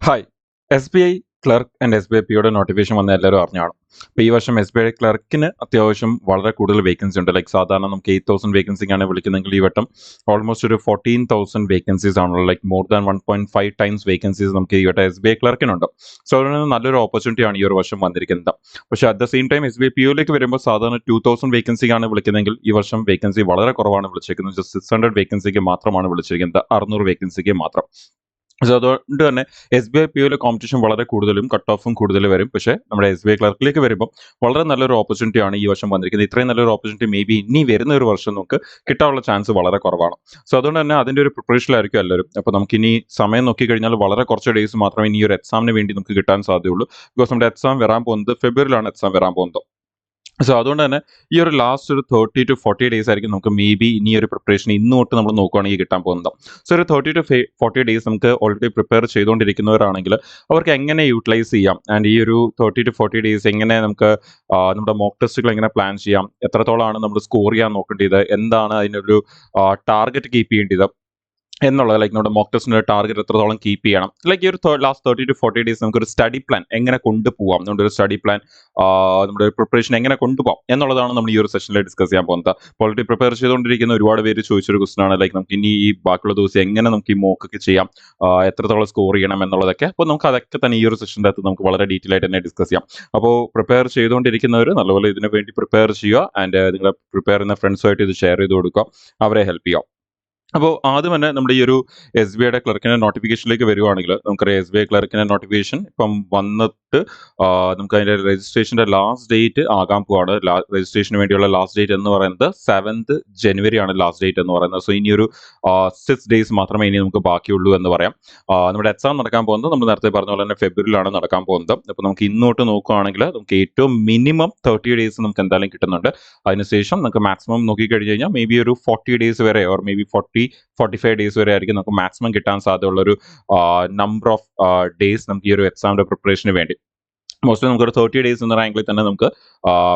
Hi. SBI clerk and SBI പിയുടെ notification വന്ന എല്ലാവരും അറിഞ്ഞാണ്. അപ്പോൾ ഈ വർഷം SBI ക്ലർക്കിന് അത്യാവശ്യം വളരെ കൂടുതൽ വേക്കൻസി ഉണ്ട്. ലൈക്ക് സാധാരണ നമുക്ക് 8,000 വേക്കൻസിക്കാണ് വിളിക്കുന്നതെങ്കിൽ ഈ വട്ടം ഓൾമോസ്റ്റ് ഒരു 14,000 വേക്കൻസീസ് ആണുള്ളത്. Like more than 1.5 times vacancies നമുക്ക് ഈ വട്ടം SBI ക്ലർക്കിനുണ്ട്. സോ അതുകൊണ്ട് നല്ലൊരു ഓപ്പർച്യൂണിറ്റിയാണ് ഈ ഒരു വർഷം വന്നിരിക്കുന്നത്. പക്ഷേ at the same time SBI പിഒയിലേക്ക് വരുമ്പോൾ സാധാരണ 2,000 വേക്കൻസിക്കാണ് വിളിക്കുന്നതെങ്കിൽ ഈ വർഷം വേക്കൻസി വളരെ കുറവാണ് വിളിച്ചിരിക്കുന്നത്. ജസ്റ്റ് 600 വേക്കൻസിക്ക് മാത്രമാണ് വിളിച്ചിരിക്കുന്നത്. 600 വേക്കൻസിക്ക് മാത്രം. സോ അതുകൊണ്ട് തന്നെ SBI പിഒയിലെ കോമ്പറ്റീഷൻ വളരെ കൂടുതലും കട്ട് ഓഫും കൂടുതൽ വരും. പക്ഷേ നമ്മുടെ SBI ക്ലർക്കിലേക്ക് വരുമ്പോൾ വളരെ നല്ലൊരു ഓപ്പർച്യൂണിറ്റിയാണ് ഈ വർഷം വന്നിരിക്കുന്നത്. ഇത്രയും നല്ലൊരു ഓപ്പർച്യൂണിറ്റി മേ ബി ഇനി വരുന്ന ഒരു വർഷം നമുക്ക് കിട്ടാനുള്ള ചാൻസ് വളരെ കുറവാണ്. സോ അതുകൊണ്ട് തന്നെ അതിൻ്റെ ഒരു പ്രിപ്പറേഷനിലായിരിക്കും എല്ലാവരും. അപ്പോൾ നമുക്കിനി സമയം നോക്കിക്കഴിഞ്ഞാൽ വളരെ കുറച്ച് ഡേയ്സ് മാത്രമേ ഇനി ഒരു എക്സാമിന് വേണ്ടി നമുക്ക് കിട്ടാൻ സാധ്യതയുള്ളൂ. ബിക്കോസ് നമ്മുടെ എക്സാം വരാൻ പോകുന്നത് ഫെബ്രുവരിയിലാണ് എക്സാം വരാൻ പോകുന്നത്. സോ അതുകൊണ്ട് തന്നെ ഈ ഒരു ലാസ്റ്റ് ഒരു 30 to 40 ഡേയ്സ് ആയിരിക്കും നമുക്ക് മേ ബി ഇനി ഒരു പ്രിപ്പറേഷൻ ഇന്ന് തൊട്ട് നമ്മൾ നോക്കുകയാണെങ്കിൽ കിട്ടാൻ പോകുന്നത്. സോ ഒരു 30 to 40 ഡേയ്സ് നമുക്ക് ഓൾറെഡി പ്രിപ്പയർ ചെയ്തുകൊണ്ടിരിക്കുന്നവരാണെങ്കിൽ അവർക്ക് എങ്ങനെ യൂട്ടിലൈസ് ചെയ്യാം ആൻഡ് ഈ ഒരു 30 to 40 ഡേയ്സ് എങ്ങനെ നമുക്ക് നമ്മുടെ മോക്ക് ടെസ്റ്റുകൾ എങ്ങനെ പ്ലാൻ ചെയ്യാം, എത്രത്തോളമാണ് നമ്മൾ സ്കോർ ചെയ്യാൻ നോക്കേണ്ടത്, എന്താണ് അതിനൊരു ടാർഗറ്റ് കീപ്പ് ചെയ്യേണ്ടത് എന്നുള്ളത്, ലൈക്ക് നമ്മുടെ മോക്ക് ടെസ്റ്റിൻ്റെ ടാർഗറ്റ് എത്രത്തോളം കീപ്പ് ചെയ്യണം, ലൈക്ക് ഈ ഒരു ലാസ്റ്റ് 30 to 40 ഡേയ്സ് നമുക്കൊരു സ്റ്റഡി പ്ലാൻ എങ്ങനെ കൊണ്ടുപോകാം, നമ്മുടെ ഒരു സ്റ്റഡി പ്ലാൻ നമ്മുടെ പ്രിപ്പറേഷൻ എങ്ങനെ കൊണ്ടുപോകാം എന്നുള്ളതാണ് നമ്മൾ ഈ ഒരു സെഷനിൽ ഡിസ്കസ് ചെയ്യാൻ പോകുന്നത്. ഓൾറെഡി പ്രിപ്പയർ ചെയ്തുകൊണ്ടിരിക്കുന്ന ഒരുപാട് പേര് ചോദിച്ചൊരു ക്വസ്റ്റൻ ആണ്, ലൈക്ക് നമുക്ക് ഇനി ഈ ബാക്കിയുള്ള ദിവസം എങ്ങനെ നമുക്ക് ഈ മോക്കൊക്കെ ചെയ്യാം, എത്രത്തോളം സ്കോർ ചെയ്യണം എന്നുള്ളതൊക്കെ. അപ്പോൾ നമുക്ക് അതൊക്കെ തന്നെ ഈ ഒരു സെഷൻ്റെ അകത്ത് നമുക്ക് വളരെ ഡീറ്റെയിൽ ആയിട്ട് തന്നെ ഡിസ്കസ് ചെയ്യാം. അപ്പോൾ പ്രിപ്പയർ ചെയ്തുകൊണ്ടിരിക്കുന്നവർ നല്ലപോലെ ഇതിനു വേണ്ടി പ്രിപ്പയർ ചെയ്യുക ആൻഡ് നിങ്ങളെ പ്രിപ്പയർ ചെയ്യുന്ന ഫ്രണ്ട്സുമായിട്ട് ഇത് ഷെയർ ചെയ്ത് കൊടുക്കുക, അവരെ ഹെൽപ്പ് ചെയ്യാം. അപ്പോൾ ആദ്യം തന്നെ നമ്മുടെ ഈ ഒരു SBIയുടെ ക്ലർക്കിൻ്റെ നോട്ടിഫിക്കേഷനിലേക്ക് വരുവാണെങ്കിൽ നമുക്കറിയാം SBI ക്ലർക്കിൻ്റെ നോട്ടിഫിക്കേഷൻ ഇപ്പം വന്നിട്ട് നമുക്ക് അതിൻ്റെ രജിസ്ട്രേഷൻ്റെ ലാസ്റ്റ് ഡേറ്റ് ആകാൻ പോവാണ്. രജിസ്ട്രേഷന് വേണ്ടിയുള്ള ലാസ്റ്റ് ഡേറ്റ് എന്ന് പറയുന്നത് 7th January ആണ് ലാസ്റ്റ് ഡേറ്റ് എന്ന് പറയുന്നത്. സോ ഇനിയൊരു 6 ഡേയ്സ് മാത്രമേ ഇനി നമുക്ക് ബാക്കിയുള്ളൂ എന്ന് പറയാം. നമ്മുടെ എക്സാം നടക്കാൻ പോകുന്നത് നമ്മൾ നേരത്തെ പറഞ്ഞ പോലെ തന്നെ ഫെബ്രുവരിയിലാണ് നടക്കാൻ പോകുന്നത്. അപ്പോൾ നമുക്ക് ഇന്നോട്ട് നോക്കുകയാണെങ്കിൽ നമുക്ക് ഏറ്റവും മിനിമം 30 ഡേയ്സ് നമുക്ക് എന്തായാലും കിട്ടുന്നുണ്ട്. അതിനുശേഷം നമുക്ക് മാക്സിമം നോക്കിക്കഴിഞ്ഞ് കഴിഞ്ഞാൽ മേ ബി ഒരു 40 ഡേയ്സ് വരെ ഓർ മേ ബി 45 ഡേയ്സ് വരെ ആയിരിക്കും നമുക്ക് മാക്സിമം കിട്ടാൻ സാധ്യതയുള്ള ഒരു നമ്പർ ഓഫ് ഡേയ്സ് നമുക്ക് ഈ ഒരു എക്സാമിന്റെ പ്രിപ്പറേഷന് വേണ്ടി. മോസ്റ്റ്ലി നമുക്കൊരു 30 ഡേയ്സ് എന്ന റാങ്കിൽ തന്നെ നമുക്ക്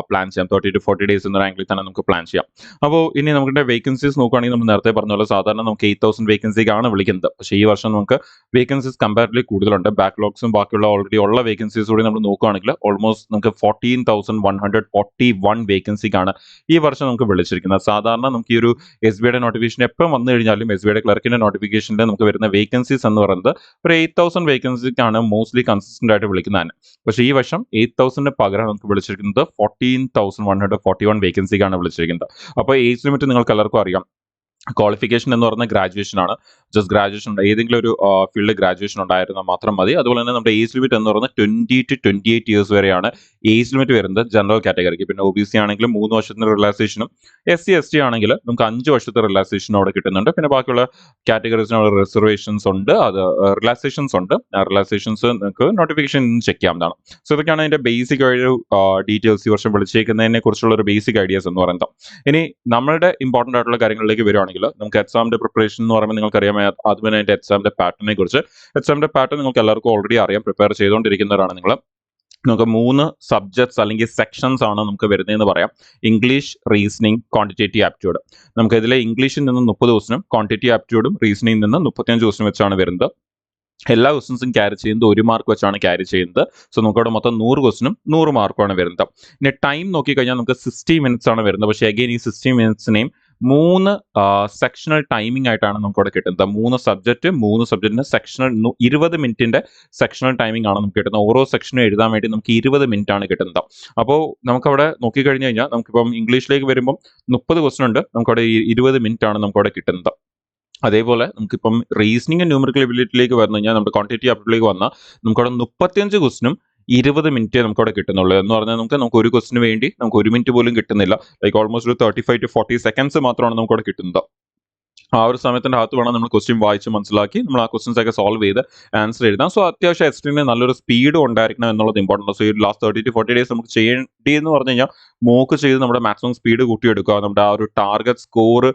പ്ലാൻ ചെയ്യാം. 30 to 40 ഡേയ്സ് എന്ന റാങ്കിൽ തന്നെ നമുക്ക് പ്ലാൻ ചെയ്യാം. അപ്പോൾ ഇനി നമ്മുടെ വേക്കൻസീസ് നോക്കുകയാണെങ്കിൽ നമ്മൾ നേരത്തെ പറഞ്ഞ പോലെ സാധാരണ നമുക്ക് 8,000 വേക്കൻസിക്കാണ് വിളിക്കുന്നത്. പക്ഷേ ഈ വർഷം നമുക്ക് വേക്കൻസീസ് കമ്പാരിറ്റീവ്ലി കൂടുതലുണ്ട്. ബാക്ക്ലോഗ്സും ബാക്കിയുള്ള ഓൾറെഡി ഉള്ള വേക്കൻസീസ് കൂടി നമ്മൾ നോക്കുകയാണെങ്കിൽ ഓൾമോസ്റ്റ് നമുക്ക് 14,141 വേക്കൻസിക്കാണ് ഈ വർഷം നമുക്ക് വിളിച്ചിരിക്കുന്നത്. സാധാരണ നമുക്ക് ഈ ഒരു SBIയുടെ നോട്ടിഫിക്കേഷൻ എപ്പം വന്നു കഴിഞ്ഞാലും SBIയുടെ ക്ലർക്കിൻ്റെ നോട്ടിഫിക്കേഷനിൽ നമുക്ക് വരുന്ന വേക്കൻസീസ് എന്ന് പറയുന്നത് ഒരു 8,000 വേക്കൻസിക്കാണ് മോസ്റ്റ്ലി കൺസിസ്റ്റന്റ് ആയിട്ട് വിളിക്കുന്നതാണ്. പക്ഷേ ഈ വർഷം 8,000 പകരം നമുക്ക് വിളിച്ചിരിക്കുന്നത് 14,141 വേക്കൻസിക്കാണ് വിളിച്ചിരിക്കുന്നത്. അപ്പോൾ ഏജ് ലിമിറ്റ് നിങ്ങൾക്ക് എല്ലാവർക്കും അറിയാം. ക്വാളിഫിക്കേഷൻ എന്ന് പറയുന്ന ഗ്രാജുവേഷൻ ആണ്. ജസ്റ്റ് ഗ്രാജുവേഷൻ ഏതെങ്കിലും ഒരു ഫീൽഡ് ഗ്രാജുവേഷൻ ഉണ്ടായിരുന്നാൽ മാത്രം മതി. അതുപോലെ തന്നെ നമ്മുടെ ഏജ് ലിമിറ്റ് എന്ന് പറയുന്നത് 20 to 28 ഇയേഴ്സ് വരെയാണ് ഏജ് ലിമിറ്റ് വരുന്നത് ജനറൽ കാറ്റഗറിക്ക്. പിന്നെ OBC ആണെങ്കിലും 3 വർഷത്തിന് റിലാക്സേഷനും SC/ST ആണെങ്കിൽ നമുക്ക് 5 വർഷത്തെ റിലാക്സേഷനും അവിടെ കിട്ടുന്നുണ്ട്. പിന്നെ ബാക്കിയുള്ള കാറ്റഗറീസിനുള്ള റിസർവേഷൻസ് ഉണ്ട്, അത് റിലാക്സേഷൻസ് ഉണ്ട്. റിലാക്സേഷൻസ് നിങ്ങൾക്ക് നോട്ടിഫിക്കേഷൻ ചെക്ക് ചെയ്യാവുന്നതാണ്. സോ ഇതൊക്കെയാണ് അതിന്റെ ബേസിക് ഒരു ഡീറ്റെയിൽസ് ഈ വർഷം വിളിച്ചേക്കുന്നതിനെ കുറിച്ചുള്ള ഒരു ബേസിക് ഐഡിയാസ് എന്ന് പറയുന്നത്. ഇനി നമ്മളുടെ ഇമ്പോർട്ടൻ്റ് ആയിട്ടുള്ള കാര്യങ്ങളിലേക്ക് വരുവാണെങ്കിൽ നമുക്ക് എക്സാമിന്റെ പ്രിപ്പറേഷൻ എന്ന് പറയുമ്പോൾ നിങ്ങൾക്കറിയാം ആദ്യമേ അതിന്റെ എക്സാമിന്റെ പാറ്റേണിനെ കുറിച്ച്. എക്സാമിന്റെ പാറ്റേൺ നിങ്ങൾക്ക് എല്ലാവർക്കും ഓൾറെഡി അറിയാം, പ്രിപ്പയർ ചെയ്തുകൊണ്ടിരിക്കുന്നവരാണ് നിങ്ങൾ. നമുക്ക് 3 സബ്ജക്ട്സ് അല്ലെങ്കിൽ സെക്ഷൻസ് ആണ് നമുക്ക് വരുന്നതെന്ന് പറയാം. English, reasoning, quantitative aptitude. നമുക്ക് ഇതിലെ ഇംഗ്ലീഷിൽ നിന്ന് 30 ക്വസ്റ്റനും ക്വാണ്ടിറ്റേറ്റീവ് ആപ്റ്റ്യൂഡും റീസണിംഗിൽ നിന്ന് 35 ക്വസ്റ്റനും വെച്ചാണ് വരുന്നത്. എല്ലാ ക്വസ്റ്റൻസും ക്യാരി ചെയ്യുന്നത് 1 മാർക്ക് വെച്ചാണ് ക്യാരി ചെയ്യുന്നത്. സോ നമുക്കവിടെ മൊത്തം 100 ക്വസ്റ്റനും 100 മാർക്കുമാണ് വരുന്നത്. ഇനി ടൈം നോക്കിക്കഴിഞ്ഞാൽ നമുക്ക് 60 മിനിറ്റ്സ് ആണ് വരുന്നത്. പക്ഷേ അഗെയിൻ ഈ 60 മിനിറ്റ്സിനെയും 3 സെക്ഷണൽ ടൈമിംഗ് ആയിട്ടാണ് നമുക്കവിടെ കിട്ടുന്നത്. 3 സബ്ജക്റ്റിന് സെക്ഷണൽ 20 മിനിറ്റിന്റെ സെക്ഷണൽ ടൈമിംഗ് ആണ് നമുക്ക് കിട്ടുന്നത്. ഓരോ സെക്ഷനും എഴുതാൻ വേണ്ടി നമുക്ക് 20 മിനിറ്റ് ആണ് കിട്ടുന്നത്. അപ്പോൾ നമുക്കവിടെ നോക്കിക്കഴിഞ്ഞ് കഴിഞ്ഞാൽ നമുക്കിപ്പം ഇംഗ്ലീഷിലേക്ക് വരുമ്പം 30 ക്വസ്റ്റൻ ഉണ്ട്, നമുക്കവിടെ 20 മിനിറ്റ് ആണ് നമുക്കവിടെ കിട്ടുന്നത്. അതേപോലെ നമുക്കിപ്പം റീസണിംഗ് ന്യൂമറിക്കൽ എബിലിറ്റിയിലേക്ക് വന്നു കഴിഞ്ഞാൽ നമ്മുടെ ക്വാണ്ടിറ്റി ആപ്റ്റിലേക്ക് വന്നാൽ നമുക്കവിടെ 35 ക്വസ്റ്റനും 20 മിനിറ്റ് നമുക്കവിടെ കിട്ടുന്നുള്ളൂ. എന്ന് പറഞ്ഞാൽ നമുക്ക് ഒരു ക്വസ്റ്റിന് വേണ്ടി നമുക്ക് 1 മിനിറ്റ് പോലും കിട്ടുന്നില്ല. ലൈക്ക് ഓൾമോസ്റ്റ് ഒരു 35 to 40 സെക്കൻഡ്സ് മാത്രമാണ് നമുക്കവിടെ കിട്ടുന്നത്. ആ ഒരു സമയത്തിൻ്റെ അകത്ത് വേണം നമ്മൾ ക്വസ്റ്റ്യൻ വായിച്ച് മനസ്സിലാക്കി നമ്മൾ ആ ക്വസ്റ്റ്യൻസ് ഒക്കെ സോൾവ് ചെയ്ത് ആൻസർ എഴുതാം. സോ അത്യാവശ്യം എക്സ്ട്രീമിന് നല്ലൊരു സ്പീഡ് ഉണ്ടായിരിക്കണം എന്നുള്ളത് ഇമ്പോർട്ടൻ്റ്. സോ ഈ ലാസ്റ്റ് 30 to 40 ഡേയ്സ് നമുക്ക് ചെയ്യേണ്ടി എന്ന് പറഞ്ഞു കഴിഞ്ഞാൽ മോക്ക് ചെയ്ത് നമ്മുടെ മാക്സിമം സ്പീഡ് കൂട്ടിയെടുക്കുക, നമ്മുടെ ആ ഒരു ടാർഗറ്റ് സ്കോർ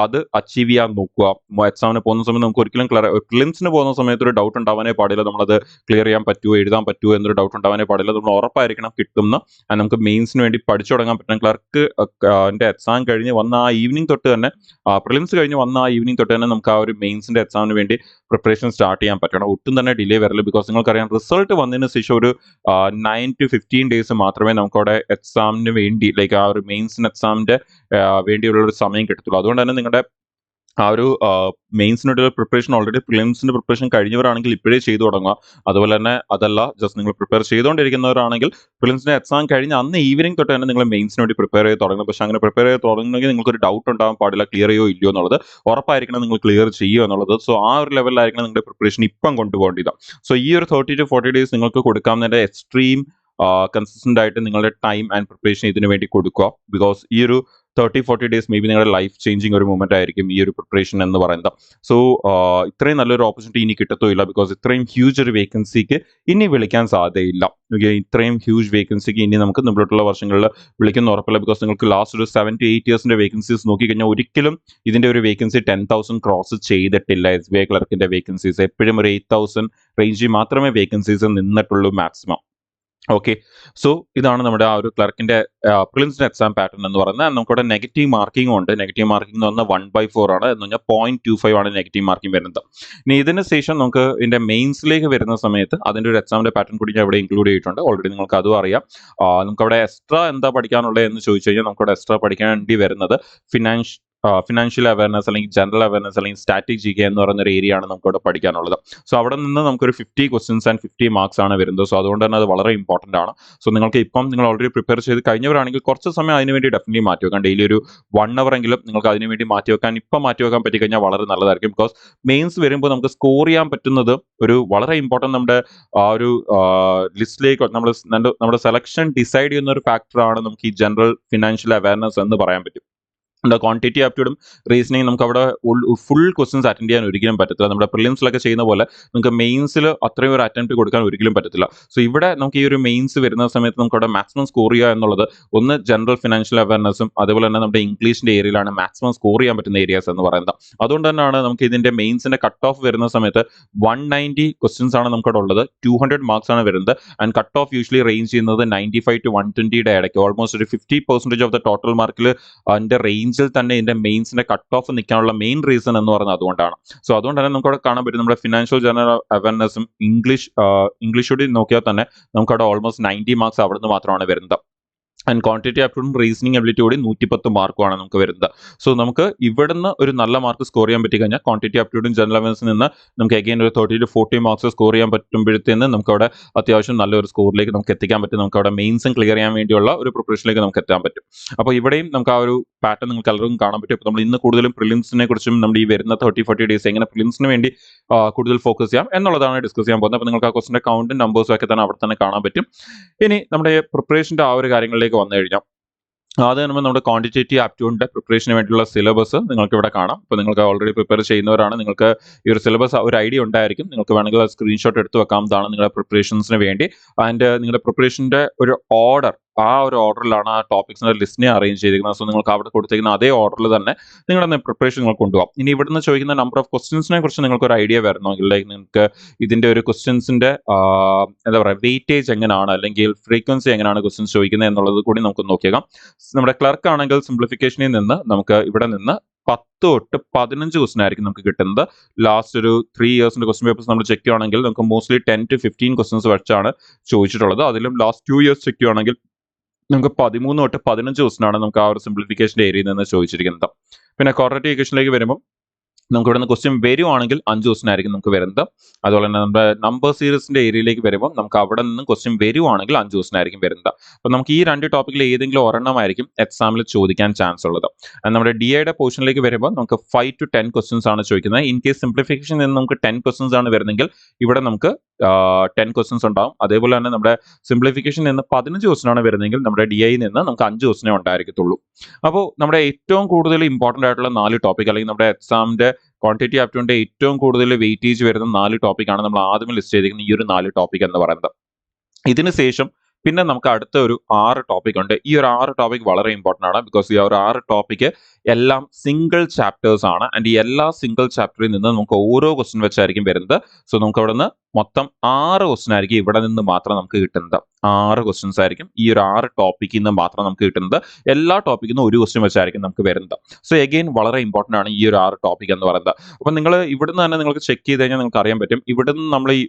അത് അച്ചീവ് ചെയ്യാൻ നോക്കുക. എക്സാമിന് പോകുന്ന സമയത്ത് നമുക്ക് ഒരിക്കലും പ്രിലിംസിന് പോകുന്ന സമയത്ത് ഒരു ഡൗട്ട് ഉണ്ടാവാനേ പാടില്ല, നമ്മളത് ക്ലിയർ ചെയ്യാൻ പറ്റുമോ എഴുതാൻ പറ്റുമോ എന്നൊരു ഡൗട്ട് ഉണ്ടാവാനേ പാടില്ല. നമ്മൾ ഉറപ്പായിരിക്കണം കിട്ടുന്ന നമുക്ക് മെയിൻസിന് വേണ്ടി പഠിച്ചു തുടങ്ങാൻ പറ്റണം. ക്ലർക്ക് എക്സാം കഴിഞ്ഞ് വന്ന ആ ഈവനിങ് തൊട്ട് തന്നെ പ്രിലിംസ് കഴിഞ്ഞ് വന്ന ആ ഈവനിങ് തൊട്ട് തന്നെ നമുക്ക് ആ ഒരു മെയിൻസിന്റെ എക്സാമിന് വേണ്ടി പ്രിപ്പറേഷൻ സ്റ്റാർട്ട് ചെയ്യാൻ പറ്റണം. ഒട്ടും തന്നെ ഡിലേ വരില്ല. ബിക്കോസ് നിങ്ങൾക്കറിയാം റിസൾട്ട് വന്നതിന് ശേഷം ഒരു 9 to 15 ഡേയ്സ് മാത്രമേ നമുക്കവിടെ എക്സാമിന് വേണ്ടി ലൈക്ക് ആ ഒരു മെയിൻസിന് എക്സാമിന്റെ വേണ്ടിയുള്ള ഒരു സമയം കിട്ടത്തുള്ളൂ. അതുകൊണ്ട് തന്നെ നിങ്ങളുടെ ആ ഒരു മെയിൻസിനുള്ള പ്രിപ്പറേഷൻ ഓൾറെഡി പ്രിലിംസിന്റെ പ്രിപ്പറേഷൻ കഴിഞ്ഞവരാണെങ്കിൽ ഇപ്പോഴേ ചെയ്തു തുടങ്ങുക. അതുപോലെ തന്നെ അതല്ല ജസ്റ്റ് നിങ്ങൾ പ്രിപ്പയർ ചെയ്തുകൊണ്ടിരിക്കുന്നവരാണെങ്കിൽ പ്രിലിംസിന്റെ എക്സാം കഴിഞ്ഞ് അന്ന് ഈവനിങ് തൊട്ട് തന്നെ നിങ്ങൾ മെയിൻസിന് വേണ്ടി പ്രിപ്പയർ ചെയ്ത് തുടങ്ങണം. പക്ഷേ അങ്ങനെ പ്രിപ്പയർ ചെയ്ത് തുടങ്ങണമെങ്കിൽ നിങ്ങൾക്ക് ഒരു ഡൗട്ട് ഉണ്ടാകാൻ പാടില്ല, ക്ലിയർ ചെയ്യോ ഇല്ലയോ എന്നുള്ളത്. ഉറപ്പായിരിക്കണം നിങ്ങൾ ക്ലിയർ ചെയ്യുക എന്നുള്ളത്. സോ ആ ഒരു ലെവലിലായിരിക്കണം നിങ്ങളുടെ പ്രിപ്പറേഷൻ ഇപ്പം കൊണ്ടുപോകേണ്ടത്. സോ ഈ ഒരു 30 to 40 ഡേയ്സ് നിങ്ങൾക്ക് കൊടുക്കാവുന്നതിന്റെ എക്സ്ട്രീം കൺസിസ്റ്റന്റ് ആയിട്ട് നിങ്ങളുടെ ടൈം ആൻഡ് പ്രിപ്പറേഷൻ ഇതിനു വേണ്ടി കൊടുക്കുക. ബിക്കോസ് ഈ ഒരു 30-40 ഡേയ്സ് മേ ബി നിങ്ങളുടെ ലൈഫ് ചേഞ്ചിങ് ഒരു മൂമെന്റ് ആയിരിക്കും ഈ ഒരു പ്രിപ്പറേഷൻ എന്ന് പറയുന്നത്. സോ ഇത്രയും നല്ലൊരു ഓപ്പർച്യൂണിറ്റി ഇനി കിട്ടത്തില്ല. ബിക്കോസ് ഇത്രയും ഹ്യൂജ് ഒരു വേക്കൻസിക്ക് ഇനി വിളിക്കാൻ സാധ്യതയില്ല. ഇത്രയും ഹ്യൂജ് വേക്കൻസിക്ക് ഇനി നമുക്ക് മുമ്പോട്ടുള്ള വർഷങ്ങളിൽ വിളിക്കുന്ന ഉറപ്പില്ല. ബിക്കോസ് നിങ്ങൾക്ക് ലാസ്റ്റ് ഒരു 7 to 8 ഇയേഴ്സിന്റെ വേക്കൻസീസ് നോക്കിക്കഴിഞ്ഞാൽ ഒരിക്കലും ഇതിന്റെ ഒരു വേക്കൻസി 10,000 ക്രോസ് ചെയ്തിട്ടില്ല. SBI ക്ലർക്കിന്റെ വേക്കൻസീസ് എപ്പോഴും ഒരു 8,000 റേഞ്ചിൽ മാത്രമേ വേക്കൻസീസ് നിന്നിട്ടുള്ളൂ മാക്സിമം. ഓക്കെ, സോ ഇതാണ് നമ്മുടെ ആ ഒരു ക്ലർക്കിന്റെ പ്രിലിംസിന്റെ എക്സാം പാറ്റേൺ എന്ന് പറയുന്നത്. നമുക്കിവിടെ നെഗറ്റീവ് മാർക്കിംഗ് ഉണ്ട്. നെഗറ്റീവ് മാർക്കിംഗ് എന്ന് പറഞ്ഞാൽ 1/4 ആണ്. എന്ന് പറഞ്ഞാൽ 0.25 ആണ് നെഗറ്റീവ് മാർക്കിംഗ് വരുന്നത്. ഇനി ഇതിന് ശേഷം നമുക്ക് ഇതിന്റെ മെയിൻസിലേക്ക് വരുന്ന സമയത്ത് അതിന്റെ ഒരു എക്സാമിന്റെ പാറ്റേൺ കൂടി ഞാൻ ഇവിടെ ഇൻക്ലൂഡ് ചെയ്തിട്ടുണ്ട്. ഓൾറെഡി നിങ്ങൾക്ക് അതും അറിയാം. നമുക്കവിടെ എക്സ്ട്രാ എന്താ പഠിക്കാനുള്ളത് എന്ന് ചോദിച്ചു കഴിഞ്ഞാൽ നമുക്കവിടെ എക്സ്ട്രാ പഠിക്കേണ്ടി വരുന്നത് ഫിനാൻഷ്യൽ അവയർനെസ് അല്ലെങ്കിൽ ജനറൽ അവയർനെസ് അല്ലെങ്കിൽ സ്റ്റാറ്റിക് GK എന്ന് പറയുന്ന ഒരു ഏരിയ ആണ് നമുക്കവിടെ പഠിക്കാനുള്ളത്. സോ അവിടെ നിന്ന് നമുക്കൊരു 50 ക്വസ്റ്റ്യൻസ് ആൻഡ് 50 മാർക്സ് ആണ് വരുന്നത്. സോ അതുകൊണ്ട് തന്നെ അത് വളരെ ഇമ്പോർട്ടന്റ് ആണ്. സോ നിങ്ങൾക്ക് ഇപ്പം നിങ്ങൾ ഓൾറെഡി പ്രിപ്പയർ ചെയ്ത് കഴിഞ്ഞവരാണെങ്കിൽ കുറച്ച് സമയം അതിനുവേണ്ടി ഡെഫിനറ്റ്ലി മാറ്റി വെക്കാം. ഡെയിലി ഒരു 1 hour എങ്കിലും നിങ്ങൾക്ക് അതിനുവേണ്ടി മാറ്റി വെക്കാൻ പറ്റിക്കഴിഞ്ഞാൽ വളരെ നല്ലതായിരിക്കും. ബിക്കോസ് മെയിൻസ് വരുമ്പോൾ നമുക്ക് സ്കോർ ചെയ്യാൻ പറ്റുന്നത് ഒരു വളരെ ഇമ്പോർട്ടന്റ് നമ്മുടെ ആ ഒരു ലിസ്റ്റിലേക്ക് നമ്മുടെ സെലക്ഷൻ ഡിസൈഡ് ചെയ്യുന്ന ഒരു ഫാക്ടറാണ് നമുക്ക് ഈ ജനറൽ ഫിനാൻഷ്യൽ അവയർനെസ് എന്ന് പറയാൻ പറ്റും. ക്വാണ്ടിറ്റി ആപ്റ്റിറ്റ്യൂഡും റീസണിങ് നമുക്ക് അവിടെ ഫുൾ ക്വസ്റ്റ്യൻസ് അറ്റൻഡ് ചെയ്യാൻ ഒരിക്കലും പറ്റത്തില്ല. നമ്മുടെ പ്രിലിംസിലൊക്കെ ചെയ്യുന്ന പോലെ നമുക്ക് മെയിൻസിൽ അത്രയും ഒരു അറ്റംപ്റ്റ് കൊടുക്കാൻ ഒരിക്കലും പറ്റത്തില്ല. സോ ഇവിടെ നമുക്ക് ഈ ഒരു മെയിൻസ് വരുന്ന സമയത്ത് നമുക്ക് അവിടെ മാക്സിമം സ്കോർ ചെയ്യുക എന്നുള്ളത് ഒന്ന് ജനറൽ ഫിനാൻഷ്യൽ അവയർനെസ്സും അതുപോലെ തന്നെ നമ്മുടെ ഇംഗ്ലീഷിന്റെ ഏരിയയിലാണ് മാക്സിമം സ്കോർ ചെയ്യാൻ പറ്റുന്ന ഏരിയാസ് എന്ന് പറയുന്നത്. അതുകൊണ്ട് തന്നെയാണ് നമുക്ക് ഇതിന്റെ മെയിൻസിന്റെ കട്ട് ഓഫ് വരുന്ന സമയത്ത് 190 ക്വസ്റ്റ്യൻസ് ആണ് നമുക്കവിടെ ഉള്ളത്. 200 മാർക്സ് ആണ് വരുന്നത്. And cut off usually range ചെയ്യുന്നത് 95 to 120 ഇടയ്ക്ക്. ഓൾമോസ്റ്റ് ഒരു 50% ഓഫ് ദ ടോട്ടൽ മാർക്കിൽ അതിന്റെ റേഞ്ചിൽ തന്നെ ഇതിന്റെ മെയിൻസിന്റെ കട്ട് ഓഫ് നിൽക്കാനുള്ള മെയിൻ റീസൺ എന്ന് പറയുന്നത് അതുകൊണ്ടാണ്. സോ അതുകൊണ്ട് തന്നെ നമുക്ക് അവിടെ കാണാൻ പറ്റും നമ്മുടെ ഫിനാൻഷ്യൽ ജനറൽ അവയർനെസ്സും ഇംഗ്ലീഷോട് നോക്കിയാൽ തന്നെ നമുക്ക് അവിടെ ഓൾമോസ്റ്റ് 90 മാർക്സ് അവിടെ നിന്ന് മാത്രമാണ് വരുന്നത്. ആൻഡ് ക്വാണ്ടിറ്റി ആപ്റ്റിറ്റ്യൂഡും റീസണിങ് എബിലിറ്റി കൂടി 110 മാർക്കുമാണ് നമുക്ക് വരുന്നത്. സോ നമുക്ക് ഇവിടുന്ന് ഒരു നല്ല മാർക്ക് സ്കോർ ചെയ്യാൻ പറ്റി കഴിഞ്ഞാൽ ക്വാണ്ടിറ്റി ആപ്റ്റിറ്റ്യൂഡും ജനറൽ അവയർനെസ്സിൽ നിന്ന് നമുക്ക് അഗൈൻ ഒരു 30 to 40 മാർക്സ് സ്കോർ ചെയ്യാൻ പറ്റുമ്പോഴത്തേന്ന് നമുക്ക് അവിടെ അത്യാവശ്യം നല്ലൊരു സ്കോറിലേക്ക് നമുക്ക് എത്തിക്കാൻ പറ്റും. നമുക്ക് അവിടെ മെയിൻസും ക്ലിയർ ചെയ്യാൻ വേണ്ടിയുള്ള ഒരു പ്രിപ്പറേഷനിലേക്ക് നമുക്ക് എത്താൻ പറ്റും. അപ്പോൾ ഇവിടെയും നമുക്ക് ആ ഒരു പാറ്റേൺ നിങ്ങൾക്ക് എല്ലാവർക്കും കാണാൻ പറ്റും. അപ്പോൾ നമ്മൾ ഇന്ന് കൂടുതലും പ്രിലിംസിനെ കുറിച്ചും നമ്മുടെ ഈ വരുന്ന 30-40 ഡേയ്സ് എങ്ങനെ പ്രിലിംസിന് വേണ്ടി കൂടുതൽ ഫോക്കസ് ചെയ്യാം എന്നുള്ളതാണ് ഡിസ്കസ് ചെയ്യാൻ പോകുന്നത്. അപ്പോൾ നിങ്ങൾക്ക് ആ ക്വസ്റ്റിന്റെ കൗണ്ടും നമ്പേഴ്സും ഒക്കെ തന്നെ അവിടെ തന്നെ കാണാൻ പറ്റും. ഇനി നമ്മുടെ പ്രിപ്പറേഷന്റെ ആ ഒരു കാര്യങ്ങളിലേക്ക് വന്നു കഴിഞ്ഞാൽ ആദ്യം നമ്മുടെ ക്വാണ്ടിറ്റേറ്റീവ് ആപ്റ്റിറ്റ്യൂഡിന്റെ പ്രിപ്പറേഷന് വേണ്ടിയുള്ള സിലബസ് നിങ്ങൾക്ക് ഇവിടെ കാണാം. ഇപ്പോൾ നിങ്ങൾക്ക് ഓൾറെഡി പ്രിപ്പയർ ചെയ്യുന്നവരാണ്, നിങ്ങൾക്ക് ഈ ഒരു സിലബസ് ഒരു ഐഡിയ ഉണ്ടായിരിക്കും. നിങ്ങൾക്ക് വേണമെങ്കിൽ സ്ക്രീൻഷോട്ട് എടുത്ത് വെക്കാവുന്നതാണ് നിങ്ങളുടെ പ്രിപ്പറേഷൻസിന് വേണ്ടി. ആൻഡ് നിങ്ങളുടെ പ്രിപ്പറേഷന്റെ ഒരു ഓർഡർ, ആ ഒരു ഓർഡറിലാണ് ആ ടോപ്പിക്സിന്റെ ലിസ്റ്റിനെ അറേഞ്ച് ചെയ്തിരിക്കുന്നത്. സോ നിങ്ങൾക്ക് അവിടെ കൊടുത്തിരിക്കുന്ന അതേ ഓർഡറിൽ തന്നെ നിങ്ങളുടെ പ്രിപ്പറേഷൻ നിങ്ങൾ കൊണ്ടുപോകാം. ഇനി ഇവിടുന്ന് ചോദിക്കുന്ന നമ്പർ ഓഫ് ക്വസ്റ്റ്യൻസിനെ കുറിച്ച് നിങ്ങൾക്ക് ഒരു ഐഡിയ വരണമെങ്കിൽ ലൈക്ക് നിങ്ങൾക്ക് ഇതിന്റെ ഒരു ക്വസ്റ്റ്യൻസിന്റെ എന്താ പറയുക വെയിറ്റേജ് എങ്ങനെയാണ് അല്ലെങ്കിൽ ഫ്രീക്വൻസി എങ്ങനെയാണ് ക്വസ്റ്റ്യൻസ് ചോദിക്കുന്നത് എന്നുള്ളത് കൂടി നമുക്ക് നോക്കിയേക്കാം. നമ്മുടെ ക്ലർക്ക് ആണെങ്കിൽ സിംപ്ലിഫിക്കേഷനിൽ നിന്ന് നമുക്ക് ഇവിടെ നിന്ന് 10 തൊട്ട് 15 ക്വസ്റ്റൻ ആയിരിക്കും നമുക്ക് കിട്ടുന്നത്. ലാസ്റ്റ് ഒരു 3 ഇയേഴ്സിന്റെ ക്വസ്റ്റൻ പേപ്പേഴ്സ് നമ്മൾ ചെക്ക് ചെയ്യുകയാണെങ്കിൽ നമുക്ക് മോസ്റ്റ്ലി 10 to 15 ക്വസ്റ്റൻസ് വെച്ചാണ് ചോദിച്ചിട്ടുള്ളത്. അതിലും ലാസ്റ്റ് 2 ഇയേഴ്സ് ചെക്ക് ചെയ്യുകയാണെങ്കിൽ നമുക്ക് 13 തൊട്ട് 15 ക്വസ്റ്റനാണ് നമുക്ക് ആ ഒരു സിംപ്ലിഫിക്കേഷൻ ഏരിയയിൽ നിന്ന് ചോദിച്ചിരിക്കുന്നത്. പിന്നെ ക്വാഡ്രാറ്റിക് ഇക്വേഷനിലേക്ക് വരുമ്പോൾ നമുക്ക് ഇവിടെ നിന്ന് ക്വസ്റ്റ്യൻ വരുവാണെങ്കിൽ 5 ക്വസ്റ്റൻ ആയിരിക്കും നമുക്ക് വരുന്നത്. അതുപോലെ തന്നെ നമ്മുടെ നമ്പർ സീരീസിന്റെ ഏരിയയിലേക്ക് വരുമ്പോൾ നമുക്ക് അവിടെ നിന്നും ക്വസ്റ്റ്യൻ വരുവാണെങ്കിൽ 5 ക്വസ്റ്റൻ ആയിരിക്കും വരുന്നത്. അപ്പോൾ നമുക്ക് ഈ 2 ടോപ്പിക്കിൽ ഏതെങ്കിലും ഒരെണ്ണമായിരിക്കും എക്സാമിൽ ചോദിക്കാൻ ചാൻസ് ഉള്ളത്. നമ്മുടെ DIയുടെ പോർഷനിലേക്ക് വരുമ്പോൾ നമുക്ക് 5 to 10 ക്വസ്റ്റൻസ് ആണ് ചോദിക്കുന്നത്. ഇൻ കേസ് സിംപ്ലിഫിക്കേഷൻ നിന്ന് നമുക്ക് 10 ക്വസ്റ്റൻസ് ആണ് വരുന്നെങ്കിൽ ഇവിടെ നമുക്ക് 10 ക്വസ്റ്റൻസ് ഉണ്ടാവും. അതേപോലെ തന്നെ നമ്മുടെ സിംപ്ലിഫിക്കേഷൻ നിന്ന് 15 ക്വസ്റ്റൻ ആണ് വരുന്നെങ്കിൽ നമ്മുടെ DI നിന്ന് നമുക്ക് 5 ക്വസ്റ്റനേ ഉണ്ടായിരിക്കത്തുള്ളൂ. അപ്പോൾ നമ്മുടെ ഏറ്റവും കൂടുതൽ ഇമ്പോർട്ടന്റ് ആയിട്ടുള്ള 4 ടോപ്പിക് അല്ലെങ്കിൽ നമ്മുടെ എക്സാമിന്റെ ക്വാണ്ടിറ്റി ആപ്റ്റിറ്റ്യൂഡിന്റെ ഏറ്റവും കൂടുതൽ വെയിറ്റേജ് വരുന്ന 4 ടോപ്പിക്കാണ് നമ്മൾ ആദ്യം ലിസ്റ്റ് ചെയ്തിരിക്കുന്ന ഈ ഒരു 4 ടോപ്പിക് എന്ന് പറയുന്നത്. ഇതിന് ശേഷം പിന്നെ നമുക്ക് അടുത്ത ഒരു 6 ടോപ്പിക് ഉണ്ട്. ഈ ഒരു 6 ടോപ്പിക് വളരെ ഇമ്പോർട്ടന്റ് ആണ്. ബിക്കോസ് ഈ ഒരു 6 ടോപ്പിക് എല്ലാം സിംഗിൾ ചാപ്റ്റേഴ്സ് ആണ്. ആൻഡ് ഈ എല്ലാ സിംഗിൾ ചാപ്റ്ററിൽ നിന്ന് നമുക്ക് ഓരോ ക്വസ്റ്റ്യൻ വെച്ചായിരിക്കും വരുന്നത്. സോ നമുക്ക് അവിടെ നിന്ന് മൊത്തം 6 ക്വസ്റ്റ്യൻ ആയിരിക്കും ഇവിടെ നിന്ന് മാത്രം നമുക്ക് കിട്ടുന്നത്. 6 ക്വസ്റ്റ്യൻസ് ആയിരിക്കും ഈ ഒരു 6 ടോപ്പിക്കിൽ നിന്ന് മാത്രം നമുക്ക് കിട്ടുന്നത്. എല്ലാ ടോപ്പിക്കിൽ നിന്നും ഒരു ക്വസ്റ്റ്യൻ വെച്ചായിരിക്കും നമുക്ക് വരുന്നത്. സോ എഗെയിൻ വളരെ ഇമ്പോർട്ടന്റ് ആണ് ഈ ഒരു 6 ടോപ്പിക് എന്ന് പറയുന്നത്. അപ്പോൾ നിങ്ങൾ ഇവിടുന്ന് തന്നെ നിങ്ങൾക്ക് ചെക്ക് ചെയ്ത് കഴിഞ്ഞാൽ നിങ്ങൾക്ക് അറിയാൻ പറ്റും. ഇവിടുന്ന് നമ്മൾ ഈ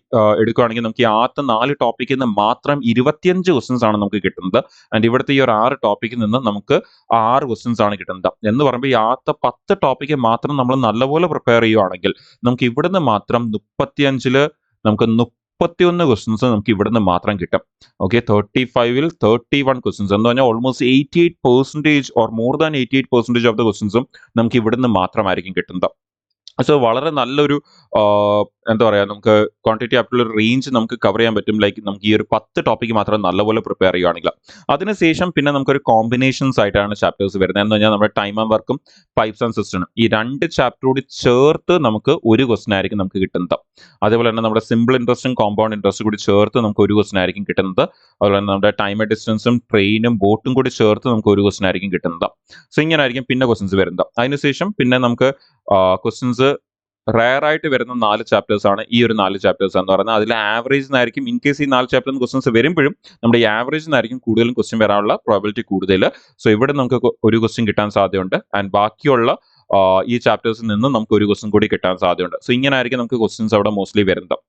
എടുക്കുകയാണെങ്കിൽ നമുക്ക് ഈ ആദ്യത്തെ 4 ടോപ്പിക്കിൽ നിന്ന് മാത്രം 25 ക്വസ്റ്റ്യൻസ് ആണ് നമുക്ക് കിട്ടുന്നത്. ആൻഡ് ഇവിടുത്തെ ഈ ഒരു 6 ടോപ്പിക്കിൽ നിന്ന് നമുക്ക് 6 ക്വസ്റ്റ്യൻസ് ആണ് കിട്ടുന്നത്. എന്ന് പറയുമ്പോൾ ഈ ആദ്യത്തെ 10 ടോപ്പിക്ക് മാത്രം നമ്മൾ നല്ലപോലെ പ്രിപ്പയർ ചെയ്യുവാണെങ്കിൽ നമുക്ക് ഇവിടുന്ന് മാത്രം 35 നമുക്ക് 31 ക്വസ്റ്റ്യൻസ് നമുക്ക് ഇവിടുന്ന് മാത്രം കിട്ടും. ഓക്കെ, 35-ൽ 31 ക്വസ്റ്റ്യൻസ് എന്ന് പറഞ്ഞാൽ almost 88% or more than 88% of the ക്വസ്റ്റ്യൻസും നമുക്ക് ഇവിടുന്ന് മാത്രമായിരിക്കും കിട്ടുന്നത്. സോ വളരെ നല്ലൊരു എന്താ പറയുക, നമുക്ക് ക്വാണ്ടിറ്റി ആയിട്ടുള്ള ഒരു റേഞ്ച് നമുക്ക് കവർ ചെയ്യാൻ പറ്റും. ലൈക്ക് നമുക്ക് ഈ ഒരു 10 ടോപ്പിക്ക് മാത്രം നല്ലപോലെ പ്രിപ്പയർ ചെയ്യുകയാണെങ്കിൽ. അതിനുശേഷം പിന്നെ നമുക്കൊരു കോമ്പിനേഷൻസ് ആയിട്ടാണ് ചാപ്റ്റേഴ്സ് വരുന്നത്. എന്ന് പറഞ്ഞാൽ നമ്മുടെ ടൈം ആൻഡ് വർക്കും പൈപ്സ് ആൻഡ് സിസ്റ്റം ഈ 2 ചാപ്റ്ററോട് ചേർത്ത് നമുക്ക് ഒരു ക്വസ്റ്റൻ ആയിരിക്കും നമുക്ക് കിട്ടുന്നത്. അതേപോലെ തന്നെ നമ്മുടെ സിമ്പിൾ ഇൻട്രസ്റ്റും കോമ്പൗണ്ട് ഇൻട്രസ്റ്റ് കൂടി ചേർത്ത് നമുക്ക് ഒരു ക്വസ്റ്റൻ ആയിരിക്കും കിട്ടുന്നത്. അതുപോലെ തന്നെ നമ്മുടെ ടൈം ആൻഡ് ഡിസ്റ്റൻസും ട്രെയിനും ബോട്ടും കൂടി ചേർത്ത് നമുക്ക് ഒരു ക്വസ്റ്റൻ ആയിരിക്കും കിട്ടുന്നത്. സോ ഇങ്ങനെ ആയിരിക്കും പിന്നെ ക്വസ്റ്റൻസ് വരുന്നത്. അതിനുശേഷം പിന്നെ നമുക്ക് ക്വസ്റ്റ്യൻസ് റയർ ആയിട്ട് വരുന്ന 4 ചാപ്റ്റേഴ്സ് ആണ് ഈ ഒരു 4 ചാപ്റ്റേഴ്സ് എന്ന് പറയുന്നത്. അതിൽ ആവറേജ് നിന്നായിരിക്കും, ഇൻ കേസ് ഈ 4 ചാപ്റ്ററിൽ ക്വസ്റ്റൻസ് വരുമ്പോഴും നമ്മുടെ ഈ ആവറേജ് നിന്നായിരിക്കും കൂടുതലും ക്വസ്റ്റ്യൻ വരാനുള്ള പ്രോബിലിറ്റി കൂടുതൽ. സോ ഇവിടെ നമുക്ക് ഒരു ക്വസ്റ്റ്യൻ കിട്ടാൻ സാധ്യതയുണ്ട്. ആൻഡ് ബാക്കിയുള്ള ഈ ചാപ്റ്റേഴ്സിൽ നിന്ന് നമുക്ക് ഒരു ക്വസ്റ്റ്യൻ കൂടി കിട്ടാൻ സാധ്യതയുണ്ട്. സോ ഇങ്ങനെ ആയിരിക്കും നമുക്ക് ക്വസ്റ്റ്യൻസ് അവിടെ മോസ്റ്റ്ലി വരുന്നത്.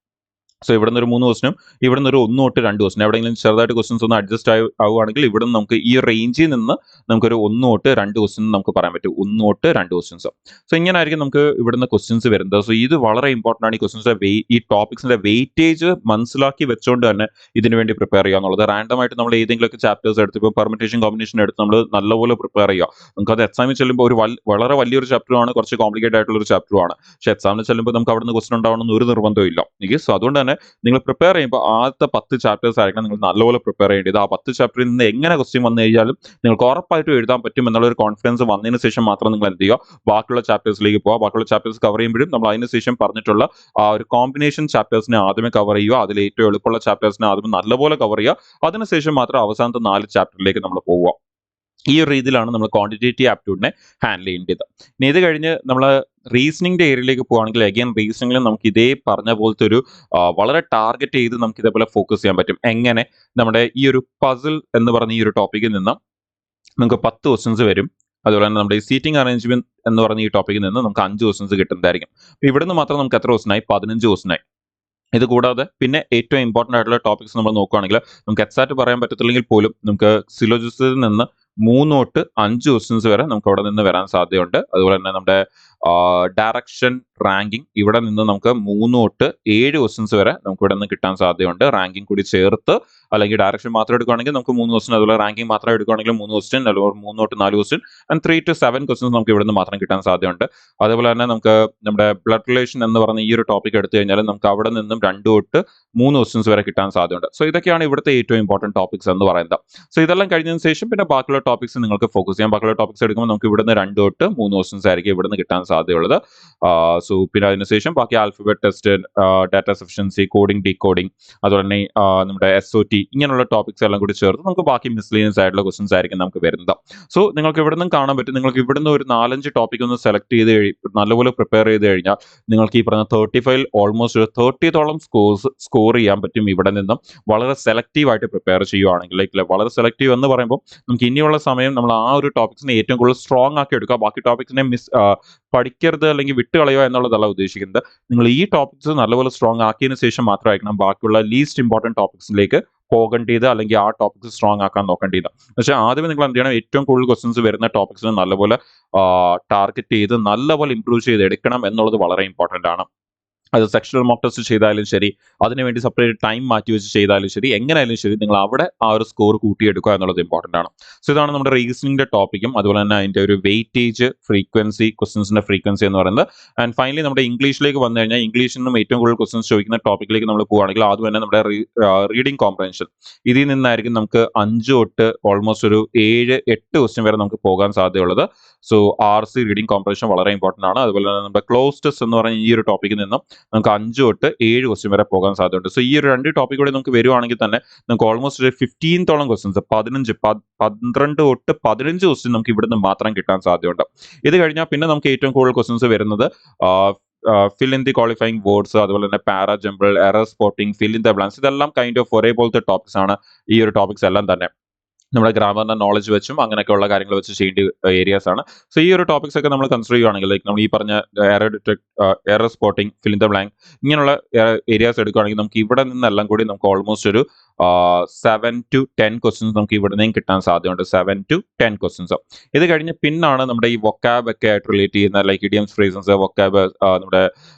സോ ഇവിടുന്ന് ഒരു 3 ക്വസ്റ്റനും ഇവിടുന്ന് ഒരു 1 തൊട്ട് 2 ക്വസ്റ്റൻ, എവിടെയെങ്കിലും ചെറുതായിട്ട് ക്വസ്റ്റൻസ് ഒന്ന് അഡ്ജസ്റ്റ് ആവുകയാണെങ്കിൽ ഇവിടുന്ന് നമുക്ക് ഈ റേഞ്ചിൽ നിന്ന് നമുക്കൊരു 1 തൊട്ട് 2 ക്വസ്റ്റൻ നമുക്ക് പറയാൻ പറ്റും. 1 തൊട്ട് 2 ക്വസ്റ്റൻസ്. സോ ഇങ്ങനെ ആയിരിക്കും നമുക്ക് ഇവിടുന്ന് ക്വസ്റ്റൻസ് വരുന്നത്. സോ ഇത് വളരെ ഇമ്പോർട്ടൻ്റ് ആണ്. ഈ ക്വസ്റ്റൻസിന്റെ ഈ ടോപ്പിക്സിന്റെ വെയിറ്റേജ് മനസ്സിലാക്കി വെച്ചുകൊണ്ട് തന്നെ ഇതിനു വേണ്ടി പ്രിപ്പയർ ചെയ്യുക എന്നുള്ളത്. റാൻഡം ആയിട്ട് നമ്മൾ ഏതെങ്കിലുമൊക്കെ ചാപ്റ്റേഴ്സ് എടുത്ത് ഇപ്പോൾ പെർമിറ്റേഷൻ കോമ്പിനേഷൻ എടുത്ത് നമ്മൾ നല്ലപോലെ പ്രിപ്പയർ ചെയ്യുക. നമുക്ക് അത് എക്സാമിൽ ചെല്ലുമ്പോൾ ഒരു വളരെ വലിയൊരു ചാപ്റ്ററുമാണ്, കുറച്ച് കോംപ്ലിക്കേറ്റഡ് ആയിട്ടുള്ള ഒരു ചാപ്റ്ററുമാണ്. പക്ഷേ എക്സാമിന് ചെല്ലുമ്പോൾ നമുക്ക് അവിടുന്ന് ക്വസ്റ്റൻ ഉണ്ടാവണമെന്ന് ഒരു നിർബന്ധവും ഇല്ല. സോ അതുകൊണ്ട് തന്നെ നിങ്ങൾ പ്രിപ്പയർ ചെയ്യുമ്പോൾ ആദ്യത്തെ 10 ചാപ്റ്റേഴ്സ് ആയിരിക്കണം നിങ്ങൾ നല്ലപോലെ പ്രിപ്പയർ ചെയ്യേണ്ടത്. ആ 10 ചാപ്റ്ററിൽ നിന്ന് എങ്ങനെ ക്വസ്റ്റ്യൻ വന്നു കഴിഞ്ഞാലും നിങ്ങൾക്ക് ഉറപ്പായിട്ടും എഴുതാൻ പറ്റും എന്നുള്ളൊരു കോൺഫിഡൻസ് വന്നതിന് ശേഷം മാത്രം നിങ്ങൾ എന്ത് ചെയ്യുക, ബാക്കിയുള്ള ചാപ്റ്റേഴ്സിലേക്ക് പോവുക. ബാക്കിയുള്ള ചാപ്റ്റേഴ്സ് കവർ ചെയ്യുമ്പോഴും നമ്മൾ അതിന് ശേഷം പറഞ്ഞിട്ടുള്ള ആ ഒരു കോമ്പിനേഷൻ ചാപ്റ്റേഴ്സിനെ ആദ്യമേ കവർ ചെയ്യുക. അതിൽ ഏറ്റവും എളുപ്പമുള്ള ചാപ്റ്റേഴ്സിനെ ആദ്യം നല്ലപോലെ കവർ ചെയ്യുക. അതിനുശേഷം മാത്രം അവസാനത്തെ 4 ചാപ്റ്ററിലേക്ക് നമ്മൾ പോവുക. ഈ ഒരു രീതിയിലാണ് നമ്മൾ ക്വാണ്ടിറ്റേറ്റീവ് ആപ്റ്റ്യൂഡിനെ ഹാൻഡിൽ ചെയ്യേണ്ടത്. ഇനി ഇത് കഴിഞ്ഞ് നമ്മൾ റീസണിങ്ങിന്റെ ഏരിയയിലേക്ക് പോവുകയാണെങ്കിൽ അഗൈൻ റീസണിങ്ങിൽ നമുക്ക് ഇതേ പറഞ്ഞ പോലത്തെ ഒരു വളരെ ടാർഗറ്റ് ചെയ്ത് നമുക്ക് ഇതേപോലെ ഫോക്കസ് ചെയ്യാൻ പറ്റും. എങ്ങനെ നമ്മുടെ ഈ ഒരു പസിൽ എന്ന് പറഞ്ഞ ഈ ഒരു ടോപ്പിക്കിൽ നിന്ന് നമുക്ക് 10 ക്വസ്റ്റൻസ് വരും. അതുപോലെ തന്നെ നമ്മുടെ ഈ സീറ്റിംഗ് അറേഞ്ച്മെന്റ് എന്ന് പറഞ്ഞ ഈ ടോപ്പിക്കിൽ നിന്ന് നമുക്ക് 5 ക്വസ്റ്റൻസ് കിട്ടുന്നതായിരിക്കും. അപ്പോൾ ഇവിടുന്ന് മാത്രം നമുക്ക് എത്ര ക്വസ്റ്റനായി? 15 ക്വസ്റ്റനായി. ഇത് കൂടാതെ പിന്നെ ഏറ്റവും ഇമ്പോർട്ടൻ്റ് ആയിട്ടുള്ള ടോപ്പിക്സ് നമ്മൾ നോക്കുകയാണെങ്കിൽ നമുക്ക് എക്സാക്ട് പറയാൻ പറ്റത്തില്ലെങ്കിൽ പോലും നമുക്ക് സിലോജിസിൽ നിന്ന് 3 തൊട്ട് 5 ക്വസ്റ്റൻസ് വരെ നമുക്ക് അവിടെ നിന്ന് വരാൻ സാധ്യതയുണ്ട്. അതുപോലെ തന്നെ നമ്മുടെ ഡയറക്ഷൻ റാങ്കിങ് ഇവിടെ നിന്ന് നമുക്ക് 3 തൊട്ട് 7 ക്വസ്റ്റൻസ് വരെ നമുക്ക് ഇവിടെ നിന്ന് കിട്ടാൻ സാധ്യതയുണ്ട്. റാങ്കിങ് കൂടി ചേർത്ത്, അല്ലെങ്കിൽ ഡയറക്ഷൻ മാത്രം എടുക്കുകയാണെങ്കിൽ നമുക്ക് 3 ക്വസ്റ്റൻ, അതുപോലെ റാങ്കിങ് മാത്രം എടുക്കുകയാണെങ്കിൽ 3 ക്വസ്റ്റൻ, അല്ലെങ്കിൽ 3 തൊട്ട് 4 ക്വസ്റ്റൻ ആൻഡ് 3 to 7 ക്വസ്റ്റൻസ് നമുക്ക് ഇവിടെ നിന്ന് മാത്രം കിട്ടാൻ സാധ്യതയുണ്ട്. അതേപോലെ തന്നെ നമുക്ക് നമ്മുടെ ബ്ലഡ് റിലേഷൻ എന്ന് പറഞ്ഞ ഈ ഒരു ടോപ്പിക് എടുത്തു കഴിഞ്ഞാൽ നമുക്ക് അവിടെ നിന്നും 2 തൊട്ട് 3 ക്വസ്റ്റൻസ് വരെ കിട്ടാൻ സാധ്യതയുണ്ട്. സോ ഇതൊക്കെയാണ് ഇവിടുത്തെ ഏറ്റവും ഇമ്പോർട്ടൻറ്റ് ടോപ്പിക്സ് എന്ന് പറയുന്നത്. സോ ഇതെല്ലാം കഴിഞ്ഞതിന് ശേഷം പിന്നെ ബാക്കിയുള്ള ടോപ്പിക്സ് നിങ്ങൾക്ക് ഫോക്കസ് ചെയ്യാം. ബാക്കിയുള്ള ടോപ്പിക്സ് എടുക്കുമ്പോൾ നമുക്ക് ഇവിടുന്ന് 2 തൊട്ട് 3 ക്വസ്റ്റൻസ് ആയിരിക്കും ഇവിടുന്ന് കിട്ടാൻ സാധ്യതയുള്ളത്. സോ പിന്നെ അതിനുശേഷം ബാക്കി alphabet test, data sufficiency, coding, decoding, അതുപോലെ തന്നെ നമ്മുടെ SOT ഇങ്ങനെയുള്ള ടോപ്പിക്സ് എല്ലാം കൂടി ചേർത്ത് നമുക്ക് ബാക്കി മിസ്ലീനിയസ് ആയിട്ടുള്ള ക്വസ്റ്റൻസ് ആയിരിക്കും നമുക്ക് വരുന്നത്. സോ നിങ്ങൾക്ക് ഇവിടെ നിന്നും കാണാൻ പറ്റും, നിങ്ങൾക്ക് ഇവിടുന്ന് ഒരു 4-5 ടോപ്പിക് ഒന്ന് സെലക്ട് ചെയ്ത് നല്ലപോലെ പ്രിപ്പയർ ചെയ്ത് കഴിഞ്ഞാൽ നിങ്ങൾക്ക് ഈ പറഞ്ഞ 35 ഓൾമോസ്റ്റ് ഒരു 30-ഓളം സ്കോർ ചെയ്യാൻ പറ്റും ഇവിടെ നിന്നും. വളരെ സെലക്റ്റീവ് ആയിട്ട് പ്രിപ്പയർ ചെയ്യുവാണെങ്കിൽ, ലൈക്ക് വളരെ സെലക്റ്റീവ് എന്ന് പറയുമ്പോൾ നമുക്ക് ഇനിയുള്ള സമയം നമ്മൾ ആ ഒരു ടോപ്പിക്സിനെ ഏറ്റവും കൂടുതൽ സ്ട്രോങ് ആക്കി എടുക്കുക. ബാക്കി ടോപ്പിക്സിനെ പഠിക്കരുത് അല്ലെങ്കിൽ വിട്ട് കളയുക എന്നുള്ളതല്ല ഉദ്ദേശിക്കുന്നത്. നിങ്ങൾ ഈ ടോപ്പിക്സ് നല്ലപോലെ സ്ട്രോങ് ആക്കിയതിനു ശേഷം മാത്രമായിരിക്കണം ബാക്കിയുള്ള ലീസ്റ്റ് ഇമ്പോർട്ടൻറ്റ് ടോപ്പിക്സിലേക്ക് പോകേണ്ടത്, അല്ലെങ്കിൽ ആ ടോപ്പിക്സ് സ്ട്രോങ് ആക്കാൻ നോക്കേണ്ടത്. പക്ഷേ ആദ്യമേ നിങ്ങൾ എന്ത് ചെയ്യണം, ഏറ്റവും കൂടുതൽ ക്വസ്റ്റൻസ് വരുന്ന ടോപ്പിക്സിനെ നല്ലപോലെ ടാർഗറ്റ് ചെയ്ത് നല്ലപോലെ ഇംപ്രൂവ് ചെയ്ത് എടുക്കണം എന്നുള്ളത് വളരെ ഇമ്പോർട്ടൻ്റ് ആണ്. അത് സെക്ഷണൽ മോക്ക് ടെസ്റ്റ് ചെയ്താലും ശരി, അതിനുവേണ്ടി സെപ്പറേറ്റ് ടൈം മാറ്റി വെച്ച് ചെയ്താലും ശരി, എങ്ങനെയായാലും ശരി നിങ്ങൾ അവിടെ ആ ഒരു സ്കോർ കൂട്ടിയെടുക്കുക എന്നുള്ളത് ഇമ്പോർട്ടൻ്റ് ആണ്. സോ ഇതാണ് നമ്മുടെ റീസണിങ്ങിന്റെ ടോപ്പിക്കും അതുപോലെ തന്നെ അതിൻ്റെ ഒരു വെയിറ്റേജ്, ഫ്രീക്വൻസി, ക്വസ്റ്റൻസിന്റെ ഫ്രീക്വൻസി എന്ന് പറയുന്നത്. ആൻഡ് ഫൈനലി നമ്മുടെ ഇംഗ്ലീഷിലേക്ക് വന്നു കഴിഞ്ഞാൽ ഇംഗ്ലീഷിൽ നിന്നും ഏറ്റവും കൂടുതൽ ക്വസ്റ്റൻസ് ചോദിക്കുന്ന ടോപ്പിക്കിലേക്ക് നമ്മൾ പോവുകയാണെങ്കിൽ ആദ്യം തന്നെ നമ്മുടെ റീഡിംഗ് കോംപ്രഹെൻഷൻ, ഇതിൽ നിന്നായിരിക്കും നമുക്ക് 5 തൊട്ട് ഓൾമോസ്റ്റ് ഒരു 7-8 ക്വസ്റ്റ്യൻ വരെ നമുക്ക് പോകാൻ സാധ്യതയുള്ളത്. സോ RC റീഡിംഗ് കോംപ്രഹെൻഷൻ വളരെ ഇമ്പോർട്ടൻ്റ് ആണ്. അതുപോലെ തന്നെ നമ്മുടെ ക്ലോസ് ടെസ്റ്റ് എന്ന് പറഞ്ഞ ഈ ഒരു ടോപ്പിക്കിൽ നിന്നും നമുക്ക് 5 തൊട്ട് 7 ക്വസ്റ്റ്യൻ വരെ പോകാൻ സാധ്യതയുണ്ട്. സോ ഈ ഒരു 2 ടോപ്പിക് കൂടെ നമുക്ക് വരുവാണെങ്കിൽ തന്നെ നമുക്ക് ഓൾമോസ്റ്റ് ഒരു 15-ഓളം ക്വസ്റ്റൻസ്, 12 തൊട്ട് 15 ക്വസ്റ്റ്യൻ നമുക്ക് ഇവിടുന്ന് മാത്രം കിട്ടാൻ സാധ്യതയുണ്ട്. ഇത് കഴിഞ്ഞാൽ പിന്നെ നമുക്ക് ഏറ്റവും കൂടുതൽ ക്വസ്റ്റൻസ് വരുന്നത് fill in the qualifying words, അതുപോലെ തന്നെ para jumble, error spotting, fill in the blanks, ഇതെല്ലാം കൈൻഡ് ഓഫ് ഒരേപോലത്തെ ടോപ്പിക്സ് ആണ്. ഈ ഒരു ടോപ്പിക്സ് എല്ലാം തന്നെ നമ്മുടെ ഗ്രാമറിന്റെ നോളജ് വെച്ചും അങ്ങനെയൊക്കെയുള്ള കാര്യങ്ങൾ വെച്ച് ചെയ്യേണ്ട ഏരിയാസ് ആണ്. സോ ഈ ഒരു ടോപ്പിക്സ് ഒക്കെ നമ്മൾ കൺസിഡർ ചെയ്യുകയാണെങ്കിൽ ലൈക്ക് നമ്മൾ ഈ പറഞ്ഞ error spotting, fill in the blank, ഇങ്ങനെയുള്ള ഏരിയാസ് എടുക്കുകയാണെങ്കിൽ നമുക്ക് ഇവിടെ നിന്നെല്ലാം കൂടി നമുക്ക് ഓൾമോസ്റ്റ് ഒരു 7 to 10 ക്വസ്റ്റ്യൻസ് നമുക്ക് ഇവിടെ നിന്നും കിട്ടാൻ സാധ്യതയുണ്ട്. 7 to 10 ക്വസ്റ്റ്യൻസ്. ഇത് കഴിഞ്ഞ് പിന്നാണ് നമ്മുടെ ഈ വൊക്കാബ് ഒക്കെ ആയിട്ട് റിലേറ്റ് ചെയ്യുന്ന ലൈക്ക് ഇഡിയംസ്, ഫ്രേസസ്, വൊക്കാബ്, നമ്മുടെ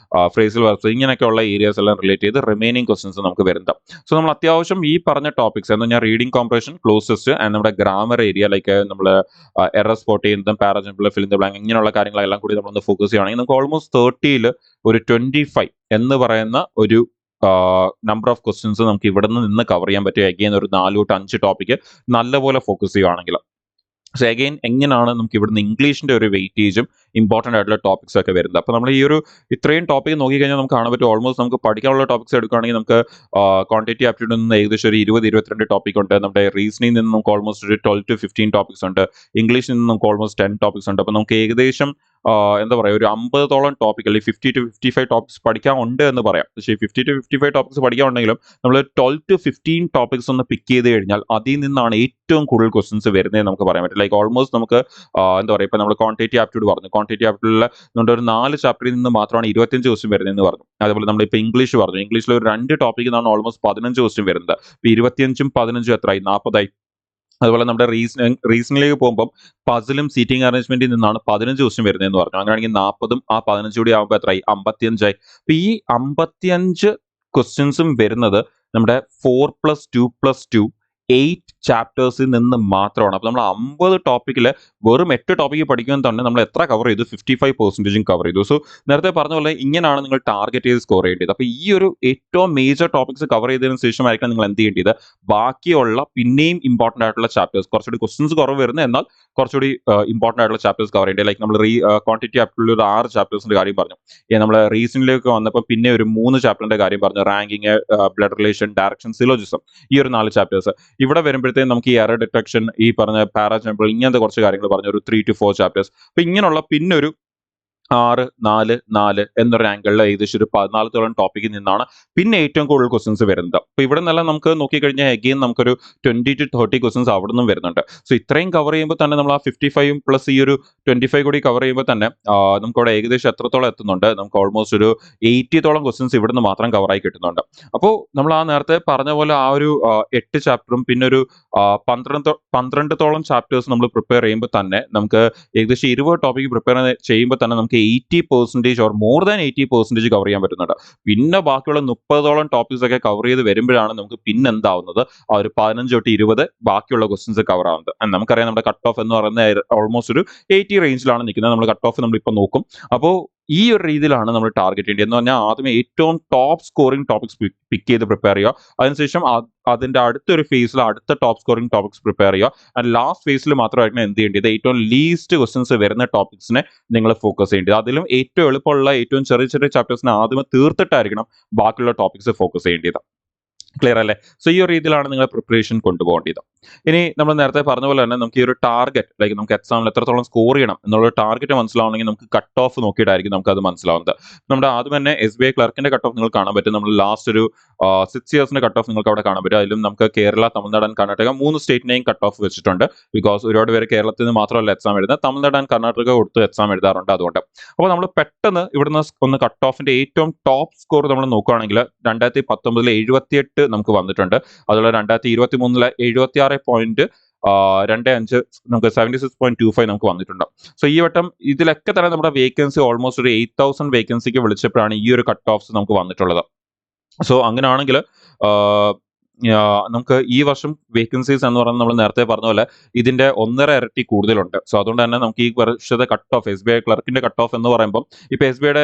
ഫ്രേസൽ വർബ്സ്, ഇങ്ങനെയൊക്കെയുള്ള ഏരിയാസ് എല്ലാം റിലേറ്റ് ചെയ്ത് റിമൈനിങ് ക്വസ്റ്റ്യൻസ് നമുക്ക് വരുന്നത്. സോ നമ്മൾ അത്യാവശ്യം ഈ പറഞ്ഞ ടോപ്പിക്സ് എന്ന് പറഞ്ഞാൽ റീഡിംഗ് കോംപ്രഷൻ, ക്ലോസസ്റ്റ് ആൻഡ് നമ്മുടെ ഗ്രാമർ ഏരിയ ലൈക്ക് നമ്മൾ എറർ സ്പോട്ട് ചെയ്യുന്നതും പാരാജംബിൾ, ഫിൽ ഇൻ ദ ബ്ലാങ്ക്, ഇങ്ങനെയുള്ള കാര്യങ്ങളെല്ലാം കൂടി നമ്മളൊന്ന് ഫോക്കസ് ചെയ്യുകയാണെങ്കിൽ നമുക്ക് ഓൾമോസ്റ്റ് 30ൽ ഒരു 25 എന്ന് പറയുന്ന ഒരു നമ്പർ ഓഫ് ക്വസ്റ്റ്യൻസ് നമുക്ക് ഇവിടെ നിന്ന് കവർ ചെയ്യാൻ പറ്റും. അഗെയിൻ ഒരു 4 to 5 ടോപ്പിക്ക് നല്ലപോലെ ഫോക്കസ് ചെയ്യുകയാണെങ്കിൽ. സോ അഗെയിൻ എങ്ങനെയാണ് നമുക്ക് ഇവിടുന്ന് ഇംഗ്ലീഷിന്റെ ഒരു വെയിറ്റേജും ഇമ്പോർട്ടൻ്റ് ആയിട്ടുള്ള ടോപ്പിക്സ് ഒക്കെ വരുന്നത്. അപ്പോൾ നമ്മൾ ഈ ഒരു ഇത്രയും ടോപ്പിക് നോക്കിക്കഴിഞ്ഞാൽ നമുക്ക് കാണാൻ പറ്റും ഓൾമോസ്റ്റ് നമുക്ക് പഠിക്കാനുള്ള ടോപ്പിക്സ് എടുക്കുകയാണെങ്കിൽ നമുക്ക് ക്വാണ്ടിറ്റി ആപ്റ്റിറ്റ്യൂഡിൽ നിന്ന് ഏകദേശം ഒരു 20-22 ടോപ്പിക് ഉണ്ട്. നമ്മുടെ റീസണിംഗ് നിന്ന് നമുക്ക് ഓൾമോസ്റ്റ് ഒരു 12 to 15 ടോപ്പിക്സ് ഉണ്ട്. ഇംഗ്ലീഷിൽ നിന്ന് നമുക്ക് ഓൾമോസ്റ്റ് 10 ടോപ്പിക്സ് ഉണ്ട്. അപ്പോൾ നമുക്ക് ഏകദേശം എന്താ പറയുക ഒരു 50ഓളം ടോപ്പിക് അല്ലെങ്കിൽ 50 to 55 ടോപ്പിക്സ് പഠിക്കാൻ ഉണ്ട് എന്ന് പറയാം. പക്ഷേ 50 to 55 ടോപ്പിക്സ് പഠിക്കാനുണ്ടെങ്കിലും നമ്മൾ 12 to 15 ടോപ്പിക്സ് ഒന്ന് പിക്ക് ചെയ്ത് കഴിഞ്ഞാൽ അതിൽ നിന്നാണ് ഏറ്റവും കൂടുതൽ ക്വസ്റ്റ്യൻസ് വരുന്നത് നമുക്ക് പറയാൻ പറ്റും. ലൈക്ക് ഓൾമോസ്റ്റ് നമുക്ക് എന്താ പറയുക ഇപ്പോൾ നമ്മൾ ക്വാണ്ടിറ്റി ആപ്റ്റിറ്റ്യൂഡ് പറഞ്ഞു. ക്വാണ്ടിറ്റി ആപ്റ്റിറ്റ്യൂഡിൽ നമ്മുടെ ഒരു 4 ചാപ്റ്ററിൽ നിന്ന് മാത്രമാണ് 25 ക്വസ്റ്റ്യൻ വരുന്നതെന്ന് പറഞ്ഞു. അതുപോലെ നമ്മളിപ്പോൾ ഇംഗ്ലീഷ് പറഞ്ഞു. ഇംഗ്ലീഷിൽ ഒരു 2 ടോപ്പിക്കിൽ നിന്നാണ് ഓൾമോസ്റ്റ് 15 ക്വസ്റ്റ്യൻ വരുന്നത്. ഇപ്പോൾ 25ഉം 15ഉം എത്രയായി? 40ആയി. അതുപോലെ നമ്മുടെ റീസണിലേക്ക് പോകുമ്പോൾ പസിലും സീറ്റിംഗ് അറേഞ്ച്മെന്റിൽ നിന്നാണ് 15 ക്വസ്റ്റ്യൻ വരുന്നതെന്ന് പറഞ്ഞു. അങ്ങനെയാണെങ്കിൽ 40ഉം ആ 15 കൂടി ആകുമ്പോൾ എത്രയായി? 55ആയി. അപ്പൊ ഈ 55 ക്വസ്റ്റ്യൻസും വരുന്നത് നമ്മുടെ 4+2+2 8 ചാപ്റ്റേഴ്സിൽ നിന്ന് മാത്രമാണ്. അപ്പൊ നമ്മൾ 50 ടോപ്പിക്കിൽ വെറും 8 ടോപ്പിക്ക് പഠിക്കുമ്പോൾ തന്നെ നമ്മൾ എത്ര കവർ ചെയ്തു? 55% കവർ ചെയ്തു. സോ നേരത്തെ പറഞ്ഞ പോലെ ഇങ്ങനെയാണ് നിങ്ങൾ ടാർഗറ്റ് ചെയ്ത് സ്കോർ ചെയ്യേണ്ടത്. അപ്പൊ ഈ ഒരു ഏറ്റവും മേജർ ടോപ്പിക്സ് കവർ ചെയ്തതിനു ശേഷമായിരിക്കും നിങ്ങൾ എന്ത് ചെയ്യേണ്ടത്? ബാക്കിയുള്ള പിന്നെയും ഇമ്പോർട്ടൻ്റ് ആയിട്ടുള്ള ചാപ്റ്റേഴ്സ്, കുറച്ചുകൂടി ക്വസ്റ്റ്യൻസ് കുറവ് വരുന്നത് എന്നാൽ കുറച്ചുകൂടി ഇമ്പോർട്ടൻ്റ് ആയിട്ടുള്ള ചാപ്റ്റേഴ്സ് കവർ ചെയ്യേണ്ടത്. ലൈക്ക് നമ്മൾ ക്വാണ്ടിറ്റി ആപ്റ്റിറ്റ്യൂഡിൽ ഒരു 6 ചാപ്റ്റേഴ്സിന്റെ കാര്യം പറഞ്ഞു. നമ്മൾ റീസണിലേക്ക് വന്നപ്പോൾ പിന്നെ ഒരു 3 ചാപ്റ്ററിന്റെ കാര്യം പറഞ്ഞു. Ranking, blood relation, direction, syllogism, ഈ ഒരു 4 ചാപ്റ്റേഴ്സ്. ഇവിടെ വരുമ്പോഴത്തേക്കും നമുക്ക് ഈ എറർ ഡിറ്റക്ഷൻ, ഈ പറഞ്ഞ പാരാജംബിൾ, ഇങ്ങനത്തെ കുറച്ച് കാര്യങ്ങൾ പറഞ്ഞു. ഒരു 3 to 4 ചാപ്റ്റേഴ്സ്. അപ്പൊ ഇങ്ങനെയുള്ള പിന്നെ ഒരു 6-4-4 എന്നൊരു ആംഗിളിൽ ഏകദേശം ഒരു 14ഓളം ടോപ്പിക്കിൽ നിന്നാണ് പിന്നെ ഏറ്റവും കൂടുതൽ ക്വസ്റ്റ്യൻസ് വരുന്നത്. അപ്പൊ ഇവിടെ നിന്നെല്ലാം നമുക്ക് നോക്കിക്കഴിഞ്ഞാൽ അഗെയിൻ നമുക്കൊരു 20 to 30 ക്വസ്റ്റ്യൻസ് അവിടെ നിന്നും വരുന്നുണ്ട്. സോ ഇത്രയും കവർ ചെയ്യുമ്പോൾ തന്നെ നമ്മൾ ആ 55 പ്ലസ് ഈ ഒരു 25 കൂടി കവർ ചെയ്യുമ്പോൾ തന്നെ നമുക്ക് അവിടെ ഏകദേശം എത്രത്തോളം എത്തുന്നുണ്ട്? നമുക്ക് ഓൾമോസ്റ്റ് ഒരു 80ഓളം ക്വസ്റ്റ്യൻസ് ഇവിടുന്ന് മാത്രം കവറായി കിട്ടുന്നുണ്ട്. അപ്പോൾ നമ്മൾ ആ നേരത്തെ പറഞ്ഞ പോലെ ആ ഒരു 8 ചാപ്റ്ററും പിന്നെ ഒരു 12ഓളം ചാപ്റ്റേഴ്സ് നമ്മൾ പ്രിപ്പയർ ചെയ്യുമ്പോൾ തന്നെ നമുക്ക് ഏകദേശം 20 ടോപ്പിക്ക് പ്രിപ്പയർ ചെയ്യുമ്പോൾ തന്നെ നമുക്ക് 80% ഓർ മോർ ദാൻ 80% കവർ ചെയ്യാൻ പറ്റുന്നുണ്ട്. പിന്നെ ബാക്കിയുള്ള 30ഓളം ടോപ്പിക്സ് ഒക്കെ കവർ ചെയ്ത് വരുമ്പോഴാണ് നമുക്ക് പിന്നെ എന്താവുന്നത്? ആ ഒരു 15 തൊട്ട് 20 ബാക്കിയുള്ള ക്വസ്റ്റ്യൻസ് കവർ ആവുന്നത്. നമുക്കറിയാം നമ്മുടെ കട്ട് ഓഫ് എന്ന് പറയുന്നത് ഓൾമോസ്റ്റ് ഒരു 80 റേഞ്ചിലാണ് നിൽക്കുന്നത്. നമ്മൾ കട്ട് ഓഫ് നമ്മളിപ്പോൾ നോക്കും. അപ്പോൾ ഈ ഒരു രീതിയിലാണ് നമ്മൾ ടാർഗറ്റ് ചെയ്യേണ്ടത്. എന്ന് പറഞ്ഞാൽ ആദ്യമേ ഏറ്റവും ടോപ്പ് സ്കോറിംഗ് ടോപ്പിക്സ് പിക്ക് ചെയ്ത് പ്രിപ്പയർ ചെയ്യുക. അതിനുശേഷം അതിന്റെ അടുത്തൊരു ഫേസിൽ അടുത്ത ടോപ്പ് സ്കോറിംഗ് ടോപ്പിക്സ് പ്രിപ്പയർ ചെയ്യുക. ആൻഡ് ലാസ്റ്റ് ഫേസിൽ മാത്രമായിരിക്കും എന്ത് ചെയ്യേണ്ടത്? ഏറ്റവും ലീസ്റ്റ് ക്വസ്റ്റ്യൻസ് വരുന്ന ടോപ്പിക്സിനെ നിങ്ങൾ ഫോക്കസ് ചെയ്യേണ്ടത്. അതിലും ഏറ്റവും എളുപ്പമുള്ള ഏറ്റവും ചെറിയ ചെറിയ ചാപ്റ്റേഴ്സിനെ ആദ്യമേ തീർത്തിട്ടായിരിക്കണം ബാക്കിയുള്ള ടോപ്പിക്സ് ഫോക്കസ് ചെയ്യേണ്ടത്. ക്ലിയർ അല്ലേ? സോ ഈ ഒരു രീതിയിലാണ് നിങ്ങൾ പ്രിപ്പറേഷൻ കൊണ്ടുപോകേണ്ടത്. ഇനി നമ്മൾ നേരത്തെ പറഞ്ഞ പോലെ തന്നെ നമുക്ക് ഈ ഒരു ടാർഗറ്റ് ലൈക്ക് നമുക്ക് എക്സാമിൽ എത്രത്തോളം സ്കോർ ചെയ്യണം എന്നുള്ള ടാർഗറ്റ് മനസ്സിലാവണമെങ്കിൽ നമുക്ക് കട്ട് ഓഫ് നോക്കിയിട്ടായിരിക്കും നമുക്ക് അത് മനസ്സിലാവുന്നത്. നമ്മുടെ ആദ്യം തന്നെ SBI ക്ലർക്കിന്റെ കട്ട് ഓഫ് നിങ്ങൾ കാണാൻ പറ്റും. നമ്മൾ ലാസ്റ്റ് ഒരു 6 ഇയേഴ്സിന്റെ കട്ട് ഓഫ് നിങ്ങൾക്ക് അവിടെ കാണാൻ പറ്റും. അതിലും നമുക്ക് കേരള, തമിഴ്നാട് ആൻഡ് കർണാടക 3 സ്റ്റേറ്റിനെയും കട്ട് ഓഫ് വെച്ചിട്ടുണ്ട്. ബിക്കോസ് ഒരുപാട് പേര് കേരളത്തിൽ നിന്ന് മാത്രമല്ല എക്സാം എഴുതുന്നത്, തമിഴ്നാട് ആൻഡ് കർണാടക കൊടുത്ത് എക്സാം എഴുതാറുണ്ട്. അതുകൊണ്ട് അപ്പോൾ നമ്മൾ പെട്ടെന്ന് ഇവിടുന്ന് ഒന്ന് കട്ട് ഓഫിന്റെ ഏറ്റവും ടോപ്പ് സ്കോർ നമ്മൾ നോക്കുകയാണെങ്കിൽ 2019 78 നമുക്ക് വന്നിട്ടുണ്ട്. അതുപോലെ 2023 76.25 നമുക്ക് 76.25 നമുക്ക് വന്നിട്ടുണ്ട്. സോ ഈ വട്ടം ഇതിലൊക്കെ തന്നെ നമ്മുടെ വേക്കൻസി ഓൾമോസ്റ്റ് ഒരു 8000 വേക്കൻസിക്ക് വിളിച്ചപ്പോഴാണ് ഈ ഒരു കട്ട് ഓഫ്സ് നമുക്ക് വന്നിട്ടുള്ളത്. സോ അങ്ങനെയാണെങ്കിൽ നമുക്ക് ഈ വർഷം വേക്കൻസീസ് എന്ന് പറയുന്നത് നമ്മൾ നേരത്തെ പറഞ്ഞ പോലെ ഇതിന്റെ 1.5 ഇരട്ടി കൂടുതലുണ്ട്. സോ അതുകൊണ്ട് തന്നെ നമുക്ക് ഈ വർഷത്തെ കട്ട് ഓഫ് SBI ക്ലർക്കിന്റെ കട്ട് ഓഫ് എന്ന് പറയുമ്പോൾ ഇപ്പൊ SBIയുടെ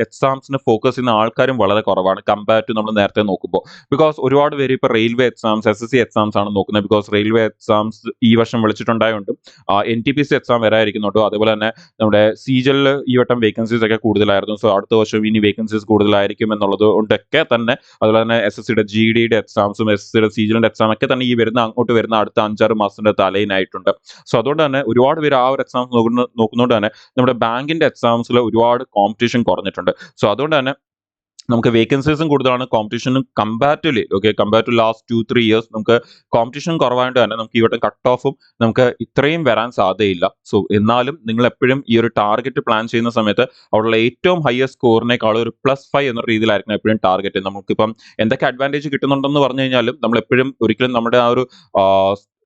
എക്സാംസിന് ഫോക്കസ് ചെയ്യുന്ന ആൾക്കാരും വളരെ കുറവാണ് കമ്പയർ ടു നമ്മൾ നേരത്തെ നോക്കുമ്പോൾ. ബിക്കോസ് ഒരുപാട് പേര് ഇപ്പൊ റെയിൽവേ എക്സാംസ്, SSC എക്സാംസ് ആണ് നോക്കുന്നത്. ബിക്കോസ് റെയിൽവേ എക്സാംസ് ഈ വർഷം വിളിച്ചിട്ടുണ്ടായതുകൊണ്ടും NTPC എക്സാം വരായിരിക്കുന്നുണ്ടോ. അതുപോലെ തന്നെ നമ്മുടെ CGL ഈ വട്ടം വേക്കൻസീസ് ഒക്കെ കൂടുതലായിരുന്നു. സോ അടുത്ത വർഷം ഇനി വേക്കൻസീസ് കൂടുതലായിരിക്കും എന്നുള്ളത് കൊണ്ടൊക്കെ തന്നെ അതുപോലെ തന്നെ SSCയുടെ GDയുടെ എക്സാംസ് എക്സാംസും SSCയുടെ സീജിലിന്റെ എക്സാം ഒക്കെ തന്നെ ഈ അങ്ങോട്ട് വരുന്ന അടുത്ത 5-6 മാസത്തിന്റെ തലയിനായിട്ടുണ്ട്. സോ അതുകൊണ്ട് തന്നെ ഒരുപാട് പേര് ആ ഒരു എക്സാം നോക്കുന്നതുകൊണ്ട് തന്നെ നമ്മുടെ ബാങ്കിന്റെ എക്സാംസിൽ ഒരുപാട് കോമ്പറ്റീഷൻ കുറഞ്ഞിട്ടുണ്ട്. സോ അതുകൊണ്ട് തന്നെ നമുക്ക് വേക്കൻസീസും കൂടുതലാണ്, കോമ്പറ്റീഷനും കമ്പയർ ടു ലാസ്റ്റ് 2-3 ഇയേഴ്സ് നമുക്ക് കോമ്പറ്റീഷൻ കുറവായതുകൊണ്ട് തന്നെ നമുക്ക് ഈ വട്ടം കട്ട് ഓഫും നമുക്ക് ഇത്രയും വരാൻ സാധ്യതയില്ല. സോ എന്നാലും നിങ്ങൾ എപ്പോഴും ഈ ഒരു ടാർഗറ്റ് പ്ലാൻ ചെയ്യുന്ന സമയത്ത് അവിടെയുള്ള ഏറ്റവും ഹയസ്റ്റ് സ്കോറിനേക്കാൾ ഒരു +5 എന്ന രീതിയിലായിരിക്കും എപ്പോഴും ടാർഗറ്റ്. നമുക്കിപ്പം എന്തൊക്കെ അഡ്വാൻറ്റേജ് കിട്ടുന്നുണ്ടെന്ന് പറഞ്ഞു കഴിഞ്ഞാലും നമ്മൾ എപ്പോഴും ഒരിക്കലും നമ്മുടെ ആ ഒരു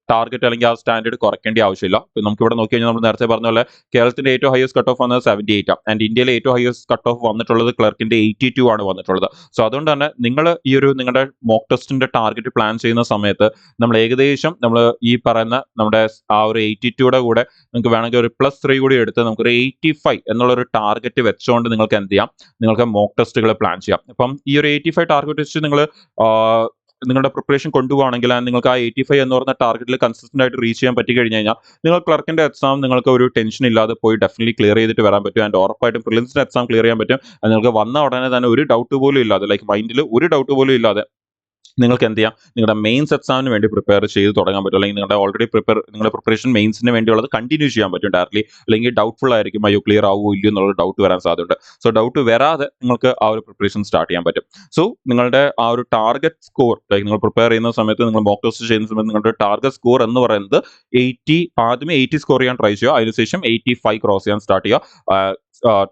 ടാർഗറ്റ് അല്ലെങ്കിൽ ആ സ്റ്റാൻഡേർഡ് കുറയ്ക്കേണ്ട ആവശ്യമില്ല. ഇപ്പം നമുക്ക് ഇവിടെ നോക്കി കഴിഞ്ഞാൽ നമ്മൾ നേരത്തെ പറഞ്ഞ പോലെ കേരളത്തിന്റെ ഏറ്റവും ഹയസ്റ്റ് കട്ട് ഓഫ് വന്നത് 78 ആണ്. ആൻഡ് ഇന്ത്യയിലെ ഏറ്റവും ഹയസ്റ്റ് കട്ട് ഓഫ് വന്നിട്ടുള്ളത് ക്ലർക്കിന്റെ 82 ആണ് വന്നിട്ടുള്ളത്. സോ അതുകൊണ്ട് തന്നെ നിങ്ങൾ ഈ ഒരു നിങ്ങളുടെ മോക്ക് ടെസ്റ്റിന്റെ ടാർഗറ്റ് പ്ലാൻ ചെയ്യുന്ന സമയത്ത് നമ്മൾ ഏകദേശം നമ്മൾ ഈ പറയുന്ന നമ്മുടെ ആ ഒരു 82യുടെ കൂടെ നിങ്ങൾക്ക് വേണമെങ്കിൽ ഒരു +3 കൂടി എടുത്ത് നമുക്കൊരു 85 എന്നുള്ളൊരു ടാർഗറ്റ് വെച്ചുകൊണ്ട് നിങ്ങൾക്ക് എന്ത് ചെയ്യാം, നിങ്ങൾക്ക് മോക്ക് ടെസ്റ്റുകൾ പ്ലാൻ ചെയ്യാം. അപ്പം ഈ ഒരു 85 ടാർഗറ്റ് വെച്ച് നിങ്ങൾ നിങ്ങളുടെ പ്രിപ്പറേഷൻ കൊണ്ടുപോകണമെങ്കിൽ നിങ്ങൾക്ക് ആ 85 എന്ന് പറഞ്ഞ ടാർഗറ്റിൽ കൺസിസ്റ്റന്റ് ആയിട്ട് റീച്ച് ചെയ്യാൻ പറ്റി കഴിഞ്ഞ് കഴിഞ്ഞാൽ നിങ്ങൾ ക്ലർക്കിന്റെ എക്സാം നിങ്ങൾക്ക് ഒരു ടെൻഷൻ ഇല്ലാതെ പോയി ഡെഫിനറ്റ്ലി ക്ലിയർ ചെയ്തിട്ട് വരാൻ പറ്റും. ആൻഡ് ഉറപ്പായിട്ടും പ്രിലിംസിന്റെ എക്സാം ക്ലിയർ ചെയ്യാൻ പറ്റും. നിങ്ങൾക്ക് വന്ന ഉടനെ തന്നെ ഒരു ഡൗട്ട് പോലും ഇല്ലാതെ, ലൈക്ക് മൈൻഡിൽ ഒരു ഡൗട്ട് പോലും ഇല്ലാതെ നിങ്ങൾക്ക് എന്ത് ചെയ്യാം, നിങ്ങളുടെ മെയിൻസ് എക്സാമിന് വേണ്ടി പ്രിപ്പയർ ചെയ്ത് തുടങ്ങാൻ പറ്റും. അല്ലെങ്കിൽ നിങ്ങളുടെ പ്രിപ്പറേഷൻ മെയിൻസിന് വേണ്ടിയുള്ളത് കണ്ടിന്യൂ ചെയ്യാൻ പറ്റും ഡയറക്ട്ലി. അല്ലെങ്കിൽ ഡൗട്ട്ഫുൾ ആയിരിക്കും, അയ്യോ ക്ലിയർ ആവുമോ ഇല്ലയോ എന്നുള്ള ഡൗട്ട് വരാൻ സാധ്യതയുണ്ട്. സോ ഡൗട്ട് വരാതെ നിങ്ങൾക്ക് ആ ഒരു പ്രിപ്പറേഷൻ സ്റ്റാർട്ട് ചെയ്യാൻ പറ്റും. സോ നിങ്ങളുടെ ആ ഒരു ടാർഗറ്റ് സ്കോർ, ലൈക്ക് നിങ്ങൾ പ്രിപ്പയർ ചെയ്യുന്ന സമയത്ത്, നിങ്ങൾ മോക്ക് ടെസ്റ്റ് ചെയ്യുന്ന സമയത്ത് നിങ്ങളുടെ ടാർഗറ്റ് സ്കോർ എന്ന് പറയുന്നത് 80, ആദ്യമേ 80 സ്കോർ ചെയ്യാൻ ട്രൈ ചെയ്യുക. അതിനുശേഷം 85 ക്രോസ് ചെയ്യാൻ സ്റ്റാർട്ട് ചെയ്യുക,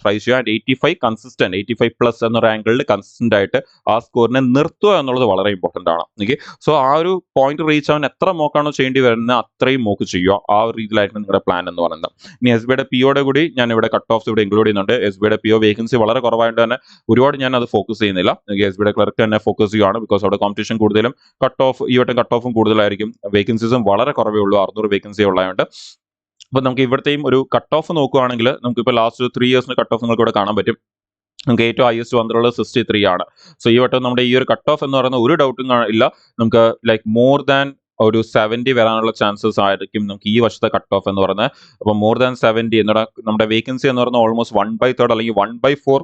ട്രൈ ചെയ്യുക. ആൻഡ് 85 കൺസിസ്റ്റന്റ്, 85+ എന്നൊരു ആംഗിളിൽ കൺസിസ്റ്റന്റ് ആയിട്ട് ആ സ്കോറിനെ നിർത്തുക എന്നുള്ളത് വളരെ ഇമ്പോർട്ടന്റ് ആണ്. ഓക്കെ, സോ ആ ഒരു പോയിന്റ് റീച്ച് ആവാൻ എത്ര മോക്കാണോ ചെയ്യേണ്ടി വരുന്നത് അത്രയും മോക്ക് ചെയ്യുക. ആ ഒരു രീതിയിലായിരുന്നു നിങ്ങളുടെ പ്ലാൻ എന്ന് പറയുന്നത്. ഇനി SBIയുടെ POയുടെ കൂടി ഞാൻ ഇവിടെ കട്ട് ഓഫ്സ് ഇവിടെ ഇൻക്ലൂഡ് ചെയ്യുന്നുണ്ട്. SBIയുടെ PO വേക്കൻസി വളരെ കുറവായതുകൊണ്ട് തന്നെ ഒരുപാട് ഞാൻ അത് ഫോക്കസ് ചെയ്യുന്നില്ല. SBIയുടെ ക്ലർക്ക് തന്നെ ഫോക്കസ് ചെയ്യുകയാണ്. ബിക്കോസ് അവിടെ കോമ്പറ്റീഷൻ കൂടുതലും ഈ വട്ടം കട്ട് ഓഫും കൂടുതലായിരിക്കും, വേക്കൻസീസും വളരെ കുറവേ ഉള്ളൂ, 600 വേക്കൻസി ഉള്ളതുകൊണ്ട്. അപ്പോൾ നമുക്ക് ഇവിടുത്തെയും ഒരു കട്ട് ഓഫ് നോക്കുകയാണെങ്കിൽ നമുക്കിപ്പോൾ ലാസ്റ്റ് 3 ഇയേഴ്സിന് കട്ട് ഓഫ് നിങ്ങൾക്ക് ഇവിടെ കാണാൻ പറ്റും. നമുക്ക് ഏറ്റവും ഹയസ്റ്റ് വന്നിട്ടുള്ളത് 63 ആണ്. സോ ഈ വട്ടം നമ്മുടെ ഈ ഒരു കട്ട് ഓഫ് എന്ന് പറയുന്ന ഒരു ഡൗട്ടും ഇല്ല, നമുക്ക് ലൈക്ക് മോർ ദാൻ ഒരു 70 വരാനുള്ള ചാൻസസ് ആയിരിക്കും നമുക്ക് ഈ വർഷത്തെ കട്ട് ഓഫ് എന്ന് പറയുന്നത്. അപ്പോൾ മോർ ദാൻ 70 എന്നുള്ള നമ്മുടെ വേക്കൻസി എന്ന് പറയുന്നത് ഓൾമോസ്റ്റ് 1/3 അല്ലെങ്കിൽ 1/4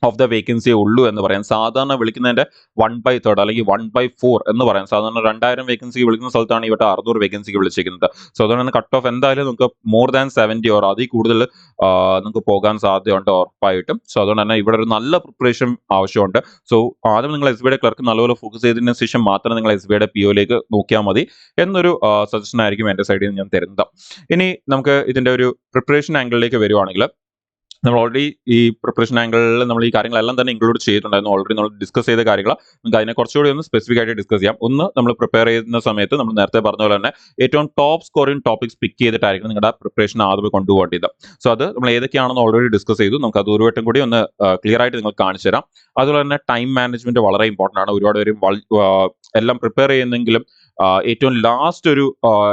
ഓഫ് ദ വേക്കൻസിയെ ഉള്ളൂ എന്ന് പറയാം. സാധാരണ വിളിക്കുന്നതിന്റെ 1/3 അല്ലെങ്കിൽ 1/4 എന്ന് പറയാം. സാധാരണ 2000 വേക്കൻസിക്ക് വിളിക്കുന്ന സ്ഥലത്താണ് ഇവിടെ 600 വേക്കൻസിക്ക് വിളിച്ചിരിക്കുന്നത്. സോ അതുകൊണ്ട് കട്ട് ഓഫ് എന്തായാലും നമുക്ക് മോർ ദാൻ 70 ഓർ അതിൽ കൂടുതൽ നമുക്ക് പോകാൻ സാധ്യതയുണ്ട് ഉറപ്പായിട്ടും. സോ അതുകൊണ്ട് തന്നെ ഇവിടെ ഒരു നല്ല പ്രിപ്പറേഷൻ ആവശ്യമുണ്ട്. സോ ആദ്യം നിങ്ങൾ SBIയുടെ ക്ലർക്ക് നല്ലപോലെ ഫോക്കസ് ചെയ്തതിനു ശേഷം മാത്രം നിങ്ങൾ SBIയുടെ POയിലേക്ക് നോക്കിയാൽ മതി എന്നൊരു സജഷൻ ആയിരിക്കും എൻ്റെ സൈഡിൽ നിന്ന് ഞാൻ തരുന്നത്. ഇനി നമുക്ക് ഇതിന്റെ ഒരു പ്രിപ്പറേഷൻ ആംഗിളിലേക്ക് വരുവാണെങ്കിൽ, നമ്മൾ ഓൾറെഡി ഈ പ്രിപ്പറേഷൻ ആംഗിളിൽ നമ്മൾ ഈ കാര്യങ്ങളെല്ലാം തന്നെ ഇൻക്ലൂഡ് ചെയ്തിട്ടുണ്ടായിരുന്നു. ഓൾറെഡി നമ്മൾ ഡിസ്കസ് ചെയ്ത കാര്യങ്ങൾ നമുക്ക് അതിനെ കുറച്ചുകൂടി ഒന്ന് സ്പെസിഫിക് ആയിട്ട് ഡിസ്കസ് ചെയ്യാം. ഒന്ന്, നമ്മൾ പ്രിപ്പയർ ചെയ്യുന്ന സമയത്ത് നമ്മൾ നേരത്തെ പറഞ്ഞ പോലെ തന്നെ ഏറ്റവും ടോപ്പ് സ്കോറിംഗ് ടോപ്പിക്സ് പിക്ക് ചെയ്തിട്ടായിരിക്കും നിങ്ങളുടെ പ്രിപ്പറേഷൻ ആദ്യം കൊണ്ടുപോകേണ്ടത്. സോ അത് നമ്മൾ ഏതൊക്കെയാണെന്ന് ഓൾറെഡി ഡിസ്കസ് ചെയ്തു. നമുക്ക് അത് ഒരു വട്ടം കൂടി ഒന്ന് ക്ലിയർ ആയിട്ട് നിങ്ങൾക്ക് കാണിച്ചു തരാം. അതുപോലെ തന്നെ ടൈം മാനേജ്മെന്റ് വളരെ ഇമ്പോർട്ടന്റ് ആണ്. ഒരുപാട് പേരും എല്ലാം പ്രിപ്പയർ ചെയ്യുന്നെങ്കിലും ഏറ്റവും ലാസ്റ്റ് ഒരു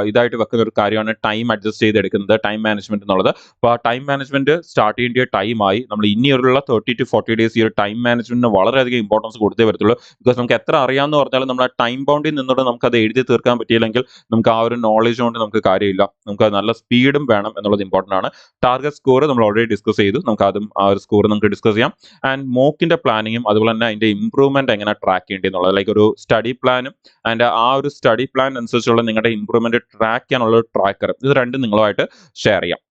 ഇതായിട്ട് വെക്കുന്ന ഒരു കാര്യമാണ് ടൈം അഡ്ജസ്റ്റ് ചെയ്തെടുക്കുന്നത്, ടൈം മാനേജ്മെന്റ് എന്നുള്ളത്. അപ്പോൾ ആ ടൈം മാനേജ്മെന്റ് സ്റ്റാർട്ട് ചെയ്യേണ്ട ടൈമായി. നമ്മൾ ഇനിയുള്ള 30 to 40 ഡേയ്സ് ഈ ഒരു ടൈം മാനേജ്മെന്റിന് വളരെയധികം ഇമ്പോർട്ടൻസ് കൊടുത്തേ വരത്തുള്ളൂ. ബിക്കോസ് നമുക്ക് എത്ര അറിയാമെന്ന് പറഞ്ഞാലും നമ്മൾ ആ ടൈം ബൗണ്ടിൽ നിന്നുകൊണ്ട് നമുക്ക് അത് എഴുതി തീർക്കാൻ പറ്റിയില്ലെങ്കിൽ നമുക്ക് ആ ഒരു നോളജ് കൊണ്ട് നമുക്ക് കാര്യമില്ല. നമുക്ക് നല്ല സ്പീഡും വേണം എന്നുള്ളത് ഇമ്പോർട്ടന്റ് ആണ്. ടാർഗറ്റ് സ്കോർ നമ്മൾ ഓൾറെഡി ഡിസ്കസ് ചെയ്തു. നമുക്ക് അതും ആ ഒരു സ്കോർ നമുക്ക് ഡിസ്കസ് ചെയ്യാം. ആൻഡ് മോക്കിന്റെ പ്ലാനിങ്ങും അതുപോലെ തന്നെ അതിന്റെ ഇംപ്രൂവ്മെന്റ് എങ്ങനെ ട്രാക്ക് ചെയ്യേണ്ടതെന്നുള്ളത്, ലൈക്ക് ഒരു സ്റ്റഡി പ്ലാനും ആൻഡ് ആ ഒരു സ്റ്റഡി പ്ലാൻ അനുസരിച്ചുള്ള നിങ്ങളുടെ ഇംപ്രൂവ്മെന്റ് ട്രാക്ക് ചെയ്യാനുള്ള ട്രാക്കർ, ഇത് രണ്ടും നിങ്ങളുമായിട്ട് ഷെയർ ചെയ്യാം.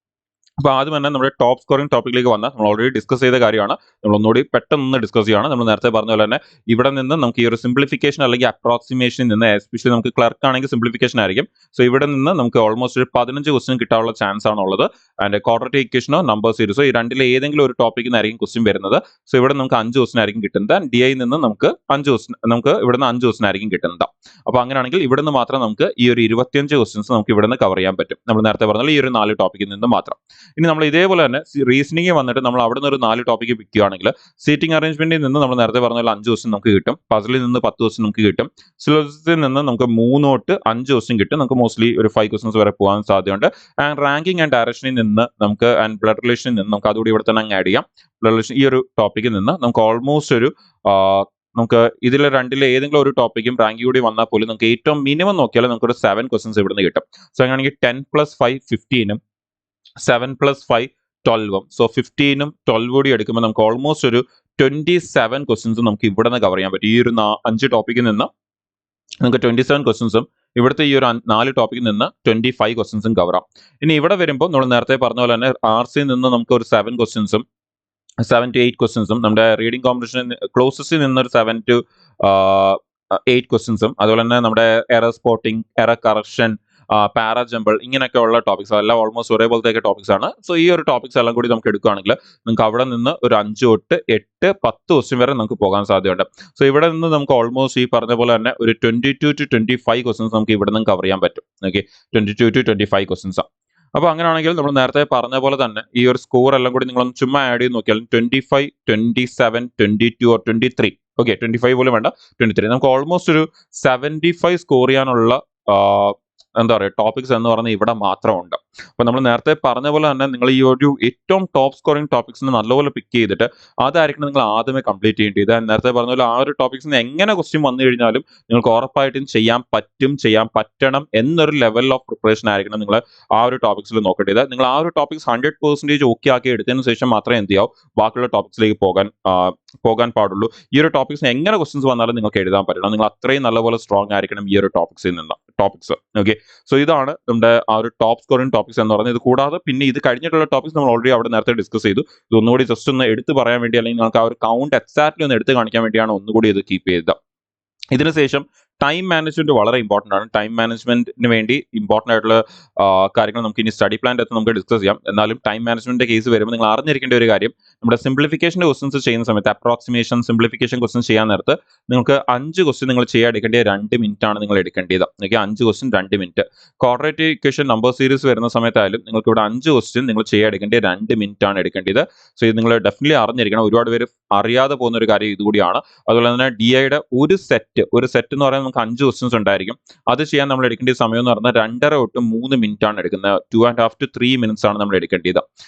അപ്പോൾ ആദ്യം തന്നെ നമ്മുടെ ടോപ്പ് സ്കോറിംഗ് ടോപ്പിക്കിലേക്ക് വന്നാൽ നമ്മൾ ഓൾറെഡി ഡിസ്കസ് ചെയ്ത കാര്യമാണ്. നമ്മൾ ഒന്നുകൂടി പെട്ടെന്ന് ഡിസ്കസ് ചെയ്യുകയാണ്. നമ്മൾ നേരത്തെ പറഞ്ഞ പോലെ തന്നെ ഇവിടെ നിന്ന് നമുക്ക് ഈ ഒരു സിംപ്ലിഫിക്കേഷൻ അല്ലെങ്കിൽ അപ്രോക്സിമേഷനിൽ നിന്ന്, എസ്പെഷ്യലി നമുക്ക് ക്ലർക്ക് ആണെങ്കിൽ സിംപ്ലിഫിക്കേഷൻ ആയിരിക്കും. സോ ഇവിടെ നിന്ന് നമുക്ക് ഓൾമോസ്റ്റ് ഒരു 15 ക്വസ്റ്റ്യൻ കിട്ടാനുള്ള ചാൻസ് ആണുള്ളത്. ആൻഡ് ക്വാഡ്രാറ്റിക് ഇക്വേഷനോ നമ്പർ സീരീസോ ഈ രണ്ടിലെ ഏതെങ്കിലും ഒരു ടോപ്പിക്കിൽ നിന്നായിരിക്കും ക്വസ്റ്റ്യൻ വരുന്നത്. സോ ഇവിടെ നമുക്ക് 5 ക്വസ്റ്റ്യൻ ആയിരിക്കും കിട്ടുന്നത്. ആൻഡ് DI നിന്ന് നമുക്ക് 5 ക്വസ്റ്റ്യൻ, നമുക്ക് ഇവിടുന്ന് 5 ക്വസ്റ്റ്യൻ ആയിരിക്കും കിട്ടുന്നത്. അപ്പോൾ അങ്ങനെയാണെങ്കിൽ ഇവിടുന്ന് മാത്രം നമുക്ക് ഈ ഒരു 25 ക്വസ്റ്റ്യൻസ് നമുക്ക് ഇവിടുന്ന് കവർ ചെയ്യാൻ പറ്റും. നമ്മൾ നേരത്തെ പറഞ്ഞാൽ ഈ ഒരു 4 ടോപ്പിക്കിൽ നിന്ന് മാത്രം. ഇനി നമ്മൾ ഇതേപോലെ തന്നെ റീസണിംഗ് വന്നിട്ട് നമ്മൾ അവിടെ നിന്ന് ഒരു 4 ടോപ്പിക്ക് പിക്ക് ചെയ്യുകയാണെങ്കിൽ സീറ്റിംഗ് അറേഞ്ച്മെന്റിൽ നിന്ന് നമ്മൾ നേരത്തെ പറഞ്ഞ 5 ക്വസ്റ്റ്യൻ നമുക്ക് കിട്ടും. പസിലിൽ നിന്ന് 10 ക്വസ്റ്റ്യൻ നമുക്ക് കിട്ടും. സിലോജിസത്തിൽ നിന്ന് നമുക്ക് 3 തൊട്ട് 5 ക്വസ്റ്റ്യൻ കിട്ടും. നമുക്ക് മോസ്റ്റ്ലി ഒരു 5 ക്വസ്റ്റ്യൻസ് വരെ പോകാൻ സാധ്യതയുണ്ട്. ആൻഡ് റാങ്കിങ് ആൻഡ് ഡയറക്ഷനിൽ നിന്ന് നമുക്ക്, ആൻഡ് ബ്ലഡ് റിലേഷനിൽ നിന്ന് നമുക്ക് അതുകൂടി ഇവിടെ തന്നെ അങ്ങ് ആഡ് ചെയ്യാം. ബ്ലഡ് റിലേഷൻ ഈ ഒരു ടോപ്പിക്കിൽ നിന്ന് നമുക്ക് ഓൾമോസ്റ്റ് ഒരു നമുക്ക് ഇതിലെ രണ്ടിലെ ഏതെങ്കിലും ഒരു ടോപ്പിക്കും റാങ്ക് കൂടി വന്നാൽ പോലും നമുക്ക് ഏറ്റവും മിനിമം നോക്കിയാൽ നമുക്കൊരു 7 ക്വസ്റ്റ്യൻസ് ഇവിടുന്ന് കിട്ടും. സോ അങ്ങനെയാണെങ്കിൽ 10 + 5 15 7 + 5 12. സോ 15 12 കൂടി എടുക്കുമ്പോൾ നമുക്ക് ഓൾമോസ്റ്റ് ഒരു 27 ക്വസ്റ്റ്യൻസ് നമുക്ക് ഇവിടെ നിന്ന് കവർ ചെയ്യാൻ പറ്റും. ഈ ഒരു 5 ടോപ്പിക്കിൽ നിന്ന് നിങ്ങൾക്ക് 27 ക്വസ്റ്റ്യൻസും ഇവിടുത്തെ ഈ ഒരു 4 ടോപ്പിക്കിൽ നിന്ന് 25 ക്വസ്റ്റ്യൻസും കവറാം. ഇനി ഇവിടെ വരുമ്പോൾ നമ്മൾ നേരത്തെ പറഞ്ഞ പോലെ തന്നെ RC നിന്ന് നമുക്ക് ഒരു 7 ക്വസ്റ്റ്യൻസും 7 to 8 ക്വസ്റ്റ്യൻസും നമ്മുടെ റീഡിംഗ് കോമ്പറ്റീഷൻ ക്ലോസസ്റ്റിൽ നിന്നൊരു 7 to 8 ക്വസ്റ്റ്യൻസും അതുപോലെ തന്നെ നമ്മുടെ error spotting, error correction, para jumble ഇങ്ങനെയൊക്കെയുള്ള ടോപ്പിക്സ് എല്ലാം ഓൾമോസ്റ്റ് ഒരേപോലത്തെ ടോപ്പിക്സ് ആണ്. സോ ഈ ഒരു ടോപ്പിക്സ് എല്ലാം കൂടി നമുക്ക് എടുക്കുകയാണെങ്കിൽ നിങ്ങൾക്ക് അവിടെ നിന്ന് ഒരു 5 തൊട്ട് 8, 10 ക്വസ്റ്റ്യൻ വരെ നമുക്ക് പോകാൻ സാധ്യതയുണ്ട്. സോ ഇവിടെ നിന്ന് നമുക്ക് ഓൾമോസ്റ്റ് ഈ പറഞ്ഞ പോലെ തന്നെ ഒരു 22 to 25 ക്വസ്റ്റ്യൻസ് നമുക്ക് ഇവിടെ നിന്ന് കവർ ചെയ്യാൻ പറ്റും. Okay, 22 to 25 questions. അപ്പോൾ അങ്ങനെയാണെങ്കിൽ നമ്മൾ നേരത്തെ പറഞ്ഞ പോലെ തന്നെ ഈ ഒരു സ്കോർ എല്ലാം കൂടി നിങ്ങളൊന്ന് ചുമ്മാ ആഡ് ചെയ്ത് നോക്കിയാൽ 25, 27, 22 or 23. ഓക്കെ, 25 പോലും വേണ്ട, 23. നമുക്ക് ഓൾമോസ്റ്റ് ഒരു 75 സ്കോർ ചെയ്യാനുള്ള എന്താ പറയുക ടോപ്പിക്സ് എന്ന് പറഞ്ഞാൽ ഇവിടെ മാത്രമുണ്ട്. അപ്പോൾ നമ്മൾ നേരത്തെ പറഞ്ഞ പോലെ തന്നെ നിങ്ങൾ ഈ ഒരു ഏറ്റവും ടോപ്പ് സ്കോറിംഗ് ടോപ്പിക്സിന് നല്ലപോലെ പിക്ക് ചെയ്തിട്ട് അതായിരിക്കണം നിങ്ങൾ ആദ്യമേ കംപ്ലീറ്റ് ചെയ്യേണ്ടത്. നേരത്തെ പറഞ്ഞ പോലെ ആ ഒരു ടോപ്പിക്സിന് എങ്ങനെ ക്വസ്റ്റ്യൻ വന്നു കഴിഞ്ഞാലും നിങ്ങൾക്ക് ഉറപ്പായിട്ടും ചെയ്യാൻ പറ്റണം എന്നൊരു ലെവൽ ഓഫ് പ്രിപ്പറേഷൻ ആയിരിക്കണം നിങ്ങൾ ആ ഒരു ടോപ്പിക്സിൽ നോക്കേണ്ടത്. നിങ്ങൾ ആ ഒരു ടോപ്പിക്സ് 100% ഓക്കെ ആക്കി എടുത്തതിന് ശേഷം മാത്രമേ എന്ത് ചെയ്യാവൂ ബാക്കിയുള്ള ടോപ്പിക്സിലേക്ക് പോകാൻ പാടുള്ളൂ. ഈ ഒരു ടോപ്പിക്സിന് എങ്ങനെ ക്വസ്റ്റ്യൻസ് വന്നാലും നിങ്ങൾക്ക് എഴുതാൻ പറ്റണം. നിങ്ങൾ അത്രയും നല്ലപോലെ സ്ട്രോങ് ആയിരിക്കണം ഈ ഒരു ടോപ്പിക്സ്. ഓക്കെ, സോ ഇതാണ് നമ്മുടെ ആ ഒരു ടോപ്പ് സ്കോറിംഗ് ടോപ്പിക്സ് എന്ന് പറയുന്നത്. ഇത് കൂടാതെ പിന്നെ ഇത് കഴിഞ്ഞിട്ടുള്ള ടോപ്പിക്സ് നമ്മൾ ഓൾറെഡി അവിടെ നേരത്തെ ഡിസ്കസ് ചെയ്തു. ഇതൊന്നുകൂടി ജസ്റ്റ് ഒന്ന് എടുത്ത് പറയാൻ വേണ്ടി, അല്ലെങ്കിൽ നമുക്ക് ആ ഒരു കൗണ്ട് എക്സാക്ട്ലി ഒന്ന് എടുത്ത് കാണിക്കാൻ വേണ്ടിയാണ് ഒന്നുകൂടി ഇത് കീപ്പ് ചെയ്തത്. ഇതിനുശേഷം ടൈം മാനേജ്മെന്റ് വളരെ ഇമ്പോർട്ടൻ്റ് ആണ്. ടൈം മാനേജ്മെന്റിന് വേണ്ടി ഇമ്പോർട്ടൻ്റ് ആയിട്ടുള്ള കാര്യങ്ങൾ നമുക്ക് ഇനി സ്റ്റഡി പ്ലാൻ്റെ അകത്ത് നമുക്ക് ഡിസ്കസ് ചെയ്യാം. എന്നാലും ടൈം മാനേജ്മെന്റിന്റെ കേസ് വരുമ്പോൾ നിങ്ങൾ അറിഞ്ഞിരിക്കേണ്ട ഒരു കാര്യം, നമ്മുടെ സിംപ്ലിഫിക്കേഷൻ്റെ ക്വസ്റ്റൻസ് ചെയ്യുന്ന സമയത്ത് അപ്രോക്സിമേഷൻ സിംപ്ലിഫിക്കേഷൻ ക്വസ്റ്റൻസ് ചെയ്യാൻ നേരത്ത് നിങ്ങൾക്ക് 5 ക്വസ്റ്റ്യൻ നിങ്ങൾ ചെയ്യാൻ എടുക്കേണ്ടത് 2 മിനിറ്റ് ആണ് നിങ്ങൾ എടുക്കേണ്ടത്. Okay, 5 question 2 minute. Quadratic equation number series വരുന്ന സമയത്തായാലും നിങ്ങൾക്ക് ഇവിടെ 5 ക്വസ്റ്റ്യൻ നിങ്ങൾ ചെയ്യാൻ എടുക്കേണ്ടത് 2 മിനിറ്റ് ആണ് എടുക്കേണ്ടത്. സോ ഇത് നിങ്ങൾ ഡെഫിനറ്റ്ലി അറിഞ്ഞിരിക്കണം. ഒരുപാട് പേര് അറിയാതെ പോകുന്ന ഒരു കാര്യം ഇതുകൂടിയാണ്. അതുപോലെ തന്നെ DIയുടെ ഒരു സെറ്റ് എന്ന് പറയുന്നത് നമുക്ക് 5 ക്വസ്റ്റ്യൻസ് ഉണ്ടായിരിക്കും. അത് ചെയ്യാൻ നമ്മൾ എടുക്കേണ്ട സമയം എന്ന് പറഞ്ഞാൽ 2.5 തൊട്ട് 3 മിനിറ്റ് ആണ് എടുക്കുന്നത്. 2.5 to 3 minutes ആണ് നമ്മൾ എടുക്കേണ്ടത്.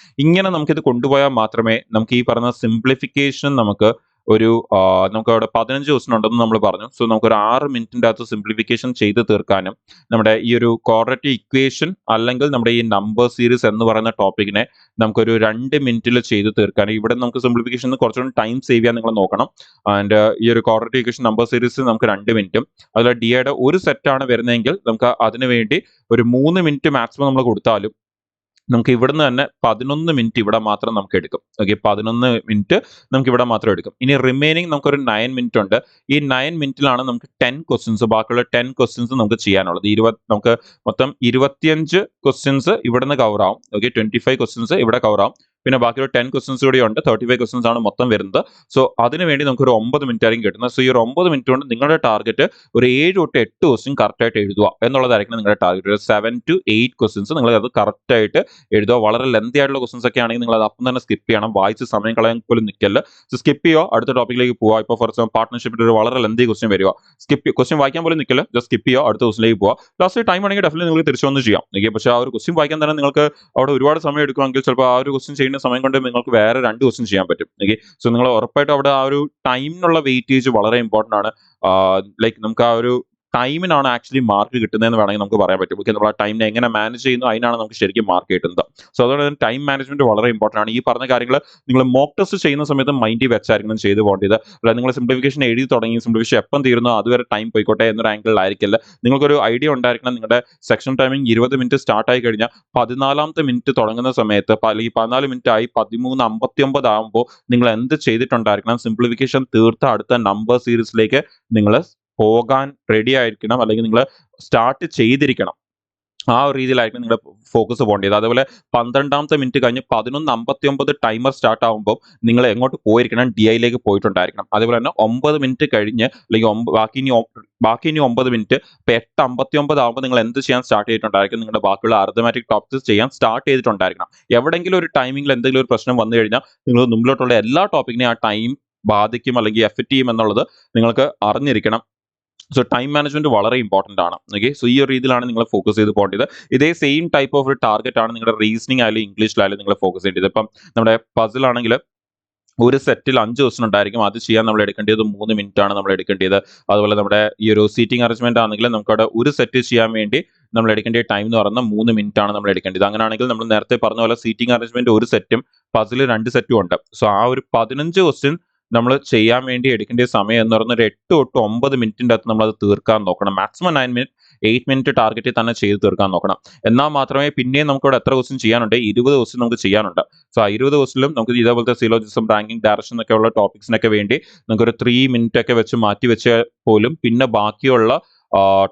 ഇങ്ങനെ നമുക്കിത് കൊണ്ടുപോയാൽ മാത്രമേ നമുക്ക് ഈ പറഞ്ഞ സിംപ്ലിഫിക്കേഷൻ നമുക്ക് അവിടെ 15 ക്വസ്റ്റ്യൻ ഉണ്ടെന്ന് നമ്മൾ പറഞ്ഞു. സോ നമുക്കൊരു 6 മിനിറ്റിൻ്റെ അകത്ത് സിംപ്ലിഫിക്കേഷൻ ചെയ്ത് തീർക്കാനും നമ്മുടെ ഈ ഒരു ക്വാഡ്രേറ്റിക് ഇക്വേഷൻ അല്ലെങ്കിൽ നമ്മുടെ ഈ നമ്പർ സീരീസ് എന്ന് പറയുന്ന ടോപ്പിക്കിനെ നമുക്കൊരു 2 മിനിറ്റിൽ ചെയ്ത് തീർക്കാനും, ഇവിടെ നമുക്ക് സിംപ്ലിഫിക്കേഷൻ കുറച്ചുകൂടി ടൈം സേവ് ചെയ്യാൻ നിങ്ങൾ നോക്കണം. ആൻഡ് ഈ ഒരു ക്വാഡ്രേറ്റിക് ഇക്വേഷൻ നമ്പർ സീരീസ് നമുക്ക് 2 മിനിറ്റും, അതുപോലെ DIയുടെ ഒരു സെറ്റാണ് വരുന്നതെങ്കിൽ നമുക്ക് അതിന് വേണ്ടി ഒരു 3 മിനിറ്റ് മാക്സിമം നമ്മൾ കൊടുത്താലും നമുക്ക് ഇവിടുന്ന് തന്നെ 11 മിനിറ്റ് ഇവിടെ മാത്രം നമുക്ക് എടുക്കും. ഓക്കെ, 11 മിനിറ്റ് നമുക്ക് ഇവിടെ മാത്രം എടുക്കും. ഇനി റിമൈനിങ് നമുക്കൊരു 9 മിനിറ്റ് ഉണ്ട്. ഈ 9 മിനിറ്റിലാണ് നമുക്ക് 10 ക്വസ്റ്റ്യൻസ്, ബാക്കിയുള്ള 10 ക്വസ്റ്റ്യൻസ് നമുക്ക് ചെയ്യാനുള്ളത്. നമുക്ക് മൊത്തം 25 ക്വസ്റ്റ്യൻസ് ഇവിടുന്ന് കവർ ആവും. ഓക്കെ, 25 ക്വസ്റ്റ്യൻസ് ഇവിടെ കവർ ആവും. പിന്നെ ബാക്കിയുള്ള 10 ക്വസ്റ്റ്യൻസ് കൂടി ഉണ്ട്. 35 ക്വസ്റ്റ്യൻസ് ആണ് മൊത്തം വരുന്നത്. സോ അതിന് വേണ്ടി നമുക്ക് ഒരു 9 മിനിറ്റ് ആയിരിക്കും കിട്ടുന്നത്. സോ ഈ ഒരു 9 മിനിറ്റ് കൊണ്ട് നിങ്ങളുടെ ടാർഗറ്റ് ഒരു 7 തൊട്ട് 8 ക്വസ്റ്റ്യൻ കറക്റ്റായിട്ട് എഴുതുക എന്നുള്ളതായിരിക്കും നിങ്ങളുടെ ടാർഗറ്റ്. ഒരു 7 to 8 ക്വസ്റ്റ്യൻസ് നിങ്ങൾ അത് കറക്റ്റായിട്ട് എഴുതുക. വളരെ ലെന്തി ആയിട്ടുള്ള ക്വസ്റ്റൻസ് ഒക്കെ ആണെങ്കിൽ നിങ്ങൾ അത് അപ്പം തന്നെ സ്കിപ്പ് ചെയ്യണം. വായിച്ച് സമയം കളയാൻ പോലും നിൽക്കല്ല. സോ സ്കിപ്പ് ചെയ്യുക, അടുത്ത ടോപ്പിക്കിലേക്ക് പോവുക. ഇപ്പോൾ ഫോർ എക്സാമ്പിൾ പാർട്ട്ണർഷിപ്പിന്റെ ഒരു വളരെ ലെന്തി ക്വസ്റ്റ്യൻ വരിക, ക്വസ്റ്റ്യൻ വായിക്കാൻ പോലും നിൽക്കില്ല, ജസ്റ്റ് സ്കിപ്പ് ചെയ്യുക, അടുത്ത ക്വസ്റ്റിലേക്ക് പോവുക. ലാസ്റ്റ് ടൈം ആണെങ്കിൽ ഡെഫിനറ്റ്ലി നിങ്ങൾക്ക് തിരിച്ചൊന്നും ചെയ്യാം. ഓക്കെ, പക്ഷേ ആ ഒരു ക്വസ്റ്റ്യൻ വായിക്കാൻ തന്നെ നിങ്ങൾക്ക് അവിടെ ഒരുപാട് സമയം എടുക്കുമെങ്കിൽ ചിലപ്പോൾ ആ ഒരു ക്വസ്റ്റ്യൻ ചെയ്യുന്ന സമയം കൊണ്ട് നിങ്ങൾക്ക് വേറെ 2 ക്വസ്റ്റ്യൻ ചെയ്യാൻ പറ്റും. ഓക്കെ, സോ നിങ്ങൾ ഉറപ്പായിട്ടും അവിടെ ആ ഒരു ടൈമിനുള്ള വെയിറ്റേജ് വളരെ ഇമ്പോർട്ടൻ്റ് ആണ്. ലൈക്ക് നമുക്ക് ആ ഒരു ടൈമിനാണ് ആക്ച്വലി മാർക്ക് കിട്ടുന്നതെന്ന് വേണമെങ്കിൽ നമുക്ക് പറയാൻ പറ്റും. ഓക്കെ, നമ്മൾ ആ ടൈമിനെ എങ്ങനെ മാനേജ് ചെയ്യുന്നു അതിനാണ് നമുക്ക് ശരിക്കും മാർക്ക് കിട്ടുന്നത്. സോ അതുകൊണ്ട് തന്നെ ടൈം മാനേജ്മെന്റ് വളരെ ഇമ്പോർട്ടൻ്റ് ആണ്. ഈ പറഞ്ഞ കാര്യങ്ങൾ നിങ്ങൾ മോക്ക് ടെസ്റ്റ് ചെയ്യുന്ന സമയത്ത് മൈൻഡിൽ വെച്ചായിരിക്കണം ചെയ്ത് പോകേണ്ടത്. അല്ല നിങ്ങൾ സിംപ്ലിഫിക്കേഷൻ എഴുതി തുടങ്ങി സിംപ്ലിഫിക്കേഷൻ എപ്പം തീരുന്നോ അതുവരെ ടൈം പോയിക്കോട്ടെ എന്നൊരു ആംഗിളിലായിരിക്കില്ല. നിങ്ങൾക്കൊരു ഐഡിയ ഉണ്ടായിരിക്കണം. നിങ്ങളുടെ സെക്ഷൻ ടൈമിംഗ് 20 മിനിറ്റ് സ്റ്റാർട്ട് ആയി കഴിഞ്ഞാൽ 14ാമത്തെ മിനിറ്റ് തുടങ്ങുന്ന സമയത്ത് അല്ലെങ്കിൽ 14 മിനിറ്റ് ആയി 13:59 ആകുമ്പോൾ നിങ്ങൾ എന്ത് ചെയ്തിട്ടുണ്ടായിരിക്കണം, സിംപ്ലിഫിക്കേഷൻ തീർത്ത അടുത്ത നമ്പർ സീരീസിലേക്ക് നിങ്ങൾ പോകാൻ റെഡി ആയിരിക്കണം, അല്ലെങ്കിൽ നിങ്ങൾ സ്റ്റാർട്ട് ചെയ്തിരിക്കണം. ആ ഒരു രീതിയിലായിരിക്കും നിങ്ങളുടെ ഫോക്കസ് പോകേണ്ടത്. അതേപോലെ 12ാമത്തെ മിനിറ്റ് കഴിഞ്ഞ് 11:59 ടൈമർ സ്റ്റാർട്ട് ആകുമ്പോൾ നിങ്ങൾ എങ്ങോട്ട് പോയിരിക്കണം, DIയിലേക്ക് പോയിട്ടുണ്ടായിരിക്കണം. അതേപോലെ തന്നെ 9 മിനിറ്റ് കഴിഞ്ഞ് അല്ലെങ്കിൽ ബാക്കി ഇനി 9 മിനിറ്റ്, ഇപ്പോൾ 8:59 ആകുമ്പോൾ നിങ്ങൾ എന്ത് ചെയ്യാൻ സ്റ്റാർട്ട് ചെയ്തിട്ടുണ്ടായിരിക്കും, നിങ്ങളുടെ ബാക്കിയുള്ള അർദ്ധമാറ്റിക് ടോപ്പിക്സ് ചെയ്യാൻ സ്റ്റാർട്ട് ചെയ്തിട്ടുണ്ടായിരിക്കണം. എവിടെയെങ്കിലും ഒരു ടൈമിങ്ങിൽ എന്തെങ്കിലും ഒരു പ്രശ്നം വന്നു കഴിഞ്ഞാൽ നിങ്ങൾ മുമ്പിലോട്ടുള്ള എല്ലാ ടോപ്പിക്കിനെയും ആ ടൈം ബാധിക്കും അല്ലെങ്കിൽ എഫക്റ്റ് ചെയ്യും എന്നുള്ളത് നിങ്ങൾക്ക് അറിഞ്ഞിരിക്കണം. സോ ടൈം മാനേജ്മെന്റ് വളരെ ഇമ്പോർട്ടൻ്റ് ആണ്. ഓക്കെ, സോ ഈ ഒരു രീതിയിലാണ് നിങ്ങൾ ഫോക്കസ് ചെയ്ത് പോകേണ്ടത്. ഇതേ സെയിം ടൈപ്പ് ഓഫ് ഒരു ടാർഗറ്റ് ആണ് നിങ്ങളുടെ റീസണിംഗ് ആയാലും ഇംഗ്ലീഷിലായാലും നിങ്ങൾ ഫോക്കസ് ചെയ്യേണ്ടത്. ഇപ്പം നമ്മുടെ പസിൽ ആണെങ്കിൽ ഒരു സെറ്റിൽ 5 ക്വസ്റ്റ്യൻ ഉണ്ടായിരിക്കും. അത് ചെയ്യാൻ നമ്മൾ എടുക്കേണ്ടത് 3 മിനിറ്റ് ആണ് നമ്മൾ എടുക്കേണ്ടത്. അതുപോലെ നമ്മുടെ ഈ ഒരു സീറ്റിംഗ് അറേഞ്ച്മെന്റ് ആണെങ്കിൽ നമുക്കവിടെ ഒരു സെറ്റ് ചെയ്യാൻ വേണ്ടി നമ്മൾ എടുക്കേണ്ട ടൈം എന്ന് പറയുന്നത് 3 മിനിറ്റ് ആണ് നമ്മൾ എടുക്കേണ്ടത്. അങ്ങനെയാണെങ്കിൽ നമ്മൾ നേരത്തെ പറഞ്ഞ പോലെ സീറ്റിംഗ് അറേഞ്ച്മെന്റ് ഒരു സെറ്റും പസിൽ 2 സെറ്റും ഉണ്ട്. സോ ആ ഒരു 15 ക്വസ്റ്റ്യൻ നമ്മൾ ചെയ്യാൻ വേണ്ടി എടുക്കേണ്ട സമയം എന്ന് പറയുന്നത് ഒരു 8 തൊട്ട് 9 മിനിറ്റിൻ്റെ അകത്ത് നമ്മളത് തീർക്കാൻ നോക്കണം. മാക്സിമം 9 മിനിറ്റ് 8 മിനിറ്റ് ടാർഗറ്റിൽ തന്നെ ചെയ്ത് തീർക്കാൻ നോക്കണം. എന്നാൽ മാത്രമേ പിന്നെയും നമുക്കിവിടെ എത്ര ക്വസ്റ്റ്യൻ ചെയ്യാനുണ്ട്? 20 ക്വസ്റ്റ്യൻ നമുക്ക് ചെയ്യാനുണ്ട്. സോ ആ 20 ക്വസ്റ്റിലും നമുക്ക് ഇതേപോലത്തെ സിലോജിസം, റാങ്കിങ്, ഡയറക്ഷൻ എന്നൊക്കെയുള്ള ടോപ്പിക്സിനൊക്കെ വേണ്ടി നമുക്കൊരു 3 മിനിറ്റ് ഒക്കെ വെച്ച് മാറ്റി വെച്ചാൽ പോലും പിന്നെ ബാക്കിയുള്ള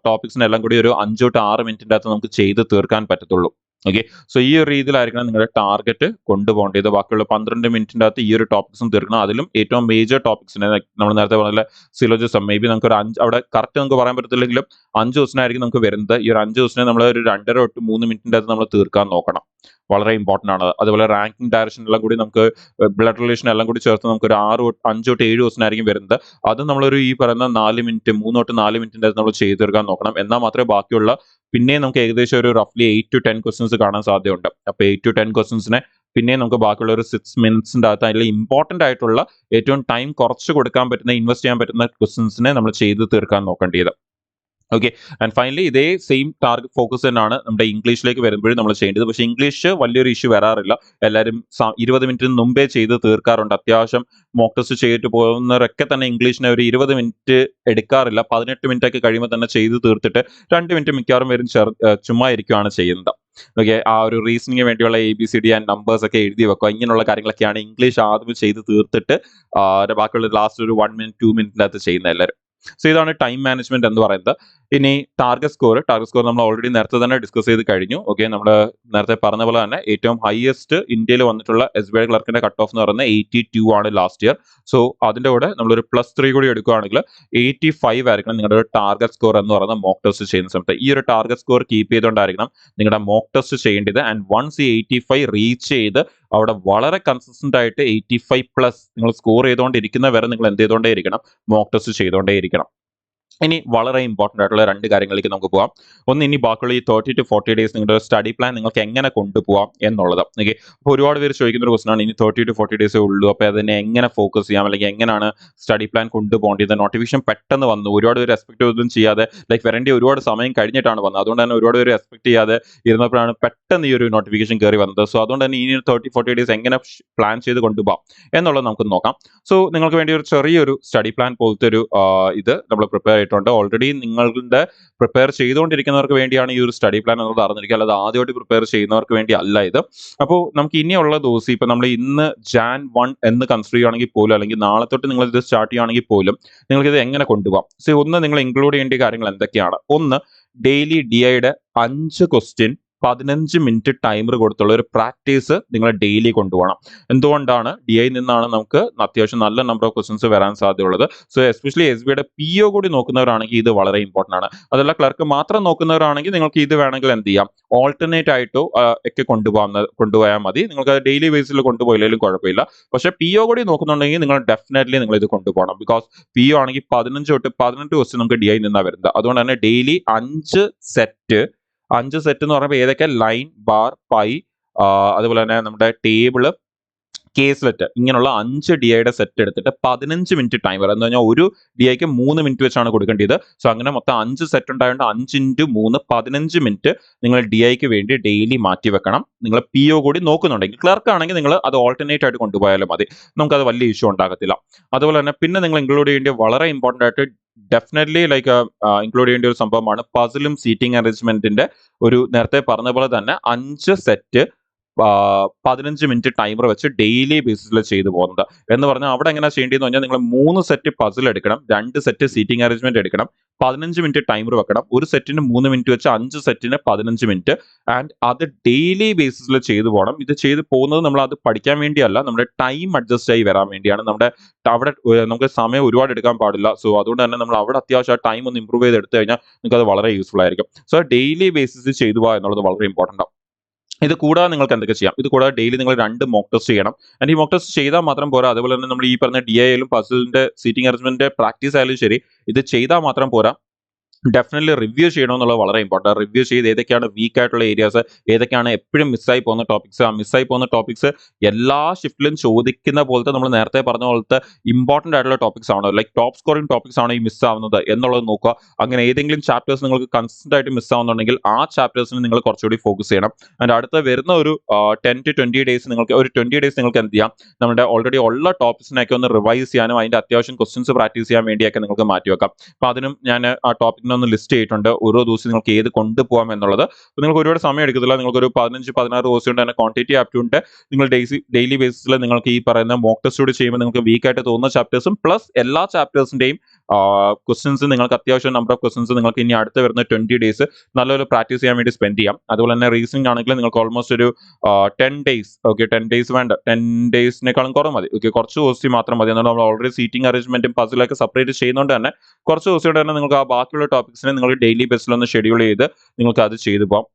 ടോപ്പിക്സിനെല്ലാം കൂടി ഒരു 5 തൊട്ട് 6 മിനിറ്റിൻ്റെ അകത്ത് നമുക്ക് ചെയ്ത് തീർക്കാൻ പറ്റത്തുള്ളൂ. ഓക്കെ, സോ ഈ ഒരു രീതിയിലായിരിക്കണം നിങ്ങളുടെ ടാർഗറ്റ് കൊണ്ടുപോകേണ്ടത്. ബാക്കിയുള്ള 12 മിനിറ്റിൻ്റെ അകത്ത് ഈ ഒരു ടോപ്പിക്സും തീർക്കണം. അതിലും ഏറ്റവും മേജർ ടോപ്പിക്സിനെ നമ്മൾ നേരത്തെ പറഞ്ഞ സിലോജിസം മേ ബി നമുക്ക് ഒരു 5 അവിടെ കറക്റ്റ് നമുക്ക് പറയാൻ പറ്റത്തില്ലെങ്കിലും 5 ക്വസ്റ്റിനായിരിക്കും നമുക്ക് വരുന്നത്. ഈ ഒരു 5 ക്വസ്റ്റിനെ നമ്മൾ ഒരു 2.5 തൊട്ട് 3 മിനിറ്റിൻ്റെ അകത്ത് നമ്മൾ തീർക്കാൻ നോക്കണം. വളരെ ഇമ്പോർട്ടൻ്റ് ആണ്. അതുപോലെ റാങ്കിങ്, ഡയറക്ഷൻ എല്ലാം കൂടി നമുക്ക് ബ്ലഡ് റിലേഷൻ എല്ലാം കൂടി ചേർത്ത് നമുക്ക് ഒരു 5 തൊട്ട് 7 ക്വസ്റ്റിനായിരിക്കും വരുന്നത്. അത് നമ്മളൊരു ഈ പറയുന്ന 4 മിനിറ്റ് 3 തൊട്ട് 4 മിനിറ്റിൻ്റെ അകത്ത് നമ്മൾ ചെയ്ത് തീർക്കാൻ നോക്കണം. എന്നാൽ മാത്രമേ ബാക്കിയുള്ള പിന്നെ നമുക്ക് ഏകദേശം ഒരു റഫ്ലി 8 to 10 ക്വസ്റ്റ്യൻസ് കാണാൻ സാധ്യതയുണ്ട്. അപ്പോൾ 8 to 10 ക്വസ്റ്റ്യൻസിനെ പിന്നെ നമുക്ക് ബാക്കിയുള്ള ഒരു 6 മിനിറ്റ്സിൻ്റെ അകത്ത് അതിൽ ഇമ്പോർട്ടൻ്റ് ആയിട്ടുള്ള ഏറ്റവും ടൈം കുറച്ച് കൊടുക്കാൻ പറ്റുന്ന, ഇൻവെസ്റ്റ് ചെയ്യാൻ പറ്റുന്ന ക്വസ്റ്റ്യൻസിനെ നമ്മൾ ചെയ്ത് തീർക്കാൻ നോക്കേണ്ടത്. ഓക്കെ, ആൻഡ് ഫൈനലി ഇതേ സെയിം ടാർഗറ്റ് ഫോക്കസ് തന്നെയാണ് നമ്മുടെ ഇംഗ്ലീഷിലേക്ക് വരുമ്പോഴും നമ്മൾ ചെയ്യേണ്ടത്. പക്ഷേ ഇംഗ്ലീഷ് വലിയൊരു ഇഷ്യൂ വരാറില്ല. എല്ലാവരും 20 മിനിറ്റിന് മുമ്പേ ചെയ്ത് തീർക്കാറുണ്ട്. അത്യാവശ്യം മോക്ക് ടെസ്റ്റ് ചെയ്തിട്ട് പോകുന്നവരൊക്കെ തന്നെ ഇംഗ്ലീഷിനെ ഒരു 20 മിനിറ്റ് എടുക്കാറില്ല. 18 മിനിറ്റ് ഒക്കെ കഴിയുമ്പോൾ തന്നെ ചെയ്ത് തീർത്തിട്ട് 2 മിനിറ്റ് മിക്കവാറും വരും ചുമ്മാ ഇരിക്കുകയാണ് ചെയ്യുന്നത്. ഓക്കെ, ആ ഒരു റീസണിങ്ങിന് വേണ്ടിയുള്ള ABCD ആൻഡ് നമ്പേഴ്സ് ഒക്കെ എഴുതി വെക്കുക. ഇങ്ങനെയുള്ള കാര്യങ്ങളൊക്കെയാണ് ഇംഗ്ലീഷ് ആദ്യം ചെയ്ത് തീർത്തിട്ട് ബാക്കിയുള്ള ലാസ്റ്റ് ഒരു 1 മിനിറ്റ് 2 മിനിറ്റിൻ്റെ അകത്ത് ചെയ്യുന്ന എല്ലാവരും. സോ ഇതാണ് ടൈം മാനേജ്മെന്റ് എന്ന് പറയുന്നത്. ഇനി ടാർഗറ്റ് സ്കോർ നമ്മൾ ഓൾറെഡി നേരത്തെ തന്നെ ഡിസ്കസ് ചെയ്ത് കഴിഞ്ഞു. ഓക്കെ, നമ്മൾ നേരത്തെ പറഞ്ഞ പോലെ തന്നെ ഏറ്റവും ഹയസ്റ്റ് ഇന്ത്യയിൽ വന്നിട്ടുള്ള SBI ക്ലർക്കിന്റെ കട്ട് ഓഫ് എന്ന് പറയുന്നത് 82 ആണ് ലാസ്റ്റ് ഇയർ. സോ അതിന്റെ കൂടെ നമ്മളൊരു +3 കൂടി എടുക്കുകയാണെങ്കിൽ 85 ആയിരിക്കണം നിങ്ങളുടെ ടാർഗറ്റ് സ്കോർ എന്ന് പറയുന്ന മോക്ക് ടെസ്റ്റ് ചെയ്യുന്ന സമയത്ത്. ഈ ഒരു ടാർഗറ്റ് സ്കോർ കീപ്പ് ചെയ്തുകൊണ്ടായിരിക്കണം നിങ്ങളുടെ മോക്ക് ടെസ്റ്റ് ചെയ്യേണ്ടത്. ആൻഡ് വൺസ് ഈ 85 റീച്ച് ചെയ്ത് അവിടെ വളരെ കൺസിസ്റ്റന്റ് ആയിട്ട് 85+ നിങ്ങൾ സ്കോർ ചെയ്തുകൊണ്ടിരിക്കുന്ന വരെ നിങ്ങൾ എന്ത് ചെയ്തുകൊണ്ടേ ഇരിക്കണം? മോക്ക് ടെസ്റ്റ് ചെയ്തുകൊണ്ടേ ഇരിക്കണം. ഇനി വളരെ ഇമ്പോർട്ടൻ്റ് ആയിട്ടുള്ള 2 കാര്യങ്ങളിലേക്ക് നമുക്ക് പോകാം. ഒന്ന്, ഇനി ബാക്കിയുള്ള ഈ 30 to 40 ഡേയ്സ് നിങ്ങളുടെ സ്റ്റഡി പ്ലാൻ നിങ്ങൾക്ക് എങ്ങനെ കൊണ്ടുപോകാം എന്നുള്ളത്. ഓക്കെ, അപ്പോൾ ഒരുപാട് പേര് ചോദിക്കുന്ന ഒരു ക്വസ്റ്റൻ ആണ്, ഇനി 30 to 40 ഡേയ്സേ ഉള്ളൂ, അപ്പോൾ അതിനെ എങ്ങനെ ഫോക്കസ് ചെയ്യാം, അല്ലെങ്കിൽ എങ്ങനെയാണ് സ്റ്റഡി പ്ലാൻ കൊണ്ടുപോകേണ്ടത്? നോട്ടിഫിക്കേഷൻ പെട്ടെന്ന് വന്നു, ഒരുപാട് പേര് എക്സ്പെക്ട് ഒന്നും ചെയ്യാതെ, വരേണ്ടി ഒരുപാട് സമയം കഴിഞ്ഞിട്ടാണ് വന്നത്. അതുകൊണ്ട് തന്നെ ഒരുപാട് പേര് എക്സ്പെക്ട് ചെയ്യാതെ ഇരുന്നപ്പോഴാണ് പെട്ടെന്ന് ഈ ഒരു നോട്ടിഫിക്കേഷൻ കയറി വന്നത്. സോ അതുകൊണ്ട് തന്നെ ഇനി 30-40 ഡേയ്സ് എങ്ങനെ പ്ലാൻ ചെയ്ത് കൊണ്ടുപോകാം എന്നുള്ളത് നമുക്ക് നോക്കാം. സോ നിങ്ങൾക്ക് വേണ്ടി ഒരു ചെറിയൊരു സ്റ്റഡി പ്ലാൻ പോലത്തെ ഒരു ഇത് നമ്മൾ പ്രിപ്പയർ ചെയ്തിട്ടുണ്ട്. ഓൾറെഡി നിങ്ങളുടെ പ്രിപ്പയർ ചെയ്തുകൊണ്ടിരിക്കുന്നവർക്ക് വേണ്ടിയാണ് ഈ ഒരു സ്റ്റഡി പ്ലാൻ എന്നുള്ളത് അറിഞ്ഞിരിക്കുക, അല്ലാതെ ആദ്യമായിട്ട് പ്രിപ്പയർ ചെയ്യുന്നവർക്ക് വേണ്ടി അല്ല ഇത്. അപ്പോൾ നമുക്ക് ഇനിയുള്ള ദിവസം ഇപ്പം നമ്മൾ ഇന്ന് Jan 1 എന്ന് കൺസിഡർ ചെയ്യുകയാണെങ്കിൽ പോലും, അല്ലെങ്കിൽ നാളെ തൊട്ട് നിങ്ങൾ ഇത് സ്റ്റാർട്ട് ചെയ്യുകയാണെങ്കിൽ പോലും നിങ്ങൾക്ക് ഇത് എങ്ങനെ കൊണ്ടുപോകാം? സോ ഒന്ന്, നിങ്ങൾ ഇൻക്ലൂഡ് ചെയ്യേണ്ട കാര്യങ്ങൾ എന്തൊക്കെയാണ്? ഒന്ന്, ഡെയിലി DIയുടെ 5 ക്വസ്റ്റ്യൻ 15 മിനിറ്റ് ടൈമർ കൊടുത്തുള്ള ഒരു പ്രാക്ടീസ് നിങ്ങൾ ഡെയിലി കൊണ്ടുപോകണം. എന്തുകൊണ്ടാണ്? DI നിന്നാണ് നമുക്ക് അത്യാവശ്യം നല്ല നമ്പർ ഓഫ് ക്വസ്റ്റ്യൻസ് വരാൻ സാധ്യതയുള്ളത്. സോ എസ്പെഷ്യലി SBIയുടെ PO കൂടി നോക്കുന്നവരാണെങ്കിൽ ഇത് വളരെ ഇമ്പോർട്ടൻ്റ് ആണ്. അതല്ല ക്ലർക്ക് മാത്രം നോക്കുന്നവരാണെങ്കിൽ നിങ്ങൾക്ക് ഇത് വേണമെങ്കിൽ എന്ത് ചെയ്യാം? ഓൾട്ടർനേറ്റ് ആയിട്ടോ ഒക്കെ കൊണ്ടുപോയാൽ മതി. നിങ്ങൾക്ക് അത് ഡെയിലി ബേസിൽ കൊണ്ടുപോയില്ലെങ്കിലും കുഴപ്പമില്ല. പക്ഷേ PO കൂടി നോക്കുന്നുണ്ടെങ്കിൽ നിങ്ങൾ ഡെഫിനറ്റ്ലി നിങ്ങൾ ഇത് കൊണ്ടുപോകണം. ബിക്കോസ് PO ആണെങ്കിൽ 15 തൊട്ട് 18 ക്വസ്റ്റ്യൻ നമുക്ക് DI നിന്നാണ് വരുന്നത്. അതുകൊണ്ട് തന്നെ ഡെയിലി 5 സെറ്റ് എന്ന് പറയുമ്പോൾ ഏതൊക്കെ? ലൈൻ, ബാർ, പൈ, അതുപോലെ തന്നെ നമ്മുടെ ടേബിള്, കേസ്ലെറ്റ്, ഇങ്ങനെയുള്ള 5 DIയുടെ സെറ്റ് എടുത്തിട്ട് 15 മിനിറ്റ് ടൈമർ എന്ന് പറഞ്ഞാൽ ഒരു DIക്ക് 3 മിനിറ്റ് വെച്ചാണ് കൊടുക്കേണ്ടത്. സോ അങ്ങനെ മൊത്തം 5 സെറ്റ് ഉണ്ടായതുകൊണ്ട് 5 × 3 15 മിനിറ്റ് നിങ്ങൾ DIക്ക് വേണ്ടി ഡെയിലി മാറ്റി വെക്കണം. നിങ്ങൾ PO കൂടി നോക്കുന്നുണ്ടെങ്കിൽ, ക്ലർക്ക് ആണെങ്കിൽ നിങ്ങൾ അത് ഓൾട്ടർനേറ്റ് ആയിട്ട് കൊണ്ടുപോയാലും മതി, നമുക്കത് വലിയ ഇഷ്യൂ ഉണ്ടാകത്തില്ല. അതുപോലെ തന്നെ പിന്നെ നിങ്ങൾ ഇൻക്ലൂഡ് ചെയ്യേണ്ട വളരെ ഇമ്പോർട്ടൻ്റ് ആയിട്ട് ഡെഫിനറ്റ്ലി ഇൻക്ലൂഡ് ചെയ്യേണ്ട ഒരു സംഭവമാണ് പസിലും സീറ്റിംഗ് അറേഞ്ച്മെന്റിന്റെ ഒരു, നേരത്തെ പറഞ്ഞ പോലെ തന്നെ 5 സെറ്റ് 15 മിനിറ്റ് ടൈമർ വെച്ച് ഡെയിലി ബേസിസിൽ ചെയ്തു പോകുന്നത്. എന്ന് പറഞ്ഞാൽ അവിടെ എങ്ങനെ ചെയ്യേണ്ടതെന്ന് പറഞ്ഞാൽ നിങ്ങൾ 3 സെറ്റ് പസിൽ എടുക്കണം, 2 സെറ്റ് സീറ്റിംഗ് അറേഞ്ച്മെന്റ് എടുക്കണം, 15 മിനിറ്റ് ടൈമർ വെക്കണം. ഒരു സെറ്റിന് 3 മിനിറ്റ് വെച്ച് 5 സെറ്റിന് 15 മിനിറ്റ്. ആൻഡ് അത് ഡെയിലി ബേസിസിൽ ചെയ്തു പോകണം. ഇത് ചെയ്ത് പോകുന്നത് നമ്മൾ അത് പഠിക്കാൻ വേണ്ടിയല്ല, നമ്മുടെ ടൈം അഡ്ജസ്റ്റ് ആയി വരാൻ വേണ്ടിയാണ്. അവിടെ നമുക്ക് സമയം ഒരുപാട് എടുക്കാൻ പാടില്ല. സോ അതുകൊണ്ട് തന്നെ നമ്മൾ അവിടെ അത്യാവശ്യം ആ ടൈം ഒന്ന് ഇമ്പ്രൂവ് ചെയ്ത് എടുത്തു കഴിഞ്ഞാൽ നിങ്ങൾക്ക് അത് വളരെ യൂസ്ഫുൾ ആയിരിക്കും. സോ ഡെയിലി ബേസിസിൽ ചെയ്തു പോകുക എന്നുള്ളത് വളരെ ഇമ്പോർട്ടൻ്റ് ആണ്. ഇത് കൂടാതെ നിങ്ങൾക്ക് എന്തൊക്കെ ചെയ്യാം? ഇത് കൂടാതെ ഡെയിലി നിങ്ങൾ 2 മോക്ക് ടെസ്റ്റ് ചെയ്യണം. ആൻഡ് ഈ മോക്ക് ടെസ്റ്റ് ചെയ്താൽ മാത്രം പോരാ, അതുപോലെ തന്നെ നമ്മൾ ഈ പറഞ്ഞ DI ആയാലും പസിലിന്റെ സീറ്റിംഗ് അറേഞ്ച്മെന്റിന്റെ പ്രാക്ടീസ് ആയാലും ശരി, ഇത് ചെയ്താൽ മാത്രം പോരാ. ഡെഫിനറ്റ്ലി റിവ്യൂ ചെയ്യണമെന്നുള്ളത് വളരെ ഇമ്പോർട്ടൻറ്റ്. റിവ്യൂ ചെയ്ത് ഏതൊക്കെയാണ് വീക്ക് ആയിട്ടുള്ള ഏരിയാസ്, ഏതൊക്കെയാണ് എപ്പോഴും മിസ്സായി പോകുന്ന ടോപ്പിക്സ്. ആ മിസ്സായി പോകുന്ന ടോപ്പിക്സ് എല്ലാ ഷിഫ്റ്റിലും ചോദിക്കുന്ന പോലത്തെ നമ്മൾ നേരത്തെ പറഞ്ഞ പോലത്തെ ഇമ്പോർട്ടൻ്റ് ആയിട്ടുള്ള ടോപ്പിക്സ് ആണോ, ലൈക്ക് ടോപ്പ് സ്കോറിംഗ് ടോപ്പിക്സ് ആണോ ഈ മിസ്സാവുന്നത് എന്നുള്ളത് നോക്കുക. അങ്ങനെ ഏതെങ്കിലും ചാപ്റ്റേഴ്സ് നിങ്ങൾക്ക് കൺസിസ്റ്റന്റ് ആയിട്ട് മിസ്സാവുന്നുണ്ടെങ്കിൽ ആ ചാപ്റ്റേഴ്സിന് നിങ്ങൾ കുറച്ചുകൂടി ഫോക്കസ് ചെയ്യണം. അതിൻ്റെ അടുത്ത വരുന്ന ഒരു 10 to 20 ഡേയ്സ് നിങ്ങൾക്ക് ഒരു 20 ഡേയ്സ് നിങ്ങൾക്ക് എന്ത് ചെയ്യാം, നമ്മുടെ ഓൾറെഡി ഉള്ള ടോപ്പിക്സിനൊക്കെ ഒന്ന് റിവൈസ് ചെയ്യാനും അതിൻ്റെ അത്യാവശ്യം ക്വസ്റ്റ്യൻസ് പ്രാക്ടീസ് ചെയ്യാൻ വേണ്ടിയൊക്കെ നിങ്ങൾക്ക് മാറ്റിവെക്കാം. അപ്പോൾ അതിനും ഞാൻ ആ ടോപ്പിക്കിനെ ഒന്ന് ലിസ്റ്റ് ചെയ്തിട്ടുണ്ട്, ഓരോ ദിവസം നിങ്ങൾക്ക് ഏത് കൊണ്ടുപോകാം എന്നുള്ളത്. അപ്പോൾ നിങ്ങൾക്ക് ഒരുപാട് സമയം എടുക്കത്തില്ല. നിങ്ങൾക്ക് ഒരു 15-16 ദിവസം കൊണ്ട് തന്നെ ക്വാണ്ടിറ്റി ആപ്റ്റ്യൂണിൻ്റെ നിങ്ങൾ ഡെയിലി ബേസിസിൽ നിങ്ങൾക്ക് ഈ പറയുന്ന മോക്ക് ടെസ്റ്റ് കൂടി ചെയ്യുമ്പോൾ നിങ്ങൾക്ക് വീക്കായിട്ട് തോന്നുന്ന ചാപ്റ്റേഴ്സും പ്ലസ് എല്ലാ ചാപ്റ്റേഴ്സിൻ്റെയും ക്വസ്റ്റ്യൻസ് നിങ്ങൾക്ക് അത്യാവശ്യം നമ്പർ ഓഫ് ക്വസ്റ്റ്യൻസ് നിങ്ങൾക്ക് ഇനി അടുത്ത് വരുന്ന 20 ഡേയ്സ് നല്ലൊരു പ്രാക്ടീസ് ചെയ്യാൻ വേണ്ടി സ്പെൻഡ് ചെയ്യാം. അതുപോലെ തന്നെ റീസണിംഗ് ആണെങ്കിൽ നിങ്ങൾക്ക് ഓൾമോസ്റ്റ് ഒരു 10 ഡേയ്സ്, ഓക്കെ 10 ഡേയ്സ് വേണ്ട, 10 ഡേയ്സിനേക്കാളും കുറവ് മതി. ഓക്കെ, കുറച്ച് ദിവസം മാത്രം മതി. എന്നാൽ നമ്മൾ ഓൾറെഡി സീറ്റിംഗ് അറേഞ്ച്മെന്റും പസിലൊക്കെ സെപ്പറേറ്റ് ചെയ്യുന്നതുകൊണ്ട് തന്നെ കുറച്ച് ദിവസം കൊണ്ട് തന്നെ നിങ്ങൾക്ക് ആ ബാക്കിയുള്ള ടോപ്പിക്സിനെ നിങ്ങൾ ഡെയിലി ബേസിലൊന്ന് ഷെഡ്യൂൾ ചെയ്ത് നിങ്ങൾക്ക് അത് ചെയ്തു പോകാം.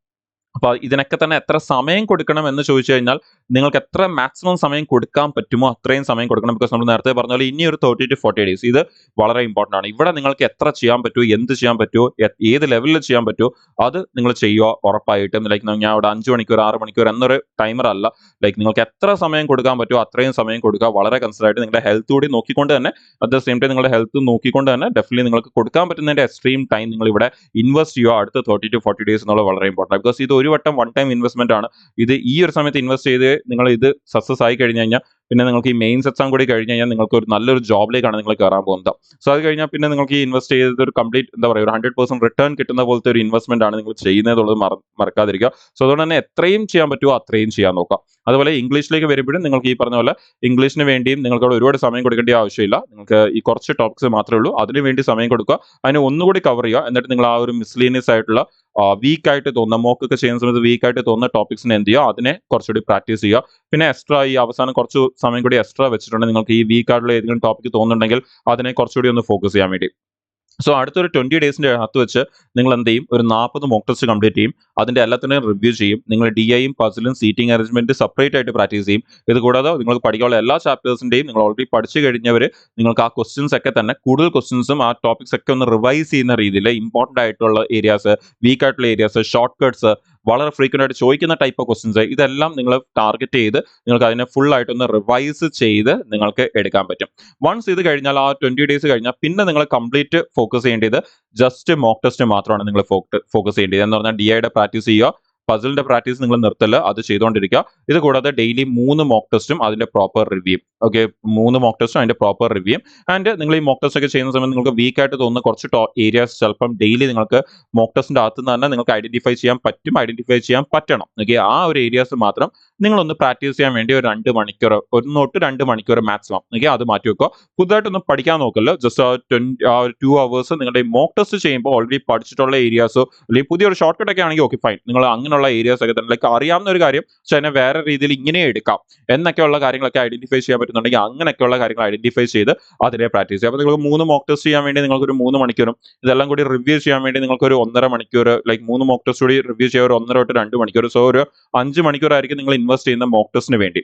അപ്പോൾ ഇതിനൊക്കെ തന്നെ എത്ര സമയം കൊടുക്കണം എന്ന് ചോദിച്ചു കഴിഞ്ഞാൽ നിങ്ങൾക്ക് എത്ര മാക്സിമം സമയം കൊടുക്കാൻ പറ്റുമോ അത്രയും സമയം കൊടുക്കണം. ബിക്കോസ് നമ്മൾ നേരത്തെ പറഞ്ഞ പോലെ ഇനി ഒരു 30 to 40 ഡേയ്സ് ഇത് വളരെ ഇമ്പോർട്ടൻ്റ് ആണ്. ഇവിടെ നിങ്ങൾക്ക് എത്ര ചെയ്യാൻ പറ്റുമോ, എന്ത് ചെയ്യാൻ പറ്റുമോ, ഏത് ലെവലിൽ ചെയ്യാൻ പറ്റുമോ അത് നിങ്ങൾ ചെയ്യുക ഉറപ്പായിട്ടും. ലൈക്ക് ഞാൻ അവിടെ 5 മണിക്കൂർ 6 മണിക്കൂർ എന്നൊരു ടൈമർ അല്ല, ലൈക്ക് നിങ്ങൾക്ക് എത്ര സമയം കൊടുക്കാൻ പറ്റുമോ അത്രയും സമയം കൊടുക്കുക. വളരെ കൺസിഡറായിട്ട് നിങ്ങളുടെ ഹെൽത്ത് കൂടി നോക്കിക്കൊണ്ട് തന്നെ, അറ്റ് ദ സെയിം ടൈം നിങ്ങളുടെ ഹെൽത്ത് നോക്കിക്കൊണ്ട് തന്നെ ഡെഫിനറ്റ്ലി നിങ്ങൾക്ക് കൊടുക്കാൻ പറ്റുന്നതിൻ്റെ എക്സ്ട്രീം ടൈം നിങ്ങൾ ഇവിടെ ഇൻവെസ്റ്റ് ചെയ്യുക അടുത്ത 30 to 40 ഡേയ്സ് എന്നുള്ളത് വളരെ ഇമ്പോർട്ടൻ്റ്. ബിക്കോസ് ഇത് ഒരു വട്ടം വൺ ടൈം ഇൻവെസ്റ്റ്മെന്റ് ആണ്. ഇത് ഈ ഒരു സമയത്ത് ഇൻവെസ്റ്റ് ചെയ്ത് നിങ്ങൾ ഇത് സക്സസ് ആയി കഴിഞ്ഞ് കഴിഞ്ഞാൽ പിന്നെ നിങ്ങൾക്ക് ഈ മെയിൻസ് എക്സാം കൂടി കഴിഞ്ഞ് കഴിഞ്ഞാൽ നിങ്ങൾക്ക് ഒരു നല്ലൊരു ജോബിലേക്കാണ് നിങ്ങൾ കയറാൻ പോകുന്നത്. സോ അത് കഴിഞ്ഞാൽ പിന്നെ നിങ്ങൾക്ക് ഈ ഇൻവെസ്റ്റ് ചെയ്തത് ഒരു കംപ്ലീറ്റ് എന്താ പറയുക ഒരു 100% റിട്ടേൺ കിട്ടുന്ന പോലത്തെ ഒരു ഇൻവെസ്റ്റ്മെന്റ് ആണ് നിങ്ങൾ ചെയ്യുന്നതുള്ളത് മറക്കാതിരിക്കുക. സോ അതുകൊണ്ട് തന്നെ എത്രയും ചെയ്യാൻ പറ്റുമോ അത്രയും ചെയ്യാൻ നോക്കുക. അതുപോലെ ഇംഗ്ലീഷിലേക്ക് വരുമ്പോഴും നിങ്ങൾക്ക് ഈ പറഞ്ഞ പോലെ ഇംഗ്ലീഷിന് വേണ്ടിയും നിങ്ങൾക്ക് അവിടെ ഒരുപാട് സമയം കൊടുക്കേണ്ട ആവശ്യമില്ല. നിങ്ങൾക്ക് ഈ കുറച്ച് ടോപ്പിക്സ് മാത്രമേ ഉള്ളൂ, അതിന് വേണ്ടി സമയം കൊടുക്കുക. അതിനെ ഒന്നുകൂടി കവർ ചെയ്യുക. എന്നിട്ട് നിങ്ങൾ ആ ഒരു മിസ്ലീനിയസ് ആയിട്ടുള്ള വീക്കായിട്ട് തോന്നുന്ന മോക്കൊക്കെ ചെയ്യുന്ന സമയത്ത് വീക്കായിട്ട് തോന്നുന്ന ടോപ്പിക്സിനെ എന്ത് ചെയ്യുക, അതിനെ കുറച്ചുകൂടി പ്രാക്ടീസ് ചെയ്യുക. പിന്നെ എക്സ്ട്രാ ഈ അവസാനം കുറച്ച് സമയം കൂടി എക്സ്ട്രാ വെച്ചിട്ടുണ്ടെങ്കിൽ നിങ്ങൾക്ക് ഈ വീക്കായിട്ടുള്ള ഏതെങ്കിലും ടോപ്പിക്ക് തോന്നുന്നുണ്ടെങ്കിൽ അതിനെ കുറച്ചുകൂടി ഒന്ന് ഫോക്കസ് ചെയ്യാൻ വേണ്ടി. സോ അടുത്തൊരു 20 ഡേയ്സിൻ്റെ അകത്ത് വെച്ച് നിങ്ങൾ എന്ത് ചെയ്യും, ഒരു 40 മോക്ക് ടെസ്റ്റ് കംപ്ലീറ്റ് ചെയ്യും. അതിൻ്റെ എല്ലാത്തിനെയും റിവ്യൂ ചെയ്യും. നിങ്ങൾ DIയും പസിലും സീറ്റിംഗ് അറേഞ്ച്മെന്റ് സെപ്പറേറ്റ് ആയിട്ട് പ്രാക്ടീസ് ചെയ്യും. ഇത് കൂടാതെ നിങ്ങൾക്ക് പഠിക്കാനുള്ള എല്ലാ ചാപ്റ്റേഴ്സിൻ്റെയും നിങ്ങൾ ഓൾറെഡി പഠിച്ചു കഴിഞ്ഞവർ നിങ്ങൾക്ക് ആ ക്വസ്റ്റ്യൻസ് ഒക്കെ തന്നെ കൂടുതൽ ക്വസ്റ്റ്യൻസും ആ ടോപ്പിക്സ് ഒക്കെ ഒന്ന് റിവൈസ് ചെയ്യുന്ന രീതിയിൽ ഇമ്പോർട്ടൻ്റ് ആയിട്ടുള്ള ഏരിയാസ്, വീക്ക് ആയിട്ടുള്ള ഏരിയാസ്, ഷോർട്ട് കട്ട്സ്, വളരെ ഫ്രീക്വൻ്റ് ആയിട്ട് ചോദിക്കുന്ന ടൈപ്പ് ഓഫ് ക്വസ്റ്റ്യൻസ്, ഇതെല്ലാം നിങ്ങൾ ടാർഗറ്റ് ചെയ്ത് നിങ്ങൾക്ക് അതിനെ ഫുൾ ആയിട്ടൊന്ന് റിവൈസ് ചെയ്ത് നിങ്ങൾക്ക് എടുക്കാൻ പറ്റും. വൺസ് ഇത് കഴിഞ്ഞാൽ ആ 20 ഡേയ്സ് കഴിഞ്ഞാൽ പിന്നെ നിങ്ങൾ കംപ്ലീറ്റ് ഫോക്കസ് ചെയ്യേണ്ടത് ജസ്റ്റ് മോക്ക് ടെസ്റ്റ് മാത്രമാണ് നിങ്ങൾ ഫോക്കസ് ചെയ്യേണ്ടത്. എന്ന് പറഞ്ഞാൽ DIയുടെ പ്രാക്ടീസ് ചെയ്യുക, പസിലിന്റെ പ്രാക്ടീസ് നിങ്ങൾ നിർത്തല്ല, അത് ചെയ്തുകൊണ്ടിരിക്കുക. ഇത് കൂടാതെ ഡെയിലി 3 മോക്ക് ടെസ്റ്റും അതിന്റെ പ്രോപ്പർ റിവ്യൂ. ഓക്കെ, 3 മോക്ക് ടെസ്റ്റും അതിന്റെ പ്രോപ്പർ റിവ്യൂ. ആൻഡ് നിങ്ങൾ ഈ മോക്ക് ടെസ്റ്റ് ഒക്കെ ചെയ്യുന്ന സമയത്ത് നിങ്ങൾക്ക് വീക്ക് ആയിട്ട് തോന്നുന്ന കുറച്ച് ഏരിയാസ് ചിലപ്പം ഡെയിലി നിങ്ങൾക്ക് മോക്ക് ടെസ്റ്റിന്റെ അകത്ത് നിന്ന് തന്നെ നിങ്ങൾക്ക് ഐഡന്റിഫൈ ചെയ്യാൻ പറ്റണം. ഓക്കെ, ആ ഒരു ഏരിയാസ് മാത്രം നിങ്ങളൊന്ന് പ്രാക്ടീസ് ചെയ്യാൻ വേണ്ടി ഒരു 2 മണിക്കൂർ, 1 തൊട്ട് 2 മണിക്കൂർ മാക്സിമം, ഓക്കെ, അത് മാറ്റി വെക്കുക. പുതുതായിട്ടൊന്നും പഠിക്കാൻ നോക്കല്ലോ. ജസ്റ്റ് ആ ഒരു 2 hours നിങ്ങളുടെ മോക്ക് ടെസ്റ്റ് ചെയ്യുമ്പോൾ ഓൾറെഡി പഠിച്ചിട്ടുള്ള ഏരിയാസോ അല്ലെങ്കിൽ പുതിയൊരു ഷോർട്ട് കട്ട് ഒക്കെ ആണെങ്കിൽ ഓക്കെ ഫൈൻ, നിങ്ങൾ അങ്ങനെയുള്ള ഏരിയാസ് ഒക്കെ തന്നെ ലൈക്ക് അറിയാവുന്ന ഒരു കാര്യം പക്ഷെ അതിനെ വേറെ രീതിയിൽ ഇങ്ങനെ എടുക്കാം എന്നൊക്കെയുള്ള കാര്യങ്ങളൊക്കെ ഐഡന്റിഫൈ ചെയ്യാൻ പറ്റുന്നുണ്ടെങ്കിൽ അങ്ങനെയൊക്കെയുള്ള കാര്യങ്ങൾ ഐഡന്റിഫൈ ചെയ്ത് അതിനെ പ്രാക്ടീസ് ചെയ്യാം. അപ്പോൾ നിങ്ങൾക്ക് 3 മോക്ക് ടെസ്റ്റ് ചെയ്യാൻ വേണ്ടി നിങ്ങൾക്ക് ഒരു 3 മണിക്കൂറും ഇതെല്ലാം കൂടി റിവ്യൂ ചെയ്യാൻ വേണ്ടി നിങ്ങൾക്ക് ഒരു 1.5 മണിക്കൂർ, ലൈക്ക് 3 മോക്ക് ടെസ്റ്റ് കൂടി റിവ്യൂ ചെയ്യാൻ ഒരു 1.5 to 2 മണിക്കൂർ. സോ ഒരു 5 മണിക്കൂറായിരിക്കും നിങ്ങൾ ഇൻവെസ്റ്റ് ചെയ്യുന്ന മോക്ക് ടെസ്റ്റിന് വേണ്ടി.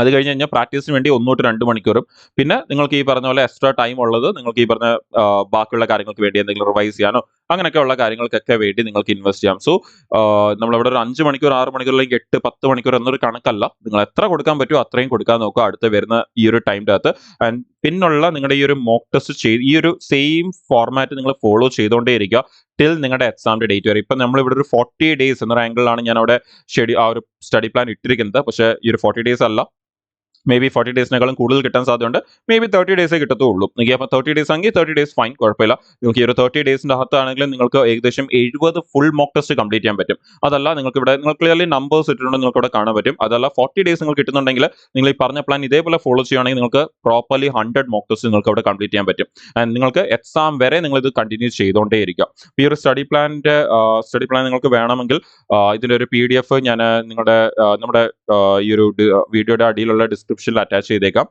അത് കഴിഞ്ഞ് കഴിഞ്ഞാൽ പ്രാക്ടീസിന് വേണ്ടി 1 to 2 മണിക്കൂറും പിന്നെ നിങ്ങൾക്ക് ഈ പറഞ്ഞ പോലെ എക്സ്ട്രാ ടൈം ഉള്ളത് നിങ്ങൾക്ക് ഈ പറഞ്ഞ ബാക്കിയുള്ള കാര്യങ്ങൾക്ക് വേണ്ടി എന്തെങ്കിലും റിവൈസ് ചെയ്യാനോ അങ്ങനെയൊക്കെയുള്ള കാര്യങ്ങൾക്കൊക്കെ വേണ്ടി നിങ്ങൾക്ക് ഇൻവെസ്റ്റ് ചെയ്യാം. സോ നമ്മളിവിടെ ഒരു 5 മണിക്കൂർ 6 മണിക്കൂർ അല്ലെങ്കിൽ 8 10 മണിക്കൂർ എന്നൊരു കണക്കല്ല, നിങ്ങൾ എത്ര കൊടുക്കാൻ പറ്റുമോ അത്രയും കൊടുക്കാൻ നോക്കുക അടുത്ത് വരുന്ന ഈ ഒരു ടൈമിൻ്റെ അകത്ത്. ആൻഡ് പിന്നുള്ള നിങ്ങളുടെ ഈ ഒരു മോക്ക് ടെസ്റ്റ് ഈ ഒരു സെയിം ഫോർമാറ്റ് നിങ്ങൾ ഫോളോ ചെയ്തുകൊണ്ടേ ഇരിക്കുക ടിൽ നിങ്ങളുടെ എക്സാമിന്റെ ഡേറ്റ് വരെ. ഇപ്പം നമ്മളിവിടെ ഒരു 40 ഡേയ്സ് എന്നൊരു ആംഗിളിലാണ് ഞാൻ അവിടെ ആ ഒരു സ്റ്റഡി പ്ലാൻ ഇട്ടിരിക്കുന്നത്. പക്ഷേ ഈ ഒരു 40 ഡേയ്സ് അല്ല, മേ ബി 40 ഡേയ്സിനേക്കാളും കൂടുതൽ കിട്ടാൻ സാധ്യതയുണ്ട്. മേ ബി 30 ഡേയ്സേ കിട്ടത്തുള്ളൂ. ഓക്കെ, അപ്പോൾ 30 ഡേയ്സ് ആണെങ്കിൽ 30 ഡേയ്സ് ഫൈൻ, കുഴപ്പമില്ല. നിങ്ങൾക്ക് ഈ ഒരു 30 ഡേയ്സിൻ്റെ അകത്താണെങ്കിലും നിങ്ങൾക്ക് ഏകദേശം 70 ഫുൾ മോക്ക് ടെസ്റ്റ് കംപ്ലീറ്റ് ചെയ്യാൻ പറ്റും. അതല്ല നിങ്ങൾക്ക് ഇവിടെ നിങ്ങൾ ക്ലിയർലി നമ്പേഴ്സ് ഇട്ടിട്ടുണ്ട്, നിങ്ങൾക്ക് ഇവിടെ കാണാൻ പറ്റും. അതല്ല 40 ഡേയ്സ് നിങ്ങൾ കിട്ടുന്നുണ്ടെങ്കിൽ നിങ്ങൾ ഈ പറഞ്ഞ പ്ലാൻ ഇതേപോലെ ഫോളോ ചെയ്യുകയാണെങ്കിൽ നിങ്ങൾക്ക് പ്രോപ്പർലി 100 മോക്ക് ടെസ്റ്റ് നിങ്ങൾക്ക് അവിടെ കംപ്ലീറ്റ് ചെയ്യാൻ പറ്റും. ആൻഡ് നിങ്ങൾക്ക് എക്സാം വരെ നിങ്ങൾ ഇത് കണ്ടിന്യൂ ചെയ്തുകൊണ്ടേ ഇരിക്കുക. ഈ ഒരു സ്റ്റഡി പ്ലാൻ നിങ്ങൾക്ക് വേണമെങ്കിൽ ഇതിൻ്റെ ഒരു PDF ഞാൻ നമ്മുടെ ഈ ഒരു വീഡിയോയുടെ അടിയിലുള്ള ഡിസ്ക്രിപ്ഷനിൽ അറ്റാച്ച് ചെയ്തേക്കാം.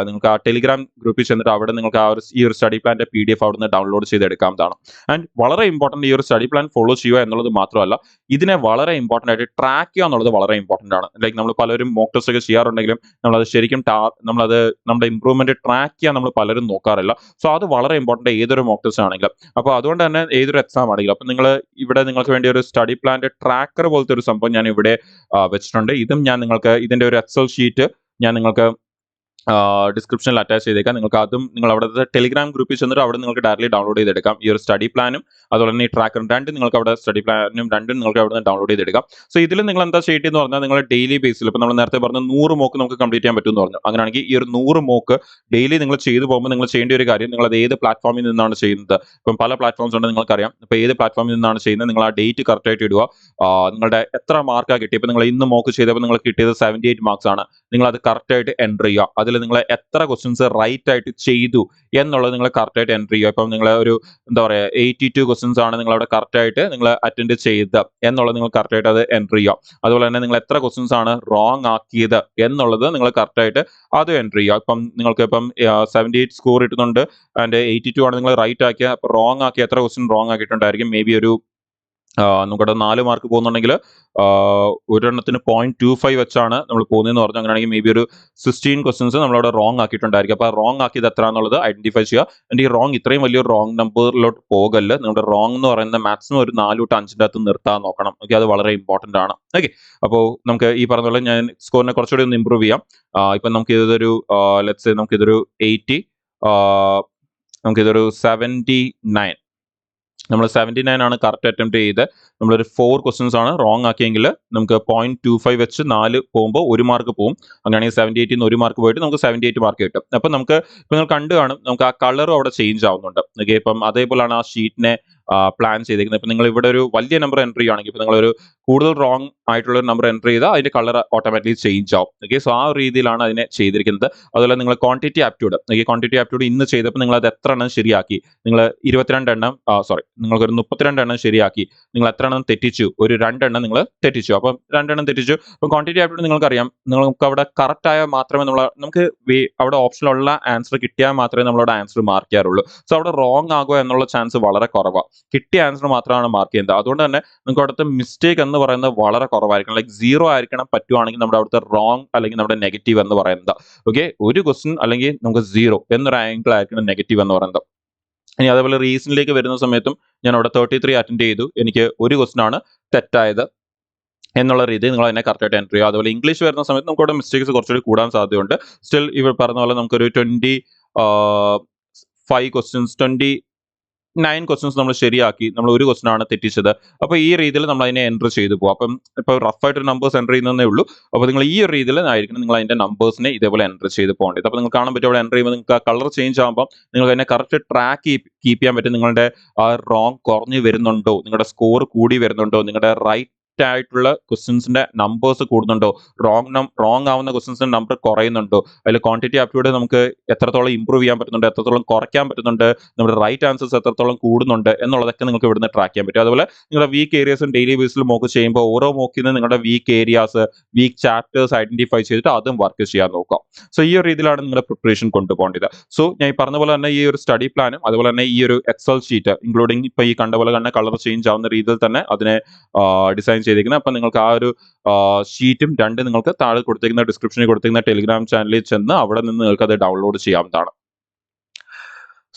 നിങ്ങൾക്ക് ആ ടെലിഗ്രാം ഗ്രൂപ്പിൽ ചെന്നിട്ട് അവിടെ നിങ്ങൾക്ക് ഈ ഒരു സ്റ്റഡി പ്ലാന്റെ PDF അവിടെ നിന്ന് ഡൗൺലോഡ് ചെയ്തെടുക്കാവുന്നതാണ്. ആൻഡ് വളരെ ഇമ്പോർട്ടന്റ് ഈ ഒരു സ്റ്റഡി പ്ലാൻ ഫോളോ ചെയ്യുക എന്നുള്ളത് മാത്രമല്ല, ഇതിനെ വളരെ ഇമ്പോർട്ടന്റ് ആയിട്ട് ട്രാക്ക് ചെയ്യുക എന്നുള്ളത് വളരെ ഇമ്പോർട്ടന്റ് ആണ്. ലൈക്ക് നമ്മൾ പലരും മോക്ക് ടെസ്റ്റ് ഒക്കെ ചെയ്യാറുണ്ടെങ്കിലും നമ്മളത് ശരിക്കും നമ്മളത് നമ്മുടെ ഇമ്പ്രൂവ്മെന്റ് ട്രാക്ക് ചെയ്യാൻ നമ്മൾ പലരും നോക്കാറില്ല. സോ അത് വളരെ ഇമ്പോർട്ടന്റ് ഏതൊരു മോക്ക് ടെസ്റ്റ് ആണെങ്കിലും. അപ്പോൾ അതുകൊണ്ട് തന്നെ ഏതൊരു എക്സാം ആണെങ്കിലും അപ്പോൾ നിങ്ങൾ ഇവിടെ നിങ്ങൾക്ക് വേണ്ടി ഒരു സ്റ്റഡി പ്ലാന്റെ ട്രാക്കർ പോലത്തെ ഒരു സംഭവം ഞാൻ ഇവിടെ വെച്ചിട്ടുണ്ട്. ഇതും ഞാൻ നിങ്ങൾക്ക് ഇതിന്റെ ഒരു എക്സൽ ഷീറ്റ് ഞാൻ നിങ്ങൾക്ക് ഡിസ്ക്രിപ്ഷനിൽ അറ്റാച്ച് ചെയ്തേക്കാം. നിങ്ങൾക്ക് അതും നിങ്ങൾ അവിടുത്തെ ടെലിഗ്രാം ഗ്രൂപ്പിൽ ചെന്നിട്ട് അവിടെ നിങ്ങൾക്ക് ഡയറക്റ്റ്ലി ഡൗൺലോഡ് ചെയ്തെടുക്കാം. ഈ ഒരു സ്റ്റഡി പ്ലാനും അതുപോലെ തന്നെ ഈ ട്രാക്കറും രണ്ടും നിങ്ങൾക്ക് അവിടെ സ്റ്റഡി പ്ലാനും രണ്ടും നിങ്ങൾക്ക് അവിടെ നിന്ന് ഡൗൺലോഡ് ചെയ്തെടുക്കാം. സോ ഇതിൽ നിങ്ങൾ എന്താ ചെയ്യേണ്ടതെന്ന് പറഞ്ഞാൽ നിങ്ങൾ ഡെയിലി ബേസിൽ ഇപ്പോൾ നമ്മൾ നേരത്തെ പറഞ്ഞ 100 മോക്ക് നമുക്ക് കംപ്ലീറ്റ് ചെയ്യാൻ പറ്റുമെന്ന് പറഞ്ഞു. അങ്ങനെയാണെങ്കിൽ ഈ ഒരു 100 മോക്ക് ഡെയിലി നിങ്ങൾ ചെയ്തു പോകുമ്പോൾ നിങ്ങൾ ചെയ്യേണ്ട ഒരു കാര്യം, നിങ്ങൾ അത് ഏത് പ്ലാറ്റ്ഫോമിൽ നിന്നാണ് ചെയ്യുന്നത്. ഇപ്പം പല പ്ലാറ്റ്ഫോംസ് ഉണ്ട് നിങ്ങൾക്കറിയാം. ഇപ്പോൾ ഏത് പ്ലാറ്റ്ഫോമിൽ നിന്നാണ് ചെയ്യുന്നത് നിങ്ങൾ ആ ഡേറ്റ് കറക്റ്റ് ആയിട്ട് ഇടുക. നിങ്ങളുടെ എത്ര മാർക്കാണ് കിട്ടിയത്. ഇപ്പോൾ നിങ്ങൾ ഇന്ന് മോക്ക് ചെയ്തപ്പോൾ നിങ്ങൾക്ക് കിട്ടിയത് 78 മാർക്സ് ആണ്. നിങ്ങൾ അത് കറക്റ്റ് ആയിട്ട് എൻ്റർ ചെയ്യുക. അതിൽ നിങ്ങൾ എത്ര ക്വസ്റ്റ്യൻസ് റൈറ്റ് ആയിട്ട് ചെയ്തു എന്നുള്ളത് നിങ്ങൾ കറക്റ്റ് ആയിട്ട് എൻ്റർ ചെയ്യുക. ഇപ്പം നിങ്ങൾ ഒരു എന്താ പറയുക 82 ക്വസ്റ്റ്യൻസ് ആണ് നിങ്ങൾ അവിടെ കറക്റ്റ് ആയിട്ട് നിങ്ങൾ അറ്റൻഡ് ചെയ്ത് എന്നുള്ളത് നിങ്ങൾ കറക്റ്റ് ആയിട്ട് അത് എൻ്റർ ചെയ്യുക. അതുപോലെ തന്നെ നിങ്ങൾ എത്ര ക്വസ്റ്റ്യൻസ് ആണ് റോങ് ആക്കിയത് എന്നുള്ളത് നിങ്ങൾ കറക്റ്റ് ആയിട്ട് അത് എൻ്റർ ചെയ്യുക. ഇപ്പം നിങ്ങൾക്ക് ഇപ്പം 78 സ്കോർ ഇട്ടുന്നുണ്ട് ആൻഡ് 82 ആണ് നിങ്ങൾ റൈറ്റ് ആക്കിയ. അപ്പോൾ റോങ് ആക്കിയ എത്ര ക്വസ്റ്റ്യൻ റോങ് ആക്കിയിട്ടുണ്ടായിരിക്കും? മേ ബി ഒരു നമുക്കവിടെ 4 മാർക്ക് പോകുന്നുണ്ടെങ്കിൽ ഒരെണ്ണത്തിന് 0.25 വെച്ചാണ് നമ്മൾ പോകുന്നതെന്ന് പറഞ്ഞു. അങ്ങനെയാണെങ്കിൽ മേ ബി ഒരു 16 ക്വസ്റ്റ്യൻസ് നമ്മളവിടെ റോങ് ആക്കിയിട്ടുണ്ടായിരിക്കും. അപ്പോൾ ആ റോങ് ആക്കിയത് എത്ര എന്നുള്ളത് ഐഡന്റിഫൈ ചെയ്യുക. എൻ്റെ ഈ റോങ് ഇത്രയും വലിയൊരു റോങ് നമ്പറിലോട്ട് പോകല്ല. നമ്മുടെ റോങ് എന്ന് പറയുന്ന മാക്സിമം ഒരു 4 തൊട്ട് 5ൻ്റെ അകത്ത് നിർത്താൻ നോക്കണം. ഓക്കെ, അത് വളരെ ഇമ്പോർട്ടൻ്റ് ആണ്. ഓക്കെ, അപ്പോൾ നമുക്ക് ഈ പറഞ്ഞ പോലെ ഞാൻ സ്കോറിനെ കുറച്ചുകൂടി ഒന്ന് ഇമ്പ്രൂവ് ചെയ്യാം. ഇപ്പം നമുക്ക് ഇതൊരു ലെറ്റ്സ് സേ നമുക്കിതൊരു 80, നമുക്കിതൊരു 79, നമ്മൾ 79 ആണ് കറക്റ്റ് അറ്റംപ്റ്റ് ചെയ്ത് നമ്മളൊരു 4 ക്വസ്റ്റ്യൻസ് ആണ് റോങ് ആക്കിയെങ്കിൽ നമുക്ക് 0.25 വെച്ച് 4 പോകുമ്പോൾ 1 മാർക്ക് പോകും. അങ്ങനെയാണെങ്കിൽ 78 നിന്ന് 1 മാർക്ക് പോയിട്ട് നമുക്ക് 78 മാർക്ക് കിട്ടും. അപ്പം നമുക്ക് ഇപ്പം നിങ്ങൾ കണ്ടു കാണും നമുക്ക് ആ കളറും അവിടെ ചേഞ്ച് ആവുന്നുണ്ട്. ഓക്കെ, ഇപ്പം അതേപോലെയാണ് ആ ഷീറ്റിനെ പ്ലാൻ ചെയ്തേക്കുന്നത്. ഇപ്പം നിങ്ങൾ ഇവിടെ ഒരു വലിയ നമ്പർ എൻ്റർ ചെയ്യുകയാണെങ്കിൽ ഇപ്പം നിങ്ങളൊരു കൂടുതൽ റോങ് ആയിട്ടുള്ള ഒരു നമ്പർ എൻ്റർ ചെയ്താൽ അതിന്റെ കളർ ഓട്ടോമാറ്റിക്കലി ചേഞ്ച് ആവും. ഓക്കെ, സോ ആ രീതിയിലാണ് അതിനെ ചെയ്തിരിക്കുന്നത്. അതുപോലെ നിങ്ങൾ ക്വാണ്ടിറ്റി ആപ്റ്റ്യൂഡ്, ക്വാണ്ടിറ്റി ആപ്റ്റ്യൂഡ് ഇന്ന് ചെയ്തപ്പോൾ നിങ്ങൾ അത് എത്ര എണ്ണം ശരിയാക്കി? നിങ്ങൾ 22 എണ്ണം നിങ്ങൾക്കൊരു 32 എണ്ണം ശരിയാക്കി. നിങ്ങൾ എത്ര എണ്ണം തെറ്റിച്ചു? ഒരു 2 എണ്ണം നിങ്ങൾ തെറ്റിച്ചു. അപ്പം 2 എണ്ണം തെറ്റിച്ചു. അപ്പം ക്വാണ്ടിറ്റി ആപ്റ്റ്യൂഡ് നിങ്ങൾക്കറിയാം, നമുക്ക് അവിടെ കറക്റ്റ് ആയാൽ മാത്രമേ നമുക്ക് അവിടെ ഓപ്ഷനിലുള്ള ആൻസർ കിട്ടിയാൽ മാത്രമേ നമ്മളവിടെ ആൻസർ മാർക്ക് ചെയ്യാറുള്ളൂ. സോ അവിടെ റോങ് ആകുക എന്നുള്ള ചാൻസ് വളരെ കുറവാണ്. കിട്ടിയ ആൻസർ മാത്രമാണ് മാർക്ക് ചെയ്യുന്നത്. അതുകൊണ്ട് തന്നെ നിങ്ങൾക്ക് അവിടുത്തെ മിസ്റ്റേക്ക് എന്ന് പറയുന്നത് വളരെ കുറവായിരിക്കണം. ലൈക്ക് 0 ആയിരിക്കണം പറ്റുവാണെങ്കിൽ നമ്മുടെ അവിടുത്തെ റോങ് അല്ലെങ്കിൽ നമ്മുടെ നെഗറ്റീവ് എന്ന് പറയുന്നത്. ഓക്കെ, ഒരു ക്വസ്റ്റ്യൻ അല്ലെങ്കിൽ നമുക്ക് 0 എന്നൊരു ആംഗിൾ ആയിരിക്കണം നെഗറ്റീവ് എന്ന് പറയുന്നത്. ഇനി അതേപോലെ റീസണിലേക്ക് വരുന്ന സമയത്തും ഞാൻ അവിടെ 33 അറ്റൻഡ് ചെയ്തു. എനിക്ക് ഒരു ക്വസ്റ്റ്യൻ ആണ് തെറ്റായത് എന്നുള്ള രീതിയിൽ നിങ്ങൾ അതിനെ കറക്റ്റായിട്ട് എൻ്റർ ചെയ്യുക. അതുപോലെ ഇംഗ്ലീഷ് വരുന്ന സമയത്ത് നമുക്ക് അവിടെ മിസ്റ്റേക്സ് കുറച്ചുകൂടി കൂടാൻ സാധ്യതയുണ്ട്. സ്റ്റിൽ ഇവർ പറഞ്ഞ പോലെ നമുക്കൊരു 25 ക്വസ്റ്റ്യൻസ് 29 ക്വസ്റ്റ്യൻസ് നമ്മൾ ശരിയാക്കി. നമ്മൾ ഒരു ക്വസ്റ്റ്യൻ ആണ് തെറ്റിച്ചത്. അപ്പോൾ ഈ രീതിയിൽ നമ്മൾ അതിനെ എൻ്റർ ചെയ്തു പോകും. അപ്പം ഇപ്പോൾ റഫായിട്ട് നമ്പേഴ്സ് എൻ്റർ ചെയ്യുന്നതേ ഉള്ളൂ. അപ്പോൾ നിങ്ങൾ ഈ ഒരു രീതിയിൽ ആയിരിക്കണം നിങ്ങൾ അതിൻ്റെ നമ്പേഴ്സിനെ ഇതേപോലെ എൻ്റർ ചെയ്ത് പോകേണ്ടത്. അപ്പോൾ നിങ്ങൾ കാണാൻ പറ്റും അവിടെ എൻ്റർ ചെയ്യുമ്പോൾ നിങ്ങൾക്ക് ആ കളർ ചേഞ്ച് ആകുമ്പോൾ നിങ്ങൾക്ക് അതിനെ കറക്റ്റ് ട്രാക്ക് കീപ്പ് ചെയ്യാൻ പറ്റും. നിങ്ങളുടെ ആ റോങ് കുറഞ്ഞു വരുന്നുണ്ടോ, നിങ്ങളുടെ സ്കോർ കൂടി വരുന്നുണ്ടോ, നിങ്ങളുടെ റൈറ്റ് ആയിട്ടുള്ള ക്വസ്റ്റ്യൻസിന്റെ നമ്പേഴ്സ് കൂടുന്നുണ്ടോ, റോങ് ആവുന്ന ക്വസ്റ്റ്യൻസിന്റെ നമ്പർ കുറയുന്നുണ്ടോ, അതിൽ ക്വാണ്ടിറ്റി ആപ്റ്റിറ്റ്യൂഡ് നമുക്ക് എത്രത്തോളം ഇമ്പ്രൂവ് ചെയ്യാൻ പറ്റുന്നുണ്ട്, എത്രത്തോളം കുറയ്ക്കാൻ പറ്റുന്നുണ്ട്, നമ്മുടെ റൈറ്റ് ആൻസേഴ്സ് എത്രത്തോളം കൂടുന്നുണ്ട് എന്നുള്ളതൊക്കെ നിങ്ങൾക്ക് ഇവിടുന്ന് ട്രാക്ക് ചെയ്യാൻ പറ്റും. അതുപോലെ നിങ്ങളുടെ വീക്ക് ഏരിയാസും ഡെയിലി ബേസിൽ മോക്ക് ചെയ്യുമ്പോൾ ഓരോ മോക്കിൽ നിന്ന് നിങ്ങളുടെ weak areas, weak chapters identify ചെയ്തിട്ട് അതും വർക്ക് ചെയ്യാൻ നോക്കാം. സോ ഈ ഒരു രീതിയിലാണ് നിങ്ങളുടെ പ്രിപ്പറേഷൻ കൊണ്ടുപോകേണ്ടത്. സോ ഞാൻ ഈ പറഞ്ഞ പോലെ തന്നെ ഈ ഒരു സ്റ്റഡി പ്ലാനും അതുപോലെ തന്നെ ഈ ഒരു എക്സൽ ഷീറ്റ് ഇൻക്ലൂഡിങ് ഇപ്പൊ ഈ കണ്ട പോലെ തന്നെ കളർ ചേഞ്ച് ആവുന്ന രീതിയിൽ തന്നെ അതിനെ ഡിസൈൻ ചെയ്തിരിക്കുന്നത്. അപ്പൊ നിങ്ങൾക്ക് ആ ഒരു ഷീറ്റും നിങ്ങൾക്ക് താഴെ കൊടുത്തിരിക്കുന്ന ഡിസ്ക്രിപ്ഷനിൽ കൊടുത്തിരിക്കുന്ന ടെലിഗ്രാം ചാനലിൽ ചെന്ന് അവിടെ നിന്ന് നിങ്ങൾക്ക് അത് ഡൗൺലോഡ് ചെയ്യാവുന്നതാണ്.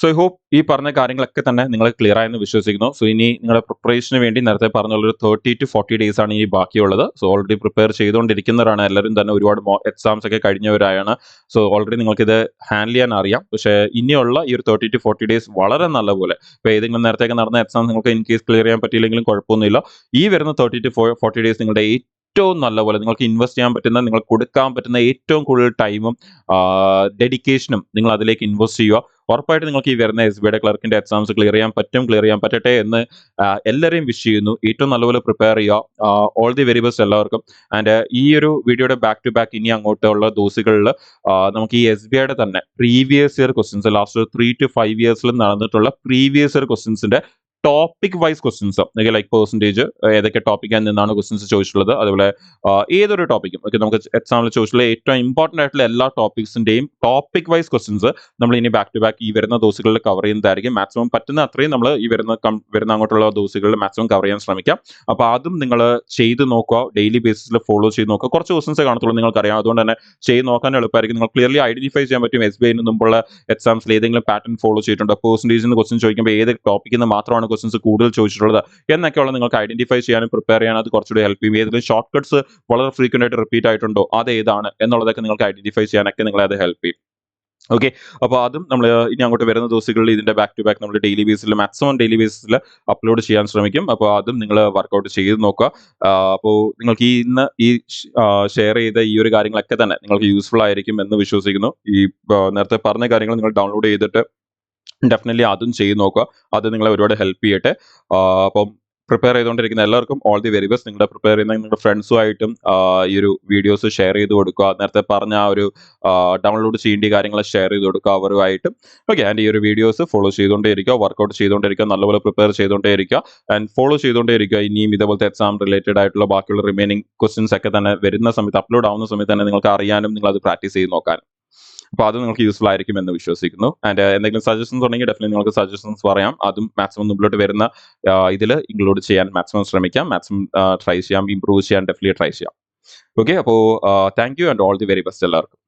സോ ഐ ഹോപ്പ് ഈ പറഞ്ഞ കാര്യങ്ങളൊക്കെ തന്നെ നിങ്ങൾ ക്ലിയർ ആയെന്ന് വിശ്വസിക്കുന്നു. സോ ഇനി നിങ്ങളുടെ പ്രിപ്പറേഷന് വേണ്ടി നേരത്തെ പറഞ്ഞുള്ളൊരു 30 to 40 ഡേയ്സ് ആണ് ഇനി ബാക്കിയുള്ളത്. സോ ഓൾറെഡി പ്രിപ്പയർ ചെയ്തുകൊണ്ടിരിക്കുന്നവരാണ് എല്ലാവരും തന്നെ. ഒരുപാട് എക്സാംസ് ഒക്കെ കഴിഞ്ഞവരാണ്. സോ ഓൾറെഡി നിങ്ങൾക്കിത് ഹാൻഡിൽ ചെയ്യാൻ അറിയാം. പക്ഷേ ഇനിയുള്ള ഈ ഒരു 30 to 40 ഡേയ്സ് വളരെ നല്ലപോലെ ഇപ്പോൾ ഏതെങ്കിലും നേരത്തേക്ക് നടന്ന എക്സാം നിങ്ങൾക്ക് ഇൻ കേസ് ക്ലിയർ ചെയ്യാൻ പറ്റിയില്ലെങ്കിലും കുഴപ്പമൊന്നുമില്ല. ഈ വരുന്ന 30 to 40 ഡേയ്സ് നിങ്ങളുടെ ഏറ്റവും നല്ലപോലെ നിങ്ങൾക്ക് ഇൻവെസ്റ്റ് ചെയ്യാൻ പറ്റുന്ന, നിങ്ങൾക്ക് കൊടുക്കാൻ പറ്റുന്ന ഏറ്റവും കൂടുതൽ ടൈമും ഡെഡിക്കേഷനും നിങ്ങൾ അതിലേക്ക് ഇൻവെസ്റ്റ് ചെയ്യുക. ഉറപ്പായിട്ട് നിങ്ങൾക്ക് ഈ വരുന്ന SBIയുടെ ക്ലർക്കിന്റെ എക്സാംസ് ക്ലിയർ ചെയ്യാൻ പറ്റട്ടെ എന്ന് എല്ലാവരെയും വിഷ് ചെയ്യുന്നു. ഏറ്റവും നല്ലപോലെ പ്രിപ്പയർ ചെയ്യുക. ഓൾ ദി വെരി ബെസ്റ്റ് എല്ലാവർക്കും. ആൻഡ് ഈ ഒരു വീഡിയോയുടെ ബാക്ക് ടു ബാക്ക് ഇനി അങ്ങോട്ടുള്ള ദിവസങ്ങളിൽ നമുക്ക് ഈ SBIയുടെ തന്നെ previous year questions last 3 to 5 ഇയേഴ്സിൽ നടന്നിട്ടുള്ള പ്രീവിയസ് ഇയർ ക്വസ്റ്റ്യൻസിന്റെ topic wise questions okay, like percentage ഏതൊക്കെ ടോപ്പിക്കിൽ നിന്നാണ് ക്വസ്റ്റ്യൻസ് ചോദിച്ചിട്ടുള്ളത്, അതുപോലെ ഏതൊരു ടോപ്പിക്കും ഓക്കെ നമുക്ക് എക്സാമിൽ ചോദിച്ചിട്ടുള്ള ഏറ്റവും ഇമ്പോർട്ടൻ്റ് ആയിട്ടുള്ള എല്ലാ ടോപ്പിക്സിൻ്റെയും ടോപ്പിക് വൈസ് ക്വസ്റ്റ്യൻസ് നമ്മൾ ഇനി ബാക്ക് ടു ബാക്ക് ഈ വരുന്ന ദിവസങ്ങളിൽ കവർ ചെയ്യുന്നതായിരിക്കും. മാക്സിമം പറ്റുന്ന അത്രയും നമ്മൾ ഈ വരുന്ന അങ്ങോട്ടുള്ള ദിവസങ്ങളിൽ മാക്സിമം കവർ ചെയ്യാൻ ശ്രമിക്കാം. അപ്പോൾ അതും നിങ്ങൾ ചെയ്ത് നോക്കുക, ഡെയിലി ബേസിസിൽ ഫോളോ ചെയ്ത് നോക്കുക. കുറച്ച് ക്വസ്റ്റൻസ് കാണത്തുള്ളൂ, നിങ്ങൾക്കറിയാം. അതുകൊണ്ട് തന്നെ ചെയ്ത് നോക്കാൻ എളുപ്പമായിരിക്കും. നിങ്ങൾ ക്ലിയർലി ഐഡന്റിഫൈ ചെയ്യാൻ പറ്റും എസ് ബി ഐന് മുമ്പുള്ള എക്സാംസിൽ ഏതെങ്കിലും പാറ്റേൺ ഫോളോ ചെയ്തിട്ടുണ്ടോ, പെർസെൻറ്റേജിൽ നിന്ന് ക്വസ്റ്റൻ ചോദിക്കുമ്പോൾ ഏത് ടോപ്പിക്കിൽ നിന്ന് മാത്രമാണ് ക്വസ്റ്റൻസ് കൂടുതൽ ചോദിച്ചിട്ടുള്ളത് എന്നൊക്കെയുള്ള നിങ്ങൾക്ക് ഐഡന്റിഫൈ ചെയ്യാനും പ്രിപ്പയർ ചെയ്യാനും അത് കുറച്ചുകൂടി ഹെൽപ്പ് ചെയ്യും. ഏതെങ്കിലും ഷോർട്ട് കട്ട്സ് വളരെ ഫ്രീക്വന്റ് ആയിട്ട് റിപ്പീറ്റ് ആയിട്ടുണ്ടോ, അത് ഏതാണ് എന്നുള്ളതൊക്കെ നിങ്ങൾക്ക് ഐഡന്റിഫൈ ചെയ്യാനൊക്കെ നിങ്ങളെ അത് ഹെൽപ്പ് ചെയ്യും. ഓക്കെ, അപ്പോൾ അതും നമ്മൾ ഇനി അങ്ങോട്ട് വരുന്ന ദിവസങ്ങളിൽ ഇതിന്റെ ബാക്ക് ടു ബാക്ക് നമ്മൾ ഡെയിലി ബേസിൽ മാക്സിമം ഡെയിലി ബേസിൽ അപ്ലോഡ് ചെയ്യാൻ ശ്രമിക്കും. അപ്പോൾ അതും നിങ്ങൾ വർക്കൗട്ട് ചെയ്ത് നോക്കുക. അപ്പോൾ നിങ്ങൾക്ക് ഇന്ന് ഈ ഷെയർ ചെയ്ത ഈ ഒരു കാര്യങ്ങളൊക്കെ തന്നെ നിങ്ങൾക്ക് യൂസ്ഫുൾ ആയിരിക്കും എന്ന് വിശ്വസിക്കുന്നു. ഈ നേരത്തെ പറഞ്ഞ കാര്യങ്ങൾ നിങ്ങൾ ഡൗൺലോഡ് ചെയ്തിട്ട് ഡെഫിനറ്റ്ലി അതും ചെയ്ത് നോക്കുക. അത് നിങ്ങളെ ഒരുപാട് ഹെൽപ്പ് ചെയ്യട്ടെ. അപ്പം പ്രിപ്പയർ ചെയ്തുകൊണ്ടിരിക്കുന്ന എല്ലാവർക്കും ഓൾ ദി വെരി ബെസ്റ്റ്. നിങ്ങളുടെ പ്രിപ്പയർ ചെയ്യുന്ന നിങ്ങളുടെ ഫ്രണ്ട്സുമായിട്ടും ഈ ഒരു വീഡിയോസ് ഷെയർ ചെയ്ത് കൊടുക്കുക. നേരത്തെ പറഞ്ഞ ആ ഒരു ഡൗൺലോഡ് ചെയ്യേണ്ട കാര്യങ്ങൾ ഷെയർ ചെയ്ത് കൊടുക്കുക അവരുമായിട്ടും. ഓക്കെ, ആൻഡ് ഈ ഒരു വീഡിയോസ് ഫോളോ ചെയ്തുകൊണ്ടേയിരിക്കുക, വർക്കൗട്ട് ചെയ്തുകൊണ്ടിരിക്കുക, നല്ലപോലെ പ്രിപ്പയർ ചെയ്തുകൊണ്ടേയിരിക്കുക ആൻഡ് ഫോളോ ചെയ്തുകൊണ്ടേയിരിക്കുക. ഇനിയും ഇതേപോലത്തെ എക്സാം റിലേറ്റഡ് ആയിട്ടുള്ള ബാക്കിയുള്ള റിമൈനിങ് ക്വസ്റ്റ്യൻസ് ഒക്കെ തന്നെ വരുന്ന സമയത്ത്, അപ്ലോഡ് ആവുന്ന സമയത്ത് തന്നെ നിങ്ങൾക്ക് അറിയാനും നിങ്ങൾ അത് പ്രാക്ടീസ് ചെയ്ത് നോക്കാനും. അപ്പോൾ അത് നിങ്ങൾക്ക് യൂസ്ഫുൾ ആയിരിക്കും എന്ന് വിശ്വസിക്കുന്നു. ആൻഡ് എന്തെങ്കിലും സജഷൻസ് ഉണ്ടെങ്കിൽ ഡെഫിനറ്റ്ലി നിങ്ങൾക്ക് സജഷൻസ് പറയാം. അതും മാക്സിമം മുമ്പിലോട്ട് വരുന്ന ഇതിൽ ഇൻക്ലൂഡ് ചെയ്യാൻ മാക്സിമം ശ്രമിക്കാം. മാക്സിമം ട്രൈ ചെയ്യാം, ഇംപ്രൂവ് ചെയ്യാൻ ഡെഫിനറ്റ്ലി ട്രൈ ചെയ്യാം. ഓക്കെ, അപ്പോൾ thank you and all the very best എല്ലാവർക്കും.